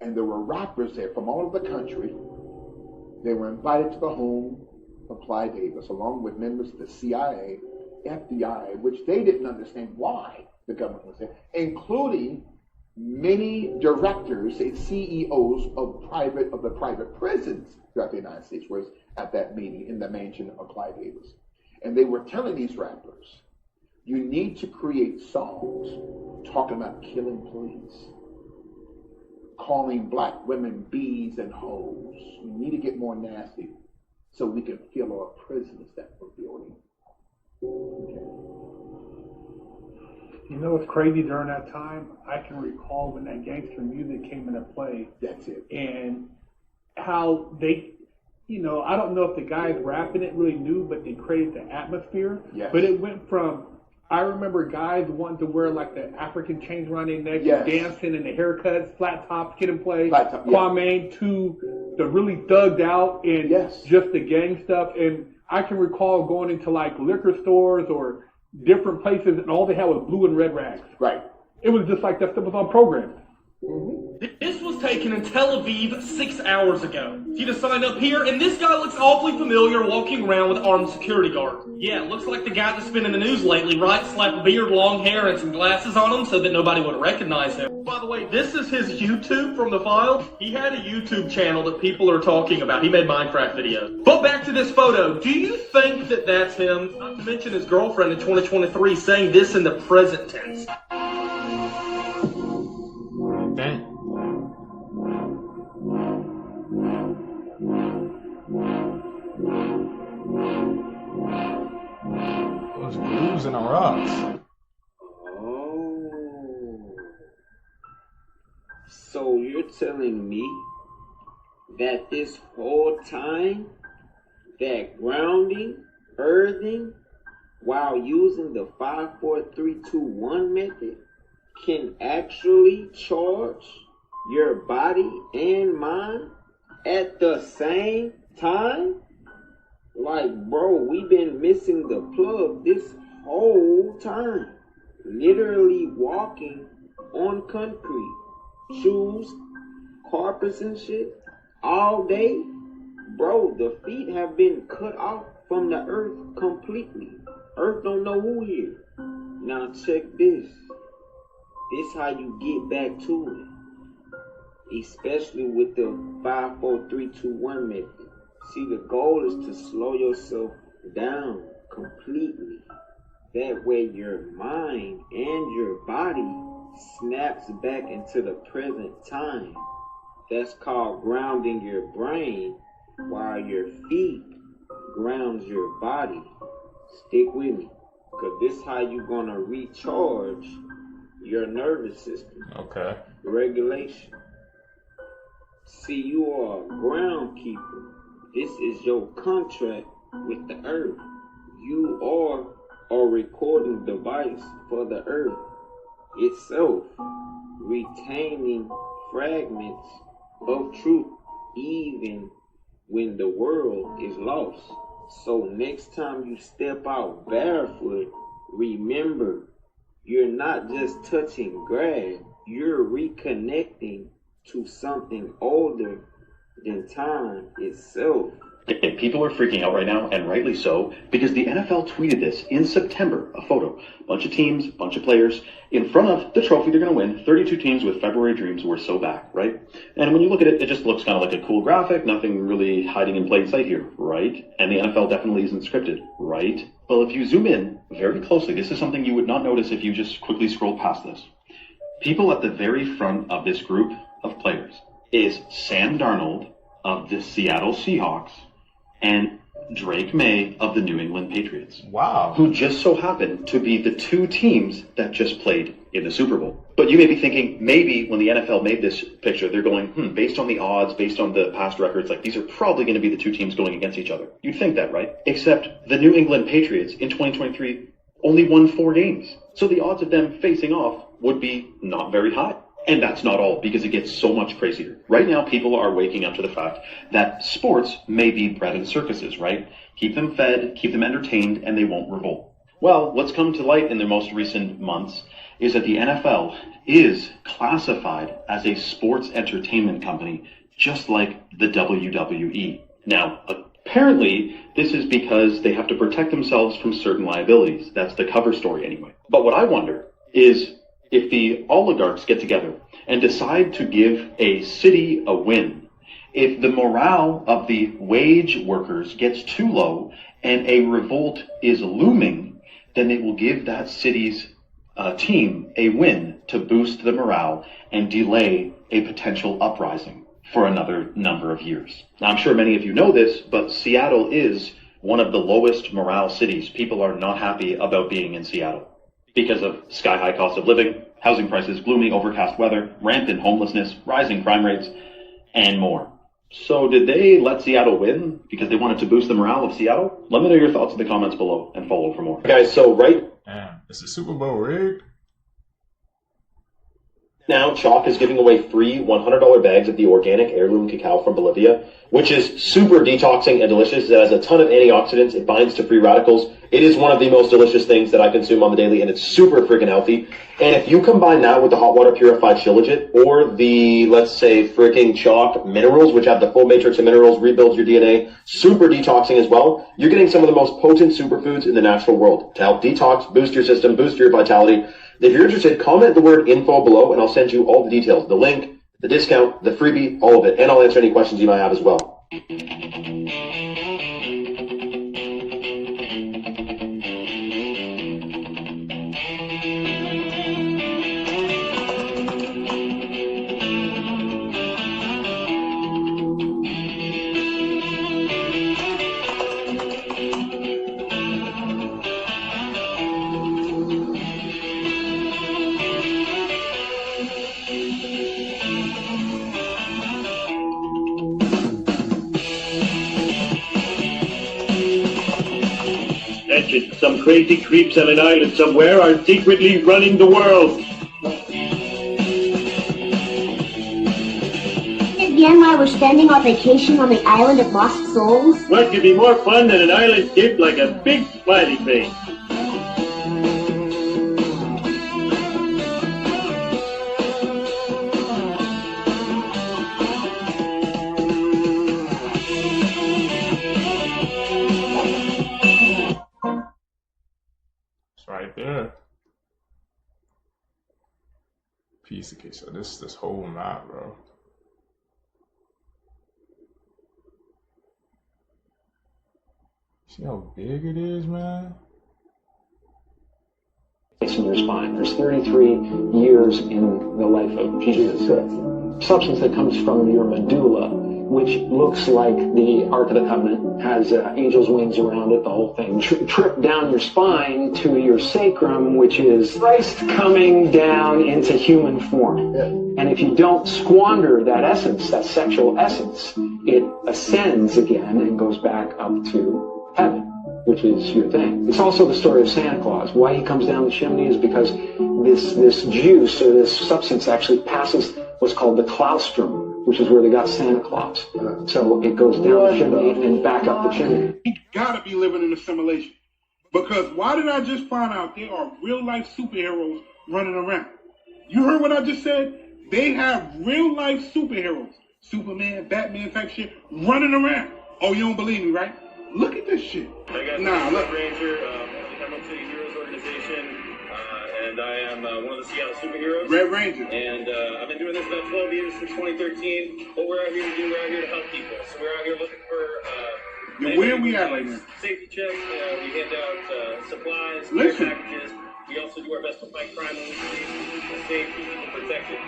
And there were rappers there from all over the country. They were invited to the home of Clyde Davis, along with members of the CIA, FBI, which they didn't understand why the government was there, including many directors and CEOs of the private prisons throughout the United States was at that meeting in the mansion of Clyde Davis. And they were telling these rappers, you need to create songs talking about killing police, calling black women bees and hoes. We need to get more nasty so we can fill our prisons that we're building. Okay. You know what's crazy during that time? I can recall when that gangster music came into play. That's it. And how they, you know, I don't know if the guys rapping it really knew, but they created the atmosphere. Yes. But it went from, I remember guys wanting to wear like the African chains around their neck, yes, dancing and the haircuts, flat tops, Kid and Play, top, Kwame, to the really thugged out and yes, just the gang stuff. And I can recall going into like liquor stores or different places and all they had was blue and red rags. Right. It was just like that stuff was on program. This was taken in Tel Aviv 6 hours ago. See the sign up here? And this guy looks awfully familiar walking around with armed security guards. Yeah, looks like the guy that's been in the news lately, right? Slap a beard, long hair, and some glasses on him so that nobody would recognize him. By the way, this is his YouTube from the file. He had a YouTube channel that people are talking about. He made Minecraft videos. But back to this photo. Do you think that that's him? Not to mention his girlfriend in 2023 saying this in the present tense. Dang. Those grooves in the rocks. Oh. So you're telling me that this whole time, that grounding, earthing, while using the 5-4-3-2-1 method, can actually charge your body and mind at the same time? Like, bro, we've been missing the plug this whole time. Literally walking on concrete, shoes, carpets and shit, all day. Bro, the feet have been cut off from the earth completely. Earth don't know who here. Now check this. This how you get back to it. Especially with the 5-4-3-2-1 method. See, the goal is to slow yourself down completely. That way your mind and your body snaps back into the present time. That's called grounding your brain, while your feet grounds your body. Stick with me, because this is how you're going to recharge your nervous system. Okay. Regulation. See, you are a groundkeeper. This is your contract with the earth. You are a recording device for the earth itself, retaining fragments of truth even when the world is lost. So next time you step out barefoot, remember, you're not just touching grass, you're reconnecting to something older than time itself. And people are freaking out right now, and rightly so, because the NFL tweeted this in September, a photo. Bunch of teams, bunch of players, in front of the trophy they're going to win. 32 teams with February dreams. We're so back, right? And when you look at it, it just looks kind of like a cool graphic, nothing really hiding in plain sight here, right? And the NFL definitely isn't scripted, right? Well, if you zoom in very closely, this is something you would not notice if you just quickly scrolled past this. People at the very front of this group of players is Sam Darnold of the Seattle Seahawks and Drake May of the New England Patriots. Wow. Who just so happen to be the two teams that just played in the Super Bowl. But you may be thinking, maybe when the NFL made this picture, they're going, based on the odds, based on the past records, like these are probably going to be the two teams going against each other. You'd think that, right? Except the New England Patriots in 2023 only won 4 games. So the odds of them facing off would be not very high. And that's not all, because it gets so much crazier. Right now, people are waking up to the fact that sports may be bred in circuses, right? Keep them fed, keep them entertained, and they won't revolt. Well, what's come to light in the most recent months is that the NFL is classified as a sports entertainment company, just like the WWE. Now, apparently, this is because they have to protect themselves from certain liabilities. That's the cover story anyway. But what I wonder is, if the oligarchs get together and decide to give a city a win, if the morale of the wage workers gets too low and a revolt is looming, then they will give that city's team a win to boost the morale and delay a potential uprising for another number of years. Now, I'm sure many of you know this, but Seattle is one of the lowest morale cities. People are not happy about being in Seattle because of sky-high cost of living, housing prices, gloomy, overcast weather, rampant homelessness, rising crime rates, and more. So did they let Seattle win because they wanted to boost the morale of Seattle? Let me know your thoughts in the comments below and follow for more. Guys, so Damn, is the Super Bowl rigged? now, Chalk is giving away free $100 bags of the organic heirloom cacao from Bolivia, which is super detoxing and delicious. It has a ton of antioxidants. It binds to free radicals. It is one of the most delicious things that I consume on the daily, and it's super freaking healthy. And if you combine that with the hot water purified shilajit or the, let's say, freaking Chalk minerals, which have the full matrix of minerals, rebuilds your DNA, super detoxing as well, you're getting some of the most potent superfoods in the natural world to help detox, boost your system, boost your vitality. If you're interested, comment the word info below and I'll send you all the details, the link, the discount, the freebie, all of it. And I'll answer any questions you might have as well. question. Some crazy creeps on an island somewhere are secretly running the world. Again, while we're spending our vacation on the island of lost souls? What could be more fun than an island shaped like a big smiley face? Right there. Piece of cake. So this whole map, bro. See how big it is, man? In your spine. There's 33 years in the life of Jesus. Substance that comes from your medulla, which looks like the Ark of the Covenant, has angel's wings around it, the whole thing. Trip down your spine to your sacrum, which is Christ coming down into human form. And if you don't squander that essence, that sexual essence, it ascends again and goes back up to heaven, which is your thing. It's also the story of Santa Claus. Why he comes down the chimney is because this juice or this substance actually passes what's called the claustrum, which is where they got Santa Claus. So it goes down the chimney and back up the chimney. You gotta be living in a simulation. Because why did I just find out there are real life superheroes running around? You heard what I just said? They have real life superheroes, Superman, Batman type shit, running around. Oh, you don't believe me, right? Look at this shit. I got Nah, look. Ranger, the Emerald City Heroes organization, and I am one of the Seattle superheroes. Red Ranger. And I've been doing this about 12 years since 2013. What we're out here to do, we're out here to help people. So we're out here looking for... Where are we at right now? Safety checks. We hand out supplies, Listen. packages. We also do our best to fight crime in the city, safe, keep people protected.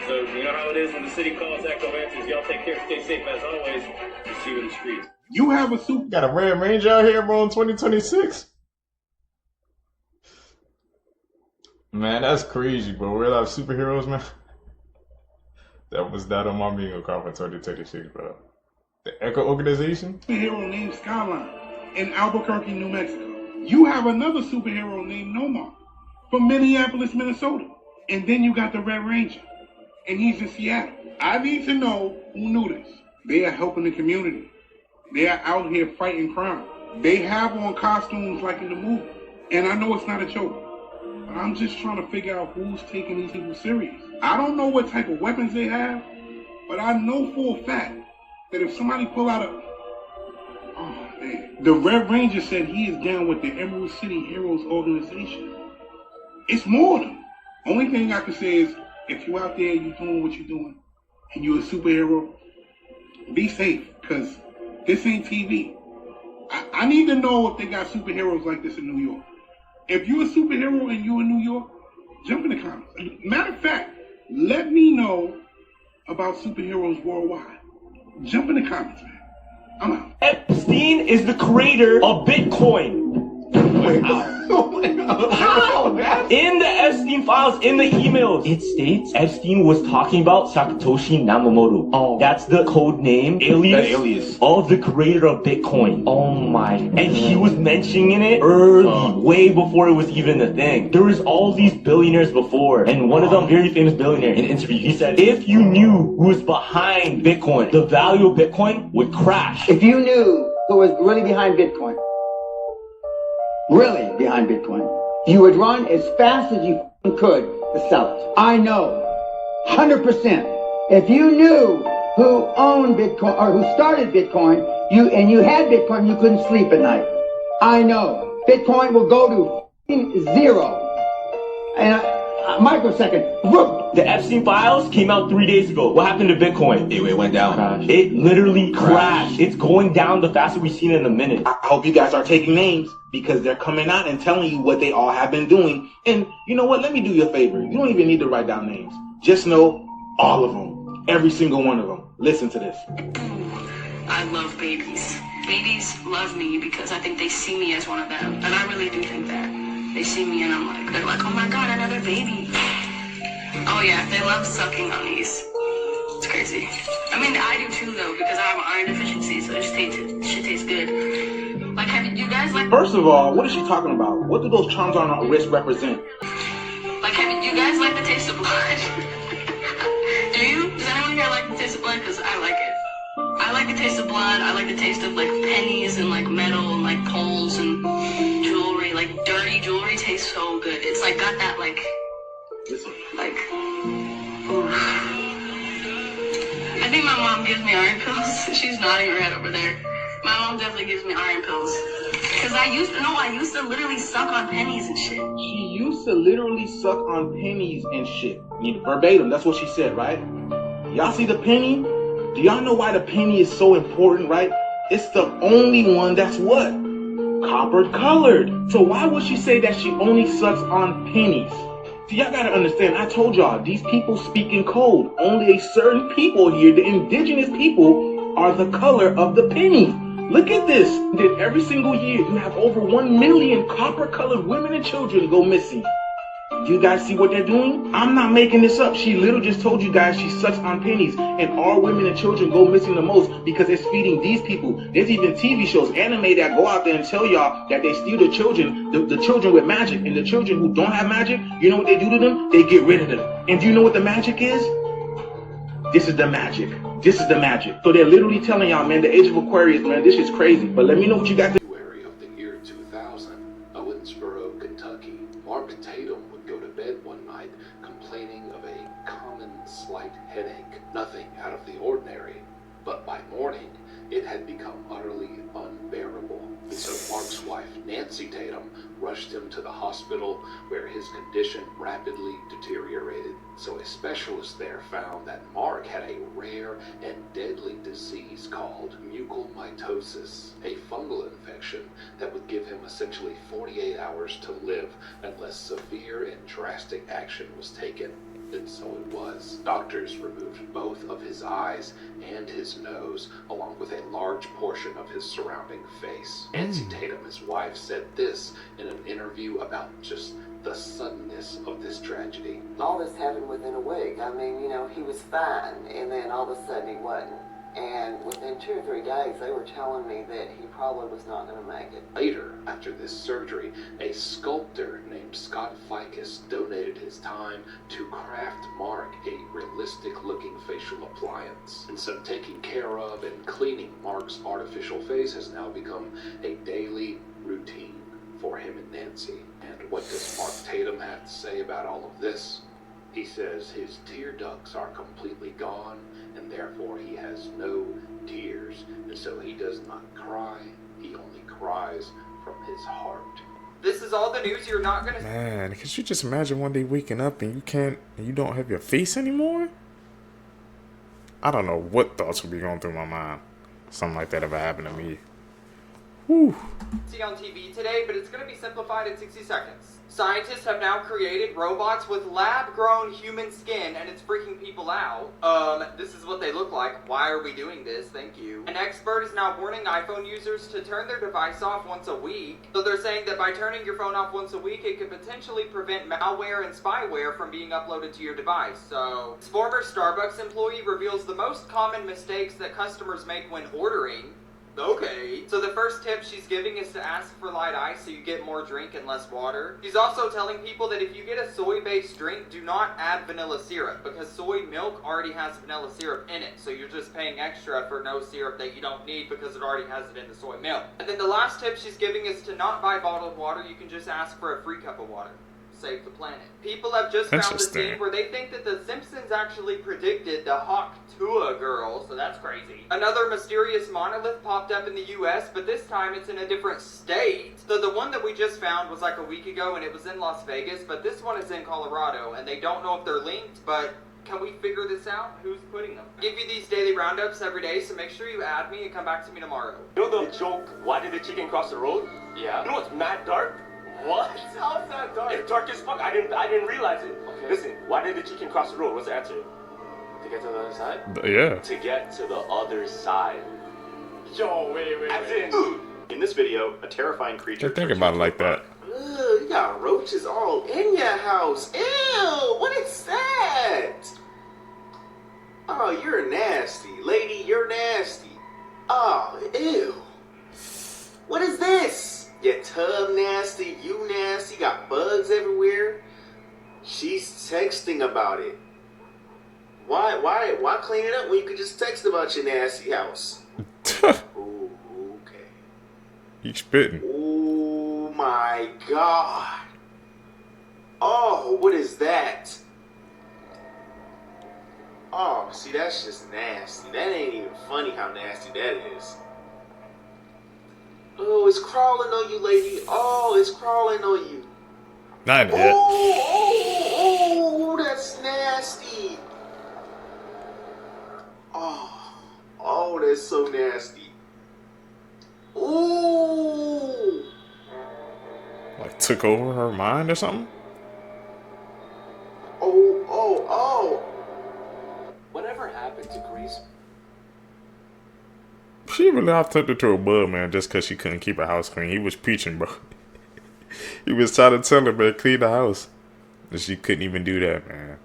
So you know how it is when the city calls, Echo answers. Y'all take care, stay safe as always. We'll see you in the streets. You have a super... Got a Red Ranger out here, bro, in 2026? Man, that's crazy, bro. Real life superheroes, man. That was that on my bingo card for 2026, bro. The Echo Organization? Superhero named Skyline in Albuquerque, New Mexico. You have another superhero named Nomar from Minneapolis, Minnesota. And then you got the Red Ranger. And he's in Seattle. I need to know who knew this. They are helping the community. They are out here fighting crime. They have on costumes like in the movie. And I know it's not a joke. But I'm just trying to figure out who's taking these people serious. I don't know what type of weapons they have, but I know for a fact that if somebody pull out a... Oh, man. The Red Ranger said he is down with the Emerald City Heroes organization. It's more than them. Only thing I can say is, if you're out there, you're doing what you're doing, and you're a superhero, be safe, because this ain't TV. I need to know if they got superheroes like this in New York. If you're a superhero and you're in New York, jump in the comments. Matter of fact, let me know about superheroes worldwide. Jump in the comments, man. I'm out. Epstein is the creator of Bitcoin. How? In the Epstein files, in the emails, it states Epstein was talking about Satoshi Nakamoto. Oh, that's the code name, alias of the creator of Bitcoin. Oh my! And he was mentioning it early, way before it was even a thing. There was all these billionaires before, and one of them, very famous billionaire, in an interview, he said, if you knew who was behind Bitcoin, the value of Bitcoin would crash. If you knew who was really behind Bitcoin, you would run as fast as you could to sell it. I know, 100%. If you knew who owned Bitcoin or who started Bitcoin, and you had Bitcoin, you couldn't sleep at night. I know. Bitcoin will go to zero. And a microsecond. Whoop. The Epstein files came out 3 days ago. What happened to Bitcoin? It went down. Crashed. It literally crashed. It's going down the fastest we've seen in a minute. I hope you guys are taking names because they're coming out and telling you what they all have been doing. And you know what? Let me do you a favor. You don't even need to write down names. Just know all of them. Every single one of them. Listen to this. I love babies. Babies love me because I think they see me as one of them. And I really do think that. They see me and they're like, oh my god, another baby. Oh yeah, they love sucking on these. It's crazy. I mean, I do too though, because I have an iron deficiency, so it shit tastes good. Like, have you guys guys like? First of all, what is she talking about? What do those charms on her wrist represent? Like, do you guys like the taste of blood? Do you? Does anyone here like the taste of blood? Because I like it. I like the taste of blood. I like the taste of like pennies and like metal and like coals and jewelry. Like dirty jewelry tastes so good. It's like got that like, oof. I think my mom gives me iron pills. She's nodding her head over there. My mom definitely gives me iron pills. Cause I used to literally suck on pennies and shit. She used to literally suck on pennies and shit. Verbatim, that's what she said, right? Y'all see the penny? Do y'all know why the penny is so important, right? It's the only one that's what? Copper colored. So why would she say that she only sucks on pennies? See, y'all gotta understand, I told y'all, these people speak in code. Only a certain people here, the indigenous people, are the color of the penny. Look at this. That every single year, you have over 1 million copper-colored women and children go missing. You guys see what they're doing? I'm not making this up. She literally just told you guys she sucks on pennies. And our women and children go missing the most because it's feeding these people. There's even TV shows, anime, that go out there and tell y'all that they steal the children, the children with magic. And the children who don't have magic, you know what they do to them? They get rid of them. And do you know what the magic is? This is the magic. This is the magic. So they're literally telling y'all, man, the age of Aquarius, man, this is crazy. But let me know what you got to. February of the year 2000, Owensboro, Kentucky. Mark Tatum would go to bed one night complaining of a common slight headache. Nothing out of the ordinary. But by morning, it had become utterly unbearable. And so Mark's wife, Nancy Tatum, rushed him to the hospital where his condition rapidly deteriorated. So a specialist there found that Mark had a rare and deadly disease called mucormycosis, a fungal infection that would give him essentially 48 hours to live unless severe and drastic action was taken. And so it was. Doctors removed both of his eyes and his nose, along with a large portion of his surrounding face. Nancy Tatum, his wife, said this in an interview about just the suddenness of this tragedy. All this happened within a week. I mean, you know, he was fine, and then all of a sudden he wasn't. And within 2 or 3 days, they were telling me that he probably was not going to make it. Later, after this surgery, a sculptor named Scott Ficus donated his time to craft Mark a realistic-looking facial appliance. And so taking care of and cleaning Mark's artificial face has now become a daily routine for him and Nancy. And what does Mark Tatum have to say about all of this? He says his tear ducts are completely gone, and therefore he has no tears, and so he does not cry. He only cries from his heart. This is all the news you're not gonna. Man, could you just imagine one day waking up and you don't have your face anymore? I don't know what thoughts would be going through my mind. Something like that ever happened to me. Whew. See on TV today, but it's gonna be simplified in 60 seconds. Scientists have now created robots with lab-grown human skin, and it's freaking people out. This is what they look like. Why are we doing this? Thank you. An expert is now warning iPhone users to turn their device off once a week. So they're saying that by turning your phone off once a week, it could potentially prevent malware and spyware from being uploaded to your device. So, this former Starbucks employee reveals the most common mistakes that customers make when ordering. Okay. So the first tip she's giving is to ask for light ice so you get more drink and less water. She's also telling people that if you get a soy-based drink, do not add vanilla syrup because soy milk already has vanilla syrup in it. So you're just paying extra for no syrup that you don't need because it already has it in the soy milk. And then the last tip she's giving is to not buy bottled water. You can just ask for a free cup of water. Save the planet. People have just found this thing where they think that the Simpsons actually predicted the Hawk Tuah girl, so that's crazy. Another mysterious monolith popped up in the US, but this time it's in a different state. So the one that we just found was like a week ago and it was in Las Vegas, but this one is in Colorado and they don't know if they're linked, but can we figure this out? Who's putting them? I give you these daily roundups every day, so make sure you add me and come back to me tomorrow. You know the joke, why did the chicken cross the road? Yeah. You know what's mad dark? What? How's that dark? It's dark as fuck. I didn't realize it. Okay. Listen, why did the chicken cross the road? What's the answer? To get to the other side? Yeah. To get to the other side. Yo, wait. In this video, a terrifying creature. Think about it like that. Ugh, you got roaches all in your house. Ew, what is that? Oh, you're nasty. Lady, you're nasty. Oh, ew. What is this? Your tub nasty, you nasty, got bugs everywhere. She's texting about it. Why clean it up when you could just text about your nasty house? Ooh, okay. He's spitting. Oh my God. Oh, what is that? Oh, see, that's just nasty. That ain't even funny how nasty that is. Oh, it's crawling on you, lady. Oh, it's crawling on you. Not yet. Oh, that's nasty. Oh, that's so nasty. Ooh. Like took over her mind or something? Oh. Whatever happened to Grease? She really off took her to a bud, man, just because she couldn't keep her house clean. He was preaching, bro. He was trying to tell her, man, clean the house. And she couldn't even do that, man.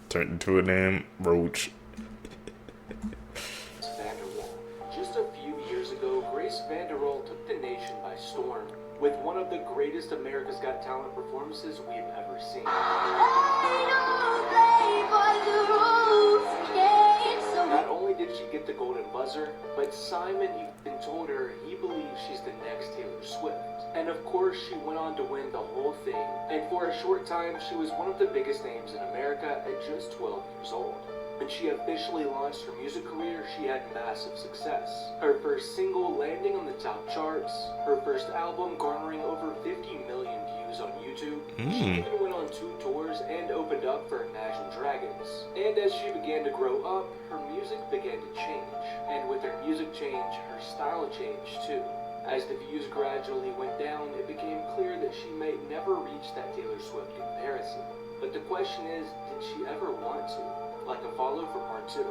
Turned into a damn roach. Just a few years ago, Grace VanderWaal took the nation by storm with one of the greatest America's Got Talent performances we've ever seen. Not only did she get the golden buzzer, but Simon even told her he believes she's the next Taylor Swift. And of course, she went on to win the whole thing. And for a short time, she was one of the biggest names in America at just 12 years old. When she officially launched her music career, she had massive success. Her first single landing on the top charts, her first album garnering over 50 million views on YouTube. She even went on 2 tours and opened up for Imagine Dragons. And as she began to grow up, her music began to change. And with her music change, her style changed too. As the views gradually went down, it became clear that she may never reach that Taylor Swift comparison. But the question is, did she ever want to? Like a follow for part 2.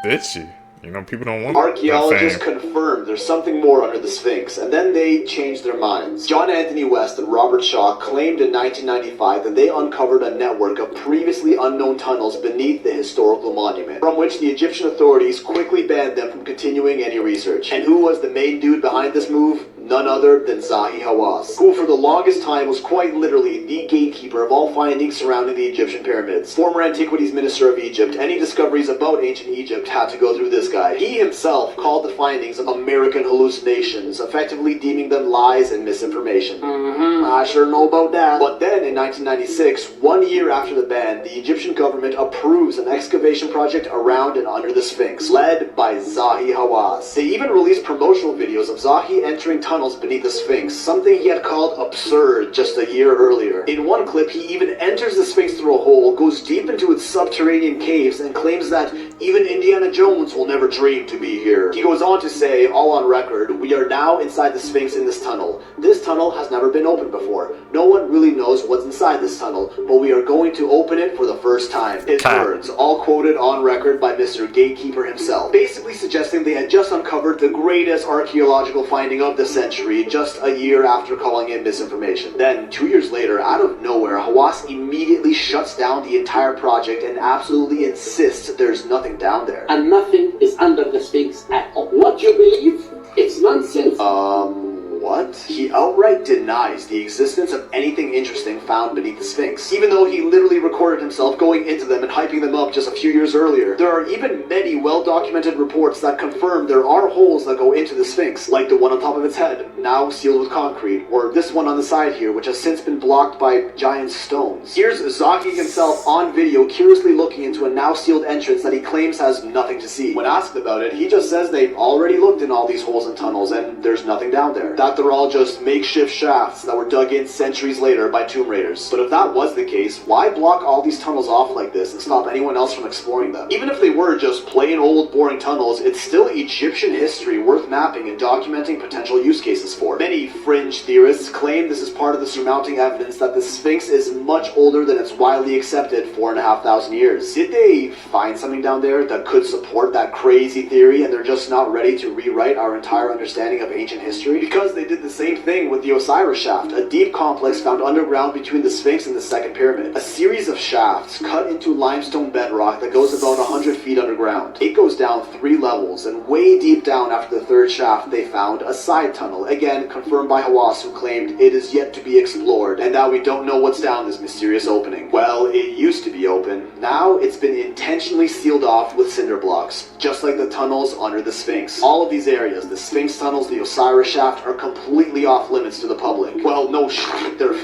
Did she? You know, people don't want Archaeologists confirmed there's something more under the Sphinx, and then they changed their minds. John Anthony West and Robert Shaw claimed in 1995 that they uncovered a network of previously unknown tunnels beneath the historical monument, from which the Egyptian authorities quickly banned them from continuing any research. And who was the main dude behind this move? None other than Zahi Hawass, who for the longest time was quite literally the gatekeeper of all findings surrounding the Egyptian pyramids. Former Antiquities Minister of Egypt, any discoveries about ancient Egypt had to go through this guy. He himself called the findings American hallucinations, effectively deeming them lies and misinformation. I sure know about that. But then in 1996, 1 year after the ban, the Egyptian government approves an excavation project around and under the Sphinx, led by Zahi Hawass. They even released promotional videos of Zahi entering tunnels beneath the Sphinx, something he had called absurd just a year earlier. In one clip, he even enters the Sphinx through a hole, goes deep into its subterranean caves, and claims that even Indiana Jones will never dream to be here. He goes on to say, all on record, "We are now inside the Sphinx in this tunnel. This tunnel has never been opened before. No one really knows what's inside this tunnel, but we are going to open it for the first time." His words, all quoted on record by Mr. Gatekeeper himself, basically suggesting they had just uncovered the greatest archaeological finding of the century just a year after calling it misinformation. Then, 2 years later, out of nowhere, Hawass immediately shuts down the entire project and absolutely insists there's nothing down there. And nothing is under the Sphinx at all. What you believe? It's nonsense. What? He outright denies the existence of anything interesting found beneath the Sphinx, even though he literally recorded himself going into them and hyping them up just a few years earlier. There are even many well-documented reports that confirm there are holes that go into the Sphinx, like the one on top of its head, now sealed with concrete, or this one on the side here, which has since been blocked by giant stones. Here's Zahi himself on video curiously looking into a now sealed entrance that he claims has nothing to see. When asked about it, he just says they've already looked in all these holes and tunnels and there's nothing down there. That they're all just makeshift shafts that were dug in centuries later by tomb raiders. But if that was the case, why block all these tunnels off like this and stop anyone else from exploring them? Even if they were just plain old boring tunnels, it's still Egyptian history worth mapping and documenting potential use cases for. Many fringe theorists claim this is part of the surmounting evidence that the Sphinx is much older than it's widely accepted 4,500 years. Did they find something down there that could support that crazy theory and they're just not ready to rewrite our entire understanding of ancient history? Because they did the same thing with the Osiris Osiris Shaft, a deep complex found underground between the Sphinx and the Second Pyramid. A series of shafts cut into limestone bedrock that goes about 100 feet underground. It goes down 3 levels, and way deep down after the 3rd shaft they found a side tunnel, again confirmed by Hawass, who claimed it is yet to be explored, and now we don't know what's down this mysterious opening. Well, it used to be open. Now it's been intentionally sealed off with cinder blocks, just like the tunnels under the Sphinx. All of these areas, the Sphinx tunnels, the Osiris Shaft, are completely off limits to the public. Well, no shit, they're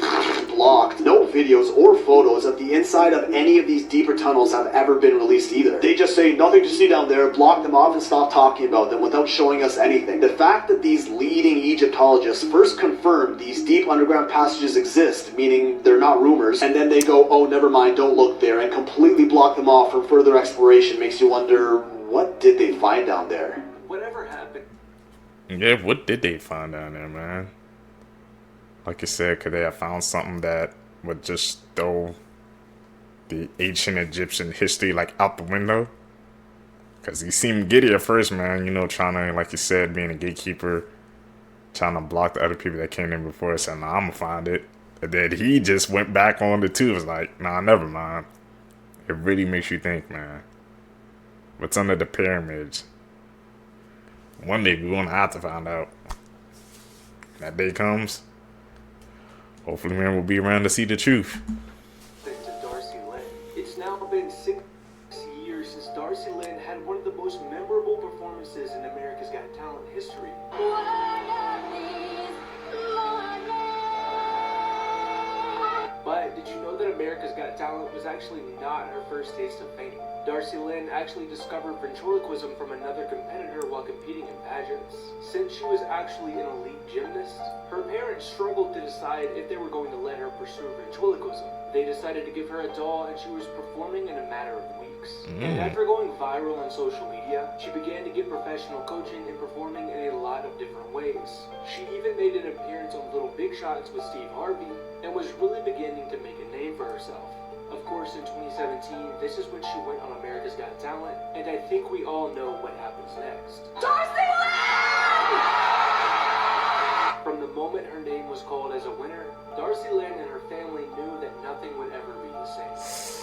blocked. No videos or photos of the inside of any of these deeper tunnels have ever been released either. They just say nothing to see down there, block them off, and stop talking about them without showing us anything. The fact that these leading Egyptologists first confirmed these deep underground passages exist, meaning they're not rumors, and then they go, oh, never mind, don't look there, and completely block them off from further exploration makes you wonder, what did they find down there? Whatever happened? Yeah, what did they find down there, man? Like you said, could they have found something that would just throw the ancient Egyptian history like out the window? Because he seemed giddy at first, man, you know, trying to, like you said, being a gatekeeper, trying to block the other people that came in before us, and nah, I'm gonna find it. And then he just went back on the two. It was like, nah, never mind. It really makes you think, man. What's under the pyramids? One day we're gonna have to find out. That day comes. Hopefully, man, we'll be around to see the truth. To Darcy Lynn. It's now been 6 years since Darcy Lynn had one of the most memorable performances in America's Got Talent history. But did you know that America's Got Talent was actually not her first taste of fame? Darcy Lynn actually discovered ventriloquism from another competitor while competing in pageants. Since she was actually an elite gymnast, her parents struggled to decide if they were going to let her pursue ventriloquism. They decided to give her a doll, and she was performing in a matter of weeks. And after going viral on social media, she began to get professional coaching and performing in a lot of different ways. She even made an appearance on Little Big Shots with Steve Harvey, and was really beginning to make a name for herself. Of course, in 2017, this is when she went on America's Got Talent, and I think we all know what happens next. Darcy Lynn! From the moment her name was called as a winner, Darcy Lynn and her family knew that nothing would ever be the same.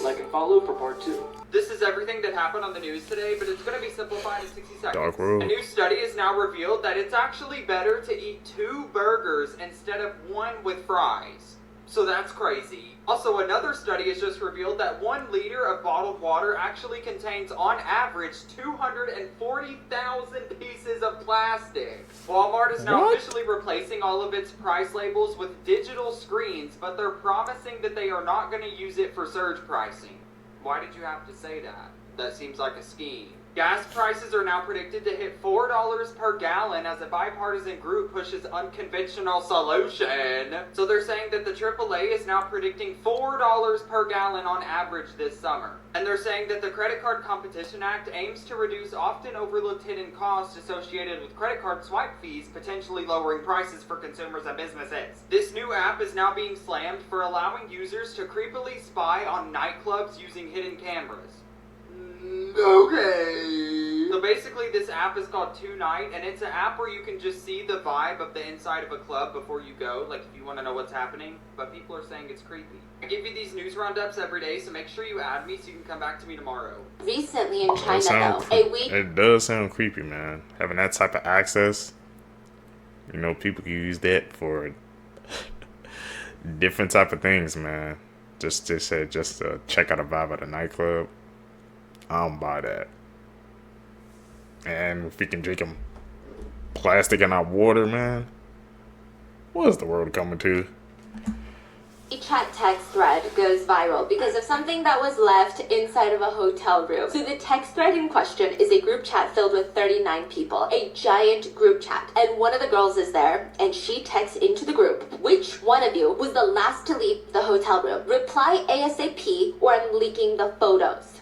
Like and follow for part 2. This is everything that happened on the news today, but it's going to be simplified in 60 seconds. Dark world. A new study has now revealed that it's actually better to eat 2 burgers instead of 1 with fries. So that's crazy. Also, another study has just revealed that 1 liter of bottled water actually contains, on average, 240,000 pieces of plastic. Walmart is now officially replacing all of its price labels with digital screens, but they're promising that they are not going to use it for surge pricing. Why did you have to say that? That seems like a scheme. Gas prices are now predicted to hit $4 per gallon as a bipartisan group pushes unconventional solution. So they're saying that the AAA is now predicting $4 per gallon on average this summer. And they're saying that the Credit Card Competition Act aims to reduce often overlooked hidden costs associated with credit card swipe fees, potentially lowering prices for consumers and businesses. This new app is now being slammed for allowing users to creepily spy on nightclubs using hidden cameras. Okay. So basically this app is called Tonight, and it's an app where you can just see the vibe of the inside of a club before you go, like if you want to know what's happening, but people are saying it's creepy. I give you these news roundups every day, so make sure you add me so you can come back to me tomorrow. Recently in China, though, a week... It does sound creepy, man. Having that type of access, you know, people can use that for different type of things, man. Just to check out a vibe at a nightclub. I don't buy that. And if we can drink them plastic in our water, man, what is the world coming to? A chat text thread goes viral because of something that was left inside of a hotel room. So the text thread in question is a group chat filled with 39 people, a giant group chat. And one of the girls is there, and she texts into the group, which one of you was the last to leave the hotel room? Reply ASAP or I'm leaking the photos.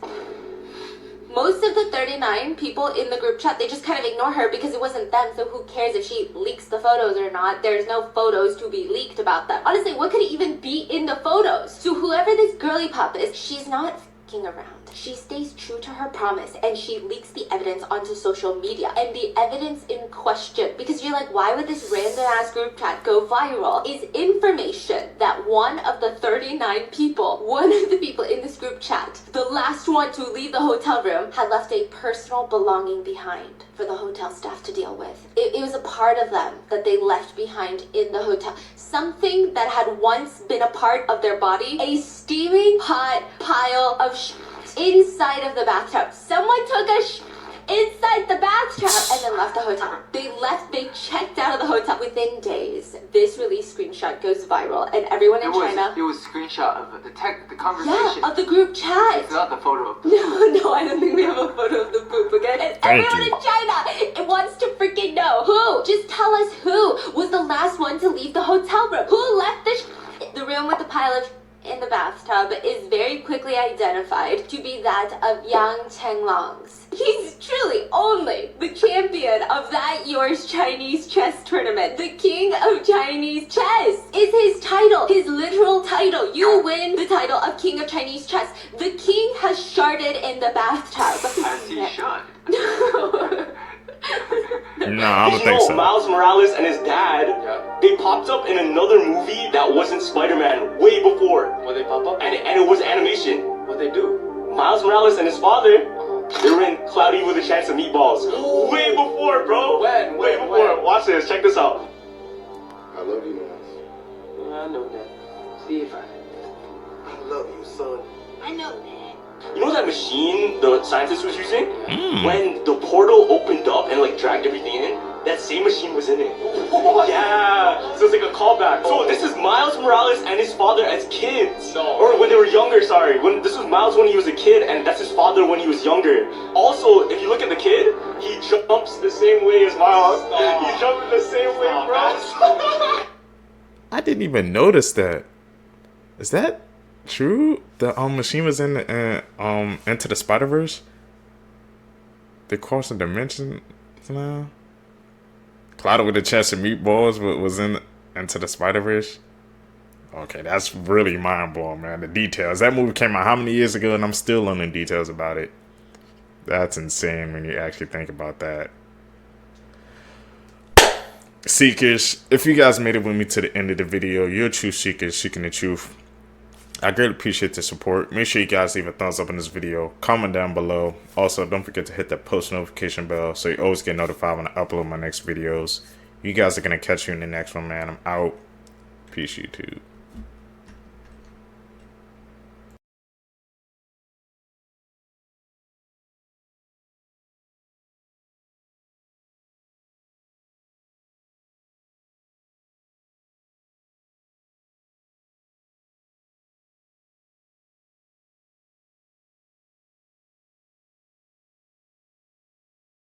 Most of the 39 people in the group chat, they just kind of ignore her because it wasn't them, so who cares if she leaks the photos or not? There's no photos to be leaked about them. Honestly, what could even be in the photos? So whoever this girly pop is, she's not f***ing around. She stays true to her promise and she leaks the evidence onto social media. And the evidence in question, because you're like, why would this random ass group chat go viral, is information that one of the 39 people, one of the people in this group chat, the last one to leave the hotel room, had left a personal belonging behind for the hotel staff to deal with. It was a part of them that they left behind in the hotel. Something that had once been a part of their body, a steaming hot pile of inside of the bathtub. Someone took a inside the bathtub and then left the hotel. They checked out of the hotel. Within days, this release screenshot goes viral and everyone in China... It was a screenshot of the conversation. Yeah, of the group chat. It's not the photo of the No, I don't think we have a photo of the poop, okay? And everyone in China wants to freaking know who. Just tell us who was the last one to leave the hotel room. Who left the room with the pile of in the bathtub is very quickly identified to be that of Yang Chenglong's. He's truly only the champion of that yours Chinese chess tournament. The king of Chinese chess is his title, his literal title. You win the title of king of Chinese chess. The king has sharded in the bathtub. As he should. No, I don't think so. Miles Morales and his dad, they popped up in another movie that wasn't Spider-Man way before. What they pop up? And it was animation. What they do? Miles Morales and his father, they were in Cloudy with a Chance of Meatballs. Way before, bro. Way before. Watch this. Check this out. I love you, Miles. I know that. See if I love you, son. I know that. You know that machine the scientist was using? When the portal opened up and like dragged everything in, that same machine was in it. Yeah, so it's like a callback. So this is Miles Morales and his father as kids. Or when they were younger, sorry. This was Miles when he was a kid, and that's his father when he was younger. Also, if you look at the kid, he jumps the same way as Miles. He jumped the same way, bro. I didn't even notice that. Is that true? The machine was in Into the Spider-Verse. They crossing dimensions now. Clouded with a Chance of Meatballs was in Into the Spider-Verse. Okay, that's really mind-blowing, man. The details. That movie came out how many years ago, and I'm still learning details about it. That's insane when you actually think about that. Seekers, if you guys made it with me to the end of the video, you're true seekers seeking the truth. I greatly appreciate the support. Make sure you guys leave a thumbs up on this video. Comment down below. Also, don't forget to hit that post notification bell so you always get notified when I upload my next videos. You guys are going to catch you in the next one, man. I'm out. Peace, YouTube.